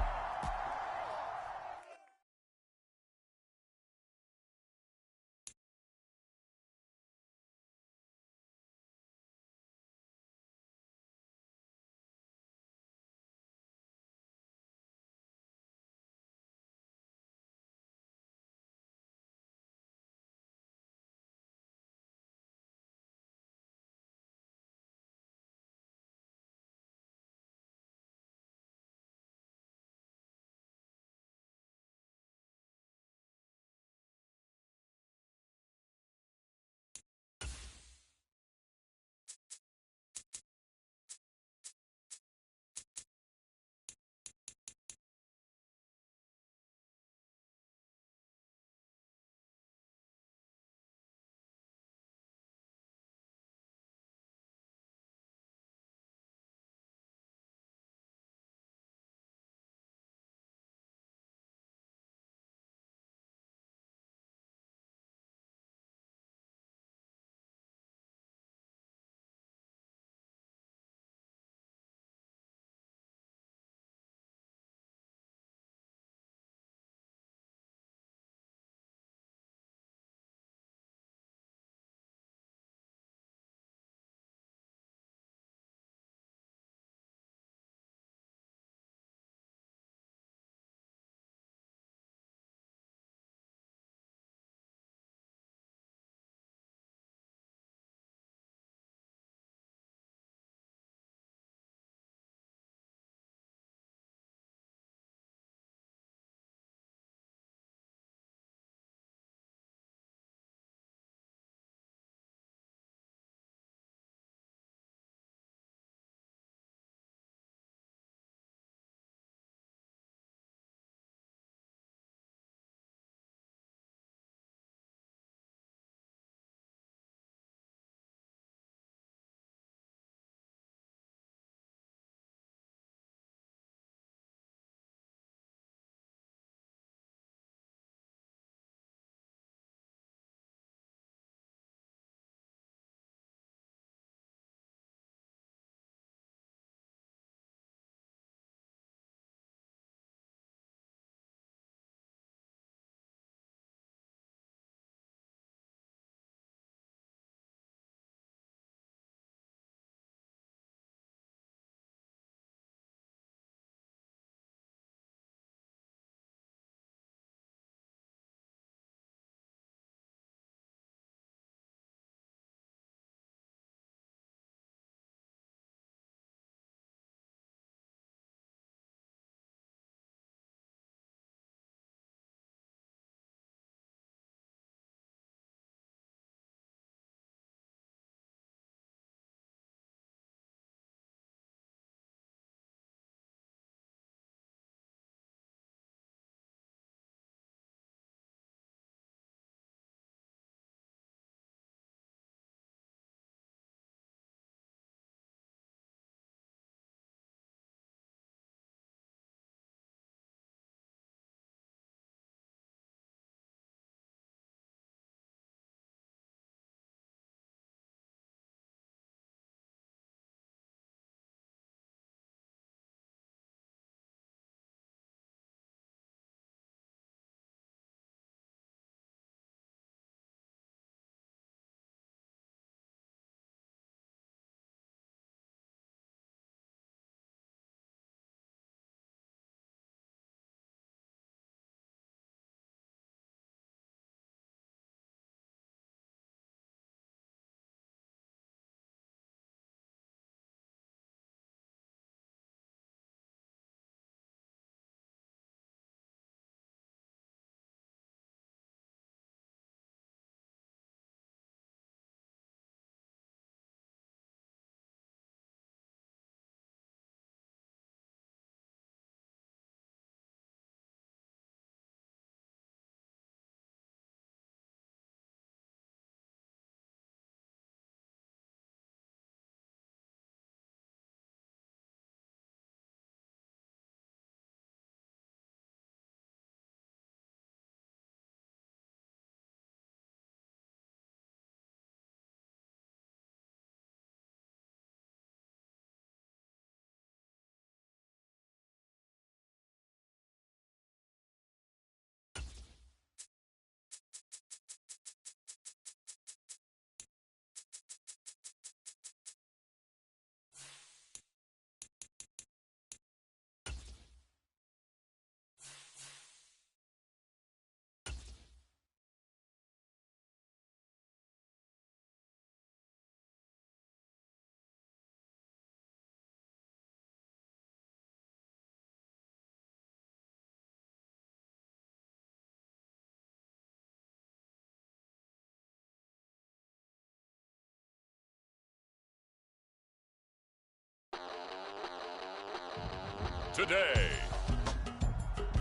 today.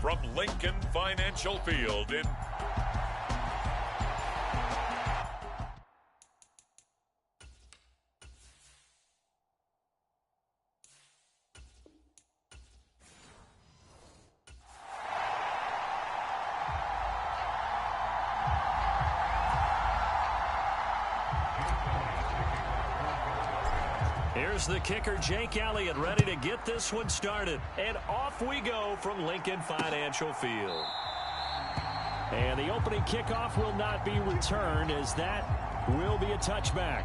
From Lincoln Financial Field in Here's the kicker, Jake Elliott, ready to get this one started. And off we go from Lincoln Financial Field. And the opening kickoff will not be returned, as that will be a touchback.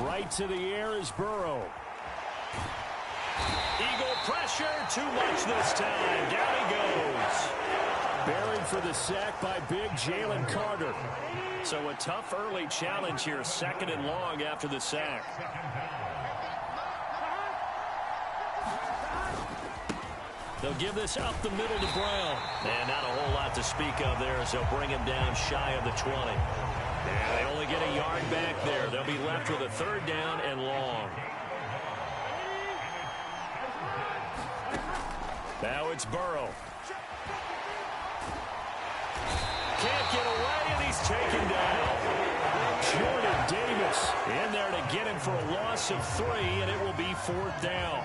Right to the air is Burrow. Eagle pressure, too much this time. Down he goes. Buried for the sack by big Jalen Carter. So a tough early challenge here, 2nd and long after the sack. They'll give this up the middle to Brown. And not a whole lot to speak of there, as they'll bring him down shy of the 20. Yeah, they only get a yard back there. They'll be left with a 3rd down and long. Now it's Burrow. Can't get away, and he's taken down. Jordan Davis in there to get him for a loss of 3, and it will be 4th down.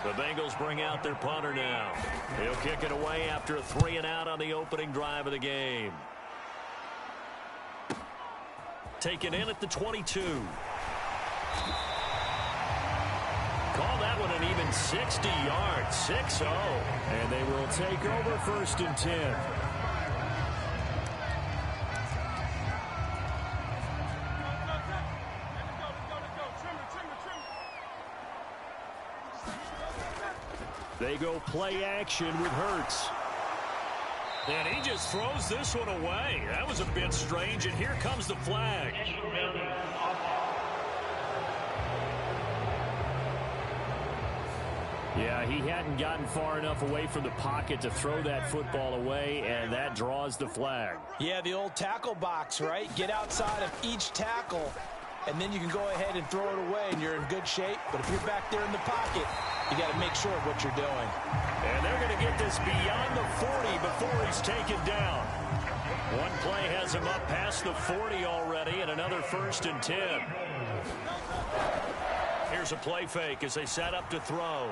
The Bengals bring out their punter now. He'll kick it away after a 3-and-out on the opening drive of the game. Taken in at the 22. Call that one an even 60 yards. 6-0. And they will take over 1st and 10. They go play action with Hurts. And he just throws this one away. That was a bit strange, and here comes the flag. Yeah, he hadn't gotten far enough away from the pocket to throw that football away, and that draws the flag. Yeah, the old tackle box, right? Get outside of each tackle, and then you can go ahead and throw it away, and you're in good shape. But if you're back there in the pocket, you got to make sure of what you're doing. And they're going to get this beyond the 40 before he's taken down. One play has him up past the 40 already, and another 1st and 10. Here's a play fake as they set up to throw.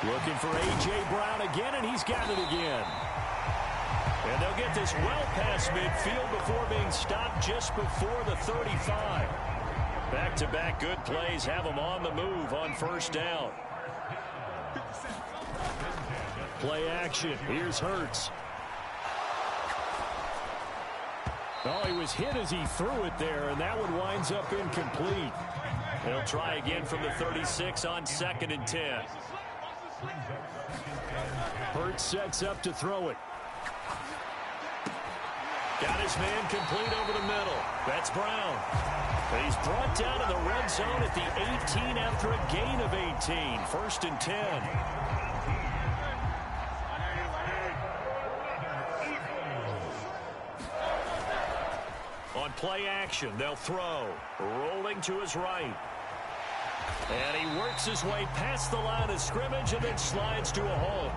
Looking for A.J. Brown again, and he's got it again. And they'll get this well past midfield before being stopped just before the 35. Back-to-back good plays have them on the move on 1st down. Play action. Here's Hurts. Oh, he was hit as he threw it there, and that one winds up incomplete. They'll try again from the 36 on 2nd and 10. Hurts sets up to throw it. Got his man complete over the middle. That's Brown. He's brought down in the red zone at the 18 after a gain of 18. 1st and 10. On play action, they'll throw. Rolling to his right. And he works his way past the line of scrimmage and then slides to a halt.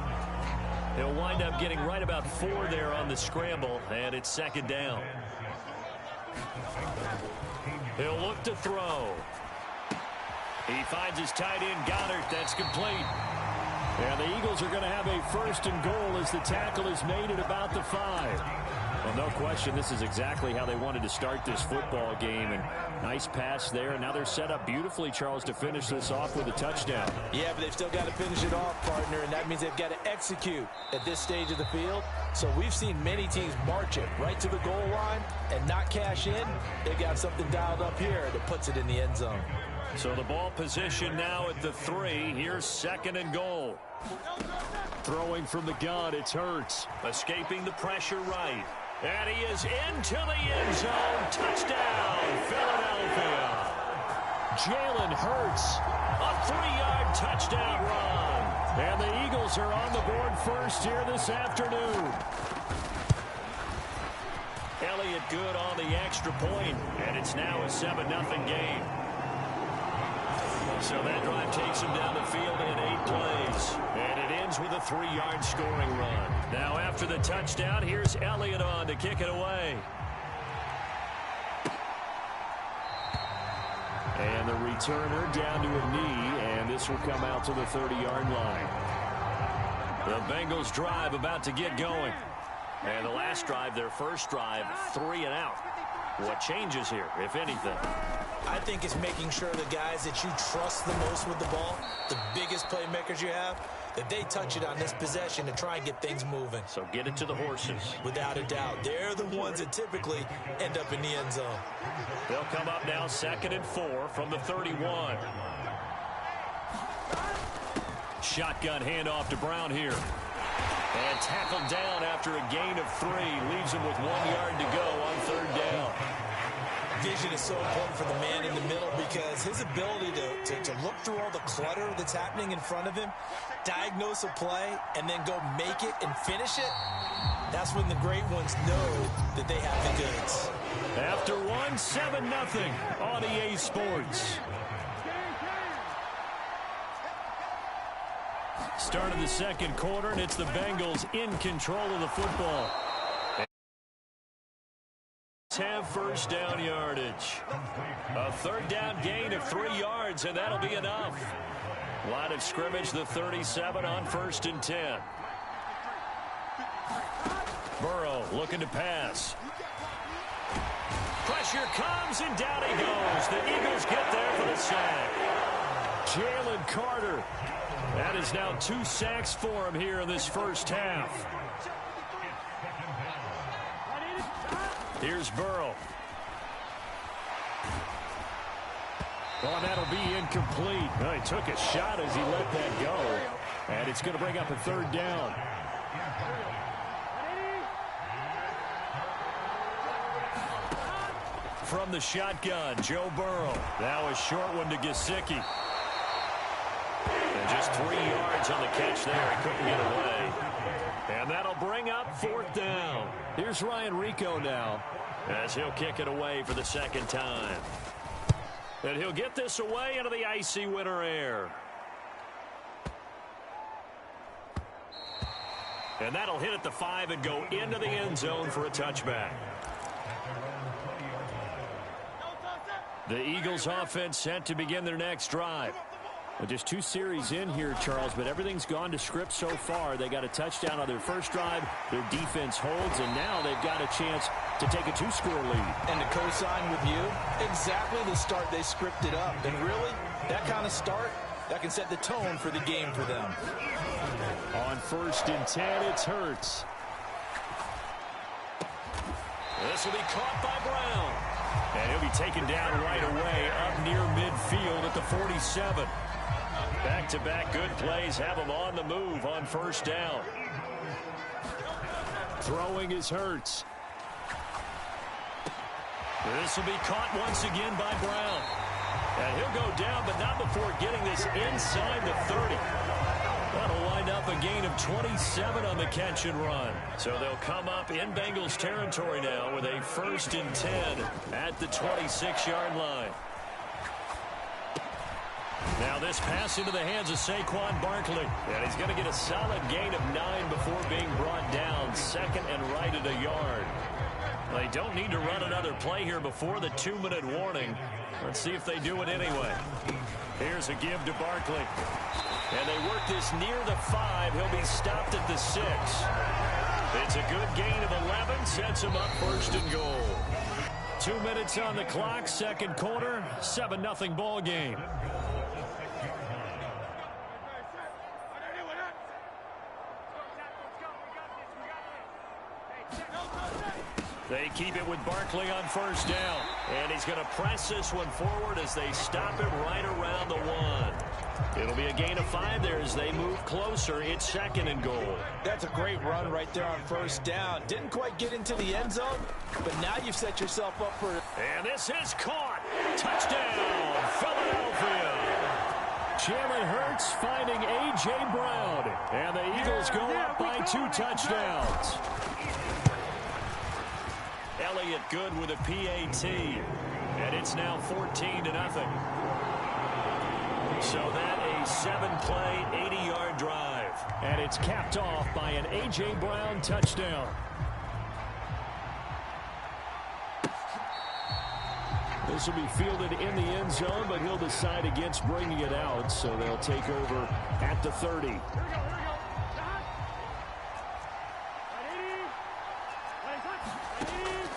He'll wind up getting right about 4 there on the scramble, and it's 2nd down. He'll look to throw. He finds his tight end, Goddard. That's complete. And the Eagles are going to have a 1st and goal as the tackle is made at about the 5. Well, no question, this is exactly how they wanted to start this football game. And nice pass there. And now they're set up beautifully, Charles, to finish this off with a touchdown. Yeah, but they've still got to finish it off, partner, and that means they've got to execute at this stage of the field. So we've seen many teams march it right to the goal line and not cash in. They've got something dialed up here that puts it in the end zone. So the ball position now at the 3. Here's 2nd and goal. Throwing from the gun, it's Hurts. Escaping the pressure right. And he is into the end zone. Touchdown, Philadelphia. Jalen Hurts, a 3-yard touchdown run. And the Eagles are on the board first here this afternoon. Elliott good on the extra point, and it's now a 7-0 game. So that drive takes him down the field in 8 plays. And it ends with a 3-yard scoring run. Now after the touchdown, here's Elliott on to kick it away. And the returner down to a knee, and this will come out to the 30-yard line. The Bengals drive about to get going. And the last drive, their first drive, 3 and out. What changes here, if anything? I think it's making sure the guys that you trust the most with the ball, the biggest playmakers you have, that they touch it on this possession to try and get things moving. So get it to the horses. Without a doubt. They're the ones that typically end up in the end zone. They'll come up now 2nd and 4 from the 31. Shotgun handoff to Brown here. And tackled down after a gain of 3. Leaves him with 1 yard to go on 3rd down. Vision is so important for the man in the middle because his ability to look through all the clutter that's happening in front of him, diagnose a play, and then go make it and finish it, that's when the great ones know that they have the goods. After 7-0 on EA Sports. Start of the second quarter, and it's the Bengals in control of the football. Have first down yardage. A 3rd down gain of 3 yards, and that'll be enough. Line of scrimmage, the 37 on 1st and 10. Burrow looking to pass. Pressure comes, and down he goes. The Eagles get there for the sack. Jalen Carter. That is now 2 sacks for him here in this first half. Here's Burrow. Oh, that'll be incomplete. Oh, he took a shot as he let that go. And it's going to bring up a 3rd down. From the shotgun, Joe Burrow. Now a short one to Gesicki. And just 3 yards on the catch there. He couldn't get away. And that'll bring up 4th down. Here's Ryan Rico now as he'll kick it away for the 2nd time. And he'll get this away into the icy winter air. And that'll hit at the 5 and go into the end zone for a touchback. The Eagles offense set to begin their next drive. Well, just 2 series in here, Charles, but everything's gone to script so far. They got a touchdown on their first drive. Their defense holds, and now they've got a chance to take a 2-score lead. And to co-sign with you, exactly the start they scripted up. And really, that kind of start, that can set the tone for the game for them. On 1st and 10, it's Hurts. This will be caught by Brown. And he'll be taken down right away up near midfield at the 47. Back-to-back good plays have him on the move on 1st down. Throwing is Hurts. This will be caught once again by Brown. And he'll go down, but not before getting this inside the 30. That'll wind up a gain of 27 on the catch and run. So they'll come up in Bengals territory now with a 1st and 10 at the 26-yard line. Now this pass into the hands of Saquon Barkley. And he's going to get a solid gain of 9 before being brought down. 2nd and right at a yard. They don't need to run another play here before the 2-minute warning. Let's see if they do it anyway. Here's a give to Barkley. And they work this near the 5. He'll be stopped at the 6. It's a good gain of 11. Sets him up 1st and goal. 2 minutes on the clock. 2nd quarter. 7-0 ball game. They keep it with Barkley on 1st down. And he's going to press this one forward as they stop him right around the 1. It'll be a gain of 5 there as they move closer. It's 2nd and goal. That's a great run right there on 1st down. Didn't quite get into the end zone, but now you've set yourself up for... And this is caught. Touchdown, Philadelphia. Jalen Hurts finding A.J. Brown. And the Eagles go up by 2 touchdowns. Elliott good with a PAT. And it's now 14-0. So that a 7-play, 80-yard drive. And it's capped off by an A.J. Brown touchdown. This will be fielded in the end zone, but he'll decide against bringing it out, so they'll take over at the 30.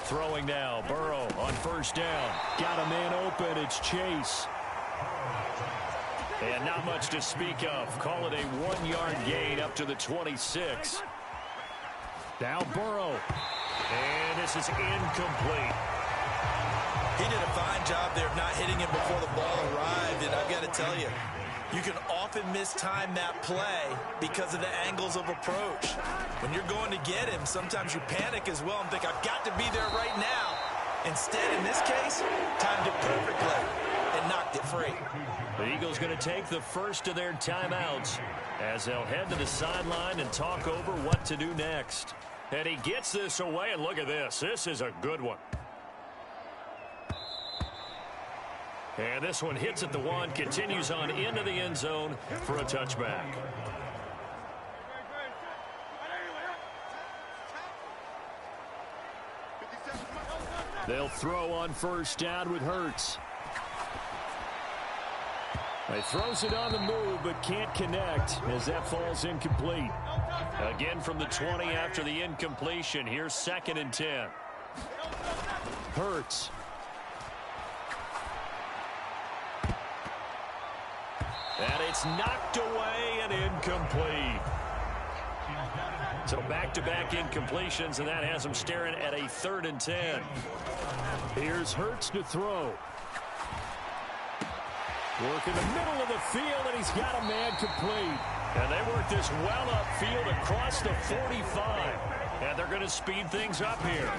Throwing now, Burrow on first down. Got a man open, it's Chase. And not much to speak of. Call it a 1-yard gain up to the 26. Now Burrow. And this is incomplete. He did a fine job there of not hitting him before the ball arrived, and I've got to tell you, you can often mistime that play because of the angles of approach. When you're going to get him, sometimes you panic as well and think, I've got to be there right now. Instead, in this case, timed it perfectly and knocked it free. The Eagles going to take the first of their timeouts as they'll head to the sideline and talk over what to do next. And he gets this away, and look at this. This is a good one. And this one hits at the 1, continues on into the end zone for a touchback. They'll throw on first down with Hurts. He throws it on the move, but can't connect as that falls incomplete. Again from the 20 after the incompletion. Here's 2nd and 10. Hurts. And it's knocked away and incomplete. So back-to-back incompletions, and that has him staring at a 3rd and 10. Here's Hurts to throw. Work in the middle of the field, and he's got a man complete. And they work this well upfield across the 45. And they're going to speed things up here.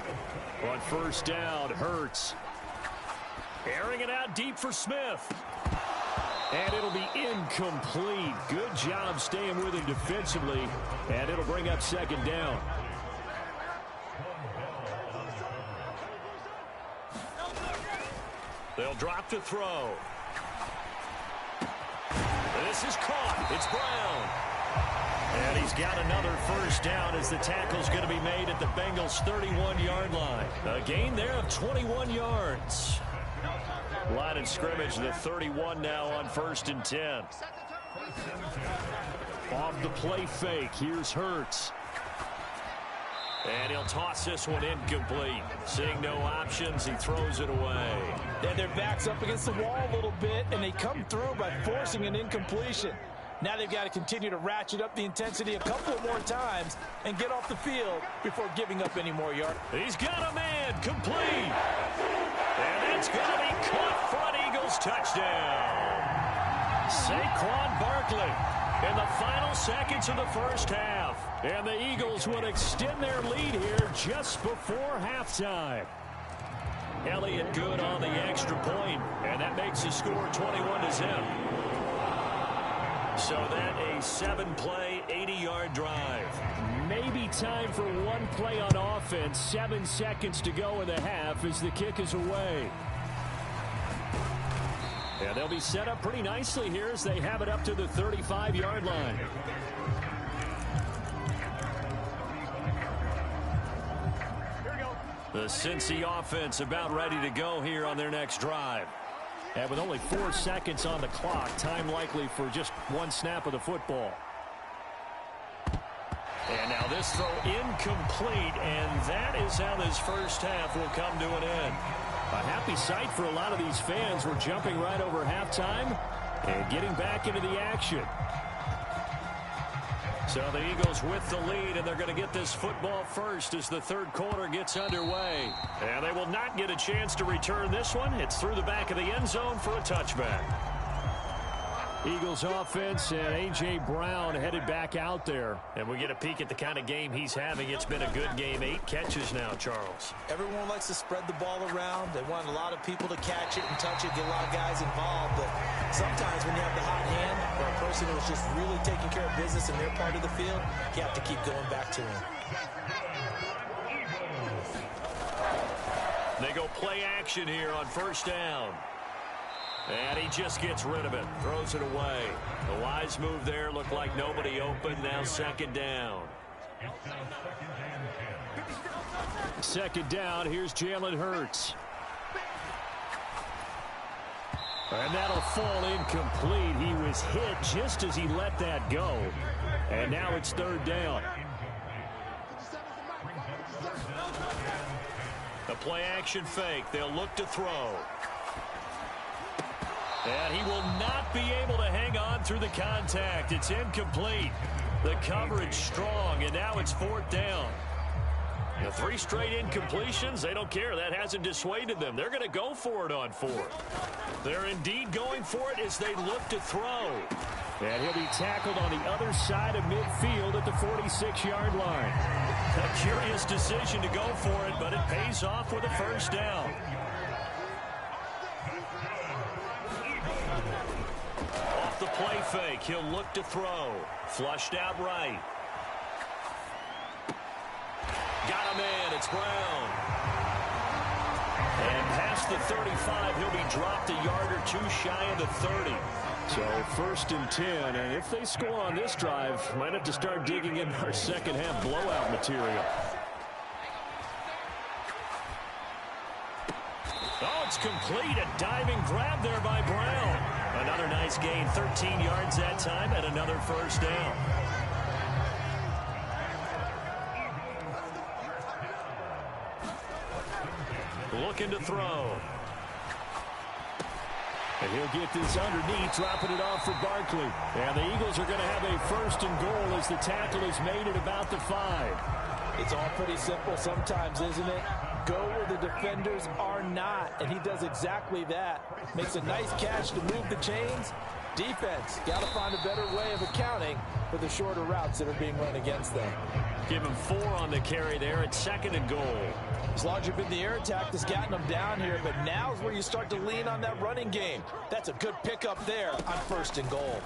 On first down, Hurts. Airing it out deep for Smith. And it'll be incomplete. Good job staying with him defensively. And it'll bring up 2nd down. They'll drop to throw. This is caught. It's Brown. And he's got another first down as the tackle's going to be made at the Bengals' 31-yard line. A gain there of 21 yards. Line of scrimmage, the 31 now on 1st and 10. Off the play fake, here's Hurts. And he'll toss this one incomplete. Seeing no options, he throws it away. And their back's up against the wall a little bit, and they come through by forcing an incompletion. Now they've got to continue to ratchet up the intensity a couple of more times and get off the field before giving up any more yards. He's got a man complete. And that's going to be caught for an Eagles touchdown. Saquon Barkley in the final seconds of the first half. And the Eagles would extend their lead here just before halftime. Elliott good on the extra point, and that makes the score 21-0. So that a 7-play, 80-yard drive. Maybe time for one play on offense. 7 seconds to go in the half as the kick is away. Yeah, they'll be set up pretty nicely here as they have it up to the 35-yard line. The Cincy offense about ready to go here on their next drive. And with only 4 seconds on the clock, time likely for just one snap of the football. And now this throw incomplete, and that is how this first half will come to an end. A happy sight for a lot of these fans. We're jumping right over halftime and getting back into the action. So the Eagles with the lead, and they're going to get this football first as the third quarter gets underway. And they will not get a chance to return this one. It's through the back of the end zone for a touchback. Eagles offense, and A.J. Brown headed back out there. And we get a peek at the kind of game he's having. It's been a good game. 8 catches now, Charles. Everyone likes to spread the ball around. They want a lot of people to catch it and touch it, get a lot of guys involved. But sometimes when you have the hot hand or a person who's just really taking care of business in their part of the field, you have to keep going back to him. They go play action here on first down. And he just gets rid of it, throws it away. The wise move there, looked like nobody open. Now second down. Second down, here's Jalen Hurts. And that'll fall incomplete. He was hit just as he let that go. And now it's third down. The play action fake. They'll look to throw. And he will not be able to hang on through the contact. It's incomplete. The coverage strong, and now it's fourth down. The 3 straight incompletions, they don't care. That hasn't dissuaded them. They're going to go for it on fourth. They're indeed going for it as they look to throw. And he'll be tackled on the other side of midfield at the 46-yard line. A curious decision to go for it, but it pays off with a first down. Off the play fake, he'll look to throw. Flushed out right. Got a man, it's Brown. And past the 35, he'll be dropped a yard or 2 shy of the 30. So first and 10, and if they score on this drive, might have to start digging in our second half blowout material. Oh, it's complete. A diving grab there by Brown. Another nice gain, 13 yards that time, and another first down. Looking to throw. And he'll get this underneath, dropping it off for Barkley. And the Eagles are going to have a first and goal as the tackle is made at about the 5. It's all pretty simple sometimes, isn't it? Go where the defenders are not, and he does exactly that. Makes a nice catch to move the chains. Defense, got to find a better way of accounting for the shorter routes that are being run against them. Give him 4 on the carry there at second and goal. It's largely been the air attack that's gotten them down here, but now's where you start to lean on that running game. That's a good pickup there on first and goal.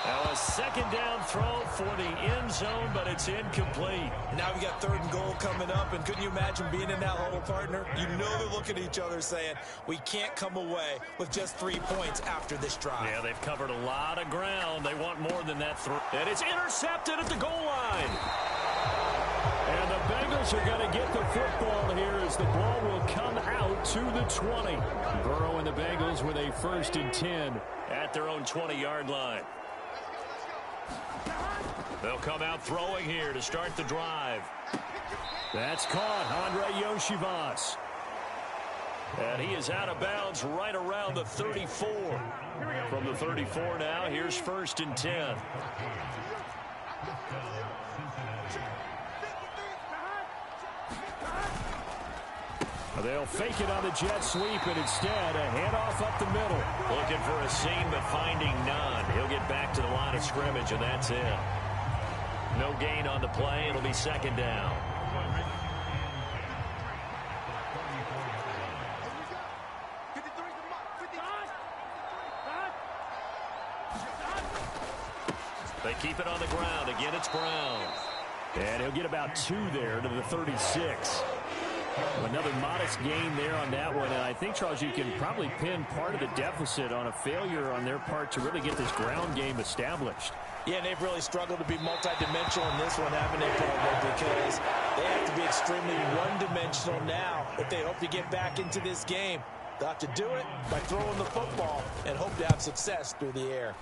Now a second down throw for the end zone, but it's incomplete. Now we got third and goal coming up, and couldn't you imagine being in that huddle, partner? You know they're looking at each other saying, we can't come away with just 3 points after this drive. Yeah, they've covered a lot of ground. They want more than that throw. And it's intercepted at the goal line. And the Bengals are going to get the football here as the ball will come out to the 20. Burrow and the Bengals with a first and 10 at their own 20-yard line. They'll come out throwing here to start the drive. That's caught, Andre Yoshivas. And he is out of bounds right around the 34. From the 34 now, here's first and 10. They'll fake it on the jet sweep, and instead a handoff up the middle. Looking for a seam, but finding none. He'll get back to the line of scrimmage, and that's it. No gain on the play. It'll be second down. They keep it on the ground. Again, it's Brown. And he'll get about 2 there to the 36. Another modest gain there on that one. And I think, Charles, you can probably pin part of the deficit on a failure on their part to really get this ground game established. Yeah, and they've really struggled to be multidimensional in this one, haven't they, Paul? Because they have to be extremely one-dimensional now if they hope to get back into this game. They'll have to do it by throwing the football and hope to have success through the air.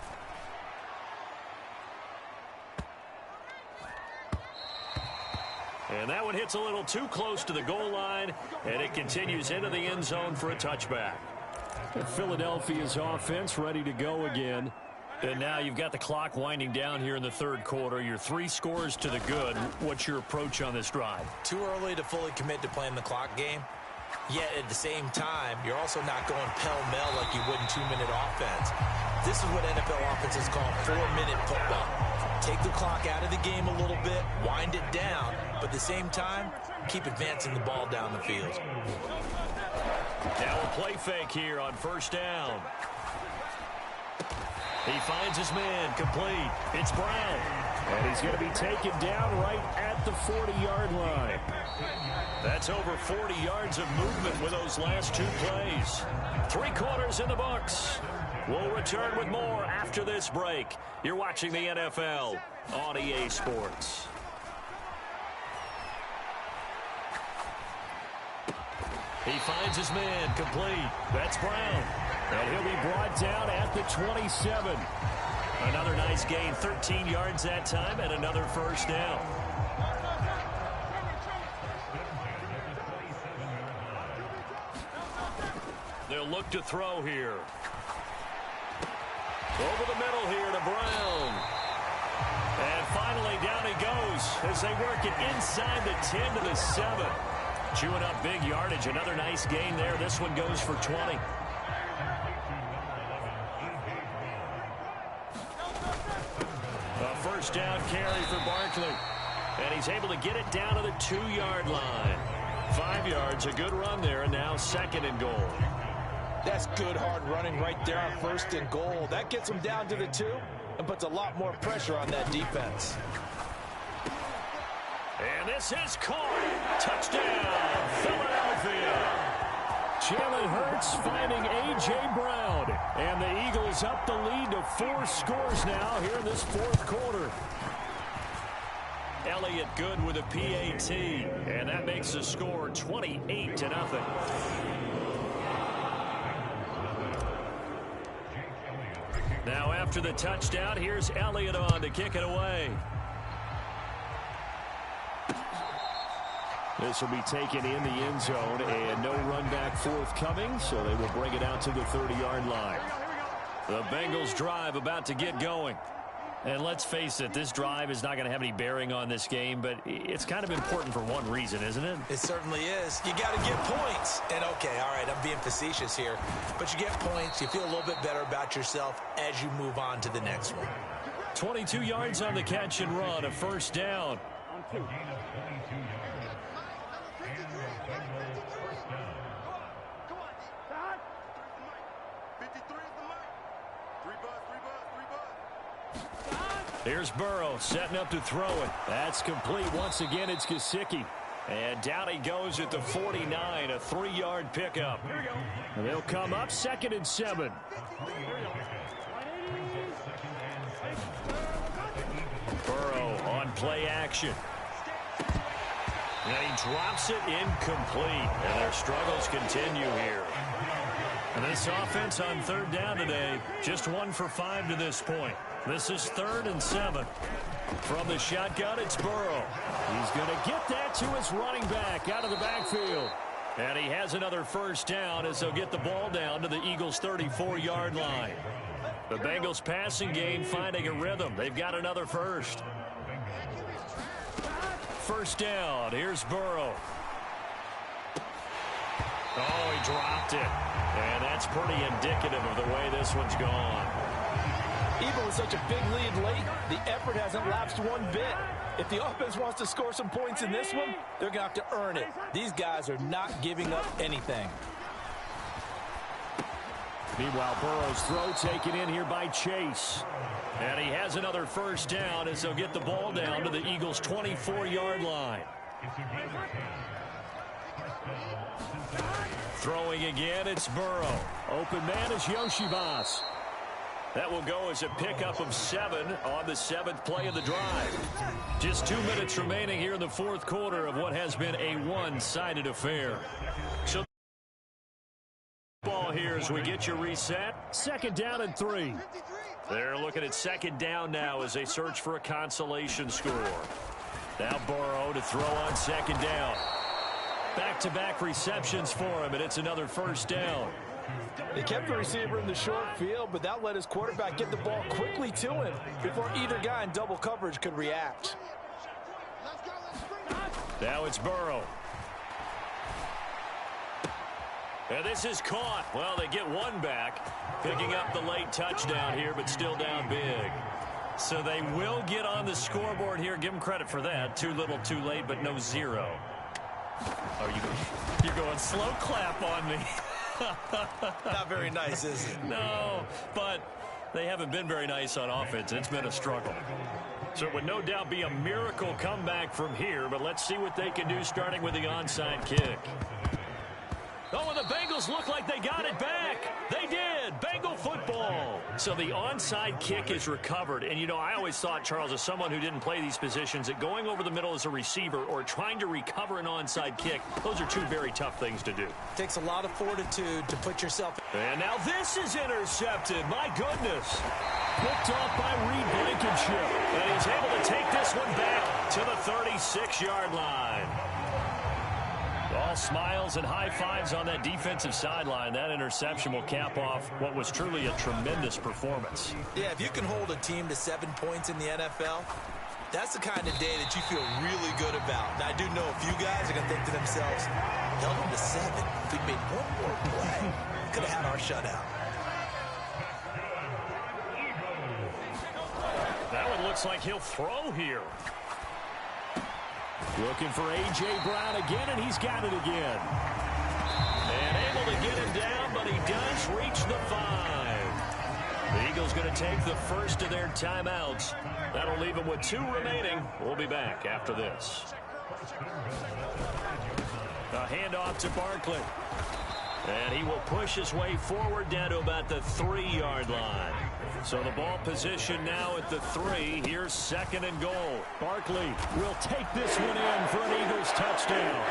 And that one hits a little too close to the goal line, and it continues into the end zone for a touchback. Philadelphia's offense ready to go again. And now you've got the clock winding down here in the third quarter. Your 3 scores to the good. What's your approach on this drive? Too early to fully commit to playing the clock game. Yet at the same time, you're also not going pell-mell like you would in 2-minute offense. This is what NFL offenses call 4-minute football. Take the clock out of the game a little bit, wind it down, but at the same time, keep advancing the ball down the field. Now a play fake here on first down. He finds his man, complete. It's Brown. And he's going to be taken down right at the 40-yard line. That's over 40 yards of movement with those last two plays. 3 quarters in the books. We'll return with more after this break. You're watching the NFL on EA Sports. He finds his man, complete. That's Brown. And he'll be brought down at the 27. Another nice gain, 13 yards that time, and another first down. They'll look to throw here. Over the middle here to Brown. And finally down he goes as they work it inside the 10 to the 7. Chewing up big yardage. Another nice gain there. This one goes for 20. A first down carry for Barkley. And he's able to get it down to the 2-yard line. 5 yards, a good run there, and now 2nd and goal. That's good hard running right there on 1st and goal. That gets them down to the 2 and puts a lot more pressure on that defense. And this is caught. Touchdown, Philadelphia. Jalen Hurts finding A.J. Brown. And the Eagles up the lead to 4 scores now here in this 4th quarter. Elliott good with a PAT. And that makes the score 28-0. Now after the touchdown, here's Elliott on to kick it away. This will be taken in the end zone, and no run back forthcoming, so they will bring it out to the 30-yard line. The Bengals drive about to get going. And let's face it, this drive is not going to have any bearing on this game, but it's kind of important for one reason, isn't it? It certainly is. You got to get points. And, okay, all right, I'm being facetious here. But you get points, you feel a little bit better about yourself as you move on to the next one. 22 yards on the catch and run, a first down. Here's Burrow setting up to throw it. That's complete. Once again, it's Gesicki. And down he goes at the 49, a 3-yard pickup. And they'll come up 2nd and 7. Burrow on play action. And he drops it incomplete. And their struggles continue here. And this offense on 3rd down today, just 1 for 5 to this point. This is 3rd and 7. From the shotgun, it's Burrow. He's going to get that to his running back out of the backfield. And he has another first down as they'll get the ball down to the Eagles' 34-yard line. The Bengals passing game finding a rhythm. They've got another first. First down. Here's Burrow. Oh, he dropped it. And that's pretty indicative of the way this one's gone. Even with such a big lead late, the effort hasn't lapsed one bit. If the offense wants to score some points in this one, they're going to have to earn it. These guys are not giving up anything. Meanwhile, Burrow's throw taken in here by Chase. And he has another first down as they'll get the ball down to the Eagles' 24-yard line. Throwing again, it's Burrow. Open man is Yoshibas. That will go as a pickup of 7 on the 7th play of the drive. Just 2 minutes remaining here in the 4th quarter of what has been a one-sided affair. So ball here as we get you reset. 2nd down and 3. They're looking at 2nd down now as they search for a consolation score. Now Burrow to throw on 2nd down. Back-to-back receptions for him, and it's another first down. They kept the receiver in the short field, but that let his quarterback get the ball quickly to him before either guy in double coverage could react. Now it's Burrow. And this is caught. Well, they get one back, picking up the late touchdown here, but still down big. So they will get on the scoreboard here. Give them credit for that. Too little, too late, but no zero. Oh, you're going slow clap on me. Not very nice, is it? No, but they haven't been very nice on offense. It's been a struggle. So it would no doubt be a miracle comeback from here, but let's see what they can do starting with the onside kick. Oh, and the Bengals look like they got it back. They did. Bengal football. So the onside kick is recovered. And, you know, I always thought, Charles, as someone who didn't play these positions, that going over the middle as a receiver or trying to recover an onside kick, those are two very tough things to do. Takes a lot of fortitude to put yourself. And now this is intercepted. My goodness. Picked off by Reed Blankenship. And he's able to take this one back to the 36-yard line. All smiles and high fives on that defensive sideline. That interception will cap off what was truly a tremendous performance. Yeah, if you can hold a team to 7 points in the NFL, that's the kind of day that you feel really good about. Now, I do know a few guys are going to think to themselves, held them to 7. If we made one more play, we could have had our shutout. That one looks like he'll throw here. Looking for A.J. Brown again, and he's got it again. And able to get him down, but he does reach the 5. The Eagles going to take the first of their timeouts. That'll leave them with 2 remaining. We'll be back after this. A handoff to Barkley. And he will push his way forward down to about the 3-yard line. So the ball position now at the 3. Here's 2nd and goal. Barkley will take this one in for an Eagles touchdown.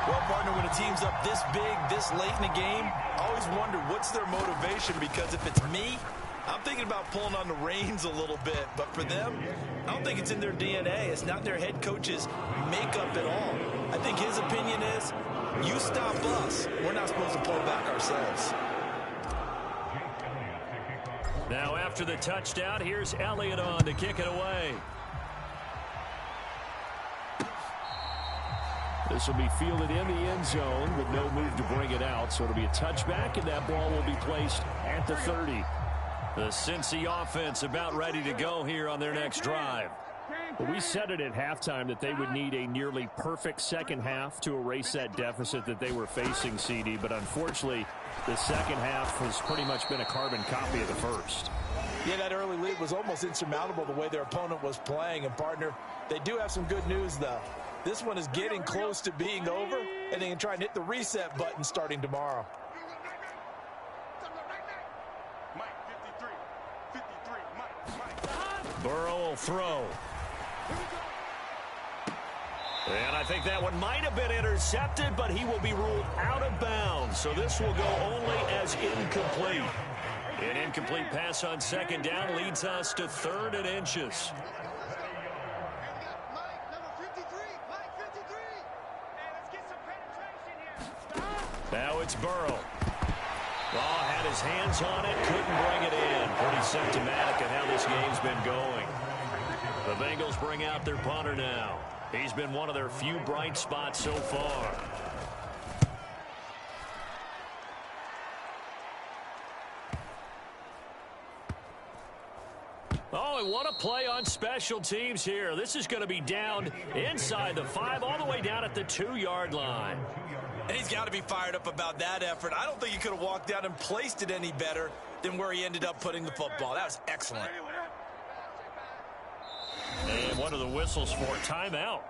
Well, partner, when a team's up this big, this late in the game, I always wonder what's their motivation, because if it's me, I'm thinking about pulling on the reins a little bit. But for them, I don't think it's in their DNA. It's not their head coach's makeup at all. I think his opinion is, you stop us, we're not supposed to pull back ourselves. Now after the touchdown, here's Elliott on to kick it away. This will be fielded in the end zone with no move to bring it out. So it'll be a touchback, and that ball will be placed at the 30. The Cincy offense about ready to go here on their next drive. Well, we said it at halftime that they would need a nearly perfect second half to erase that deficit that they were facing, CD. But unfortunately, the second half has pretty much been a carbon copy of the first. Yeah, that early lead was almost insurmountable the way their opponent was playing. And, partner, they do have some good news, though. This one is getting close to being over, and they can try and hit the reset button starting tomorrow. Burrow will throw. And I think that one might have been intercepted, but he will be ruled out of bounds. So this will go only as incomplete. An incomplete pass on 2nd down leads us to 3rd and inches. Now it's Burrow. Oh, had his hands on it, couldn't bring it in. Pretty symptomatic of how this game's been going. The Bengals bring out their punter now. He's been one of their few bright spots so far. Oh, and what a play on special teams here. This is going to be down inside the 5, all the way down at the 2-yard line. And he's got to be fired up about that effort. I don't think he could have walked down and placed it any better than where he ended up putting the football. That was excellent. And what are the whistles for? Timeout.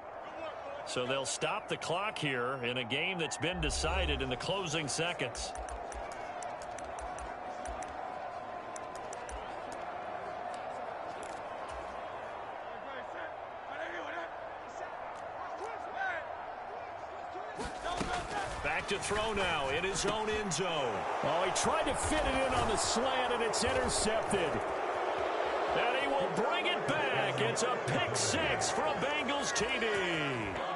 So they'll stop the clock here in a game that's been decided in the closing seconds. Back to throw now in his own end zone. Oh, he tried to fit it in on the slant, and it's intercepted. And he will bring it back. It's a pick 6 for a Bengals TD.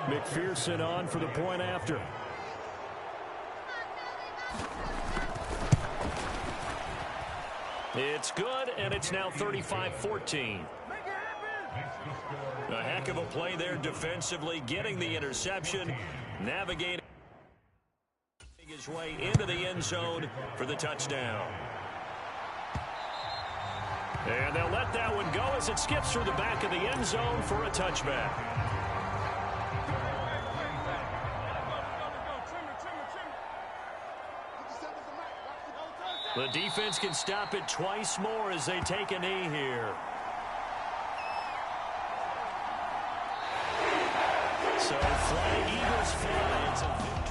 McPherson on for the point after. It's good, and it's now 35-14. A heck Heck of a play there defensively, getting the interception, navigating his way into the end zone for the touchdown. And they'll let that one go as it skips through the back of the end zone for a touchback. The defense can stop it twice more as they take a knee here. So flag, Eagles fly. It's a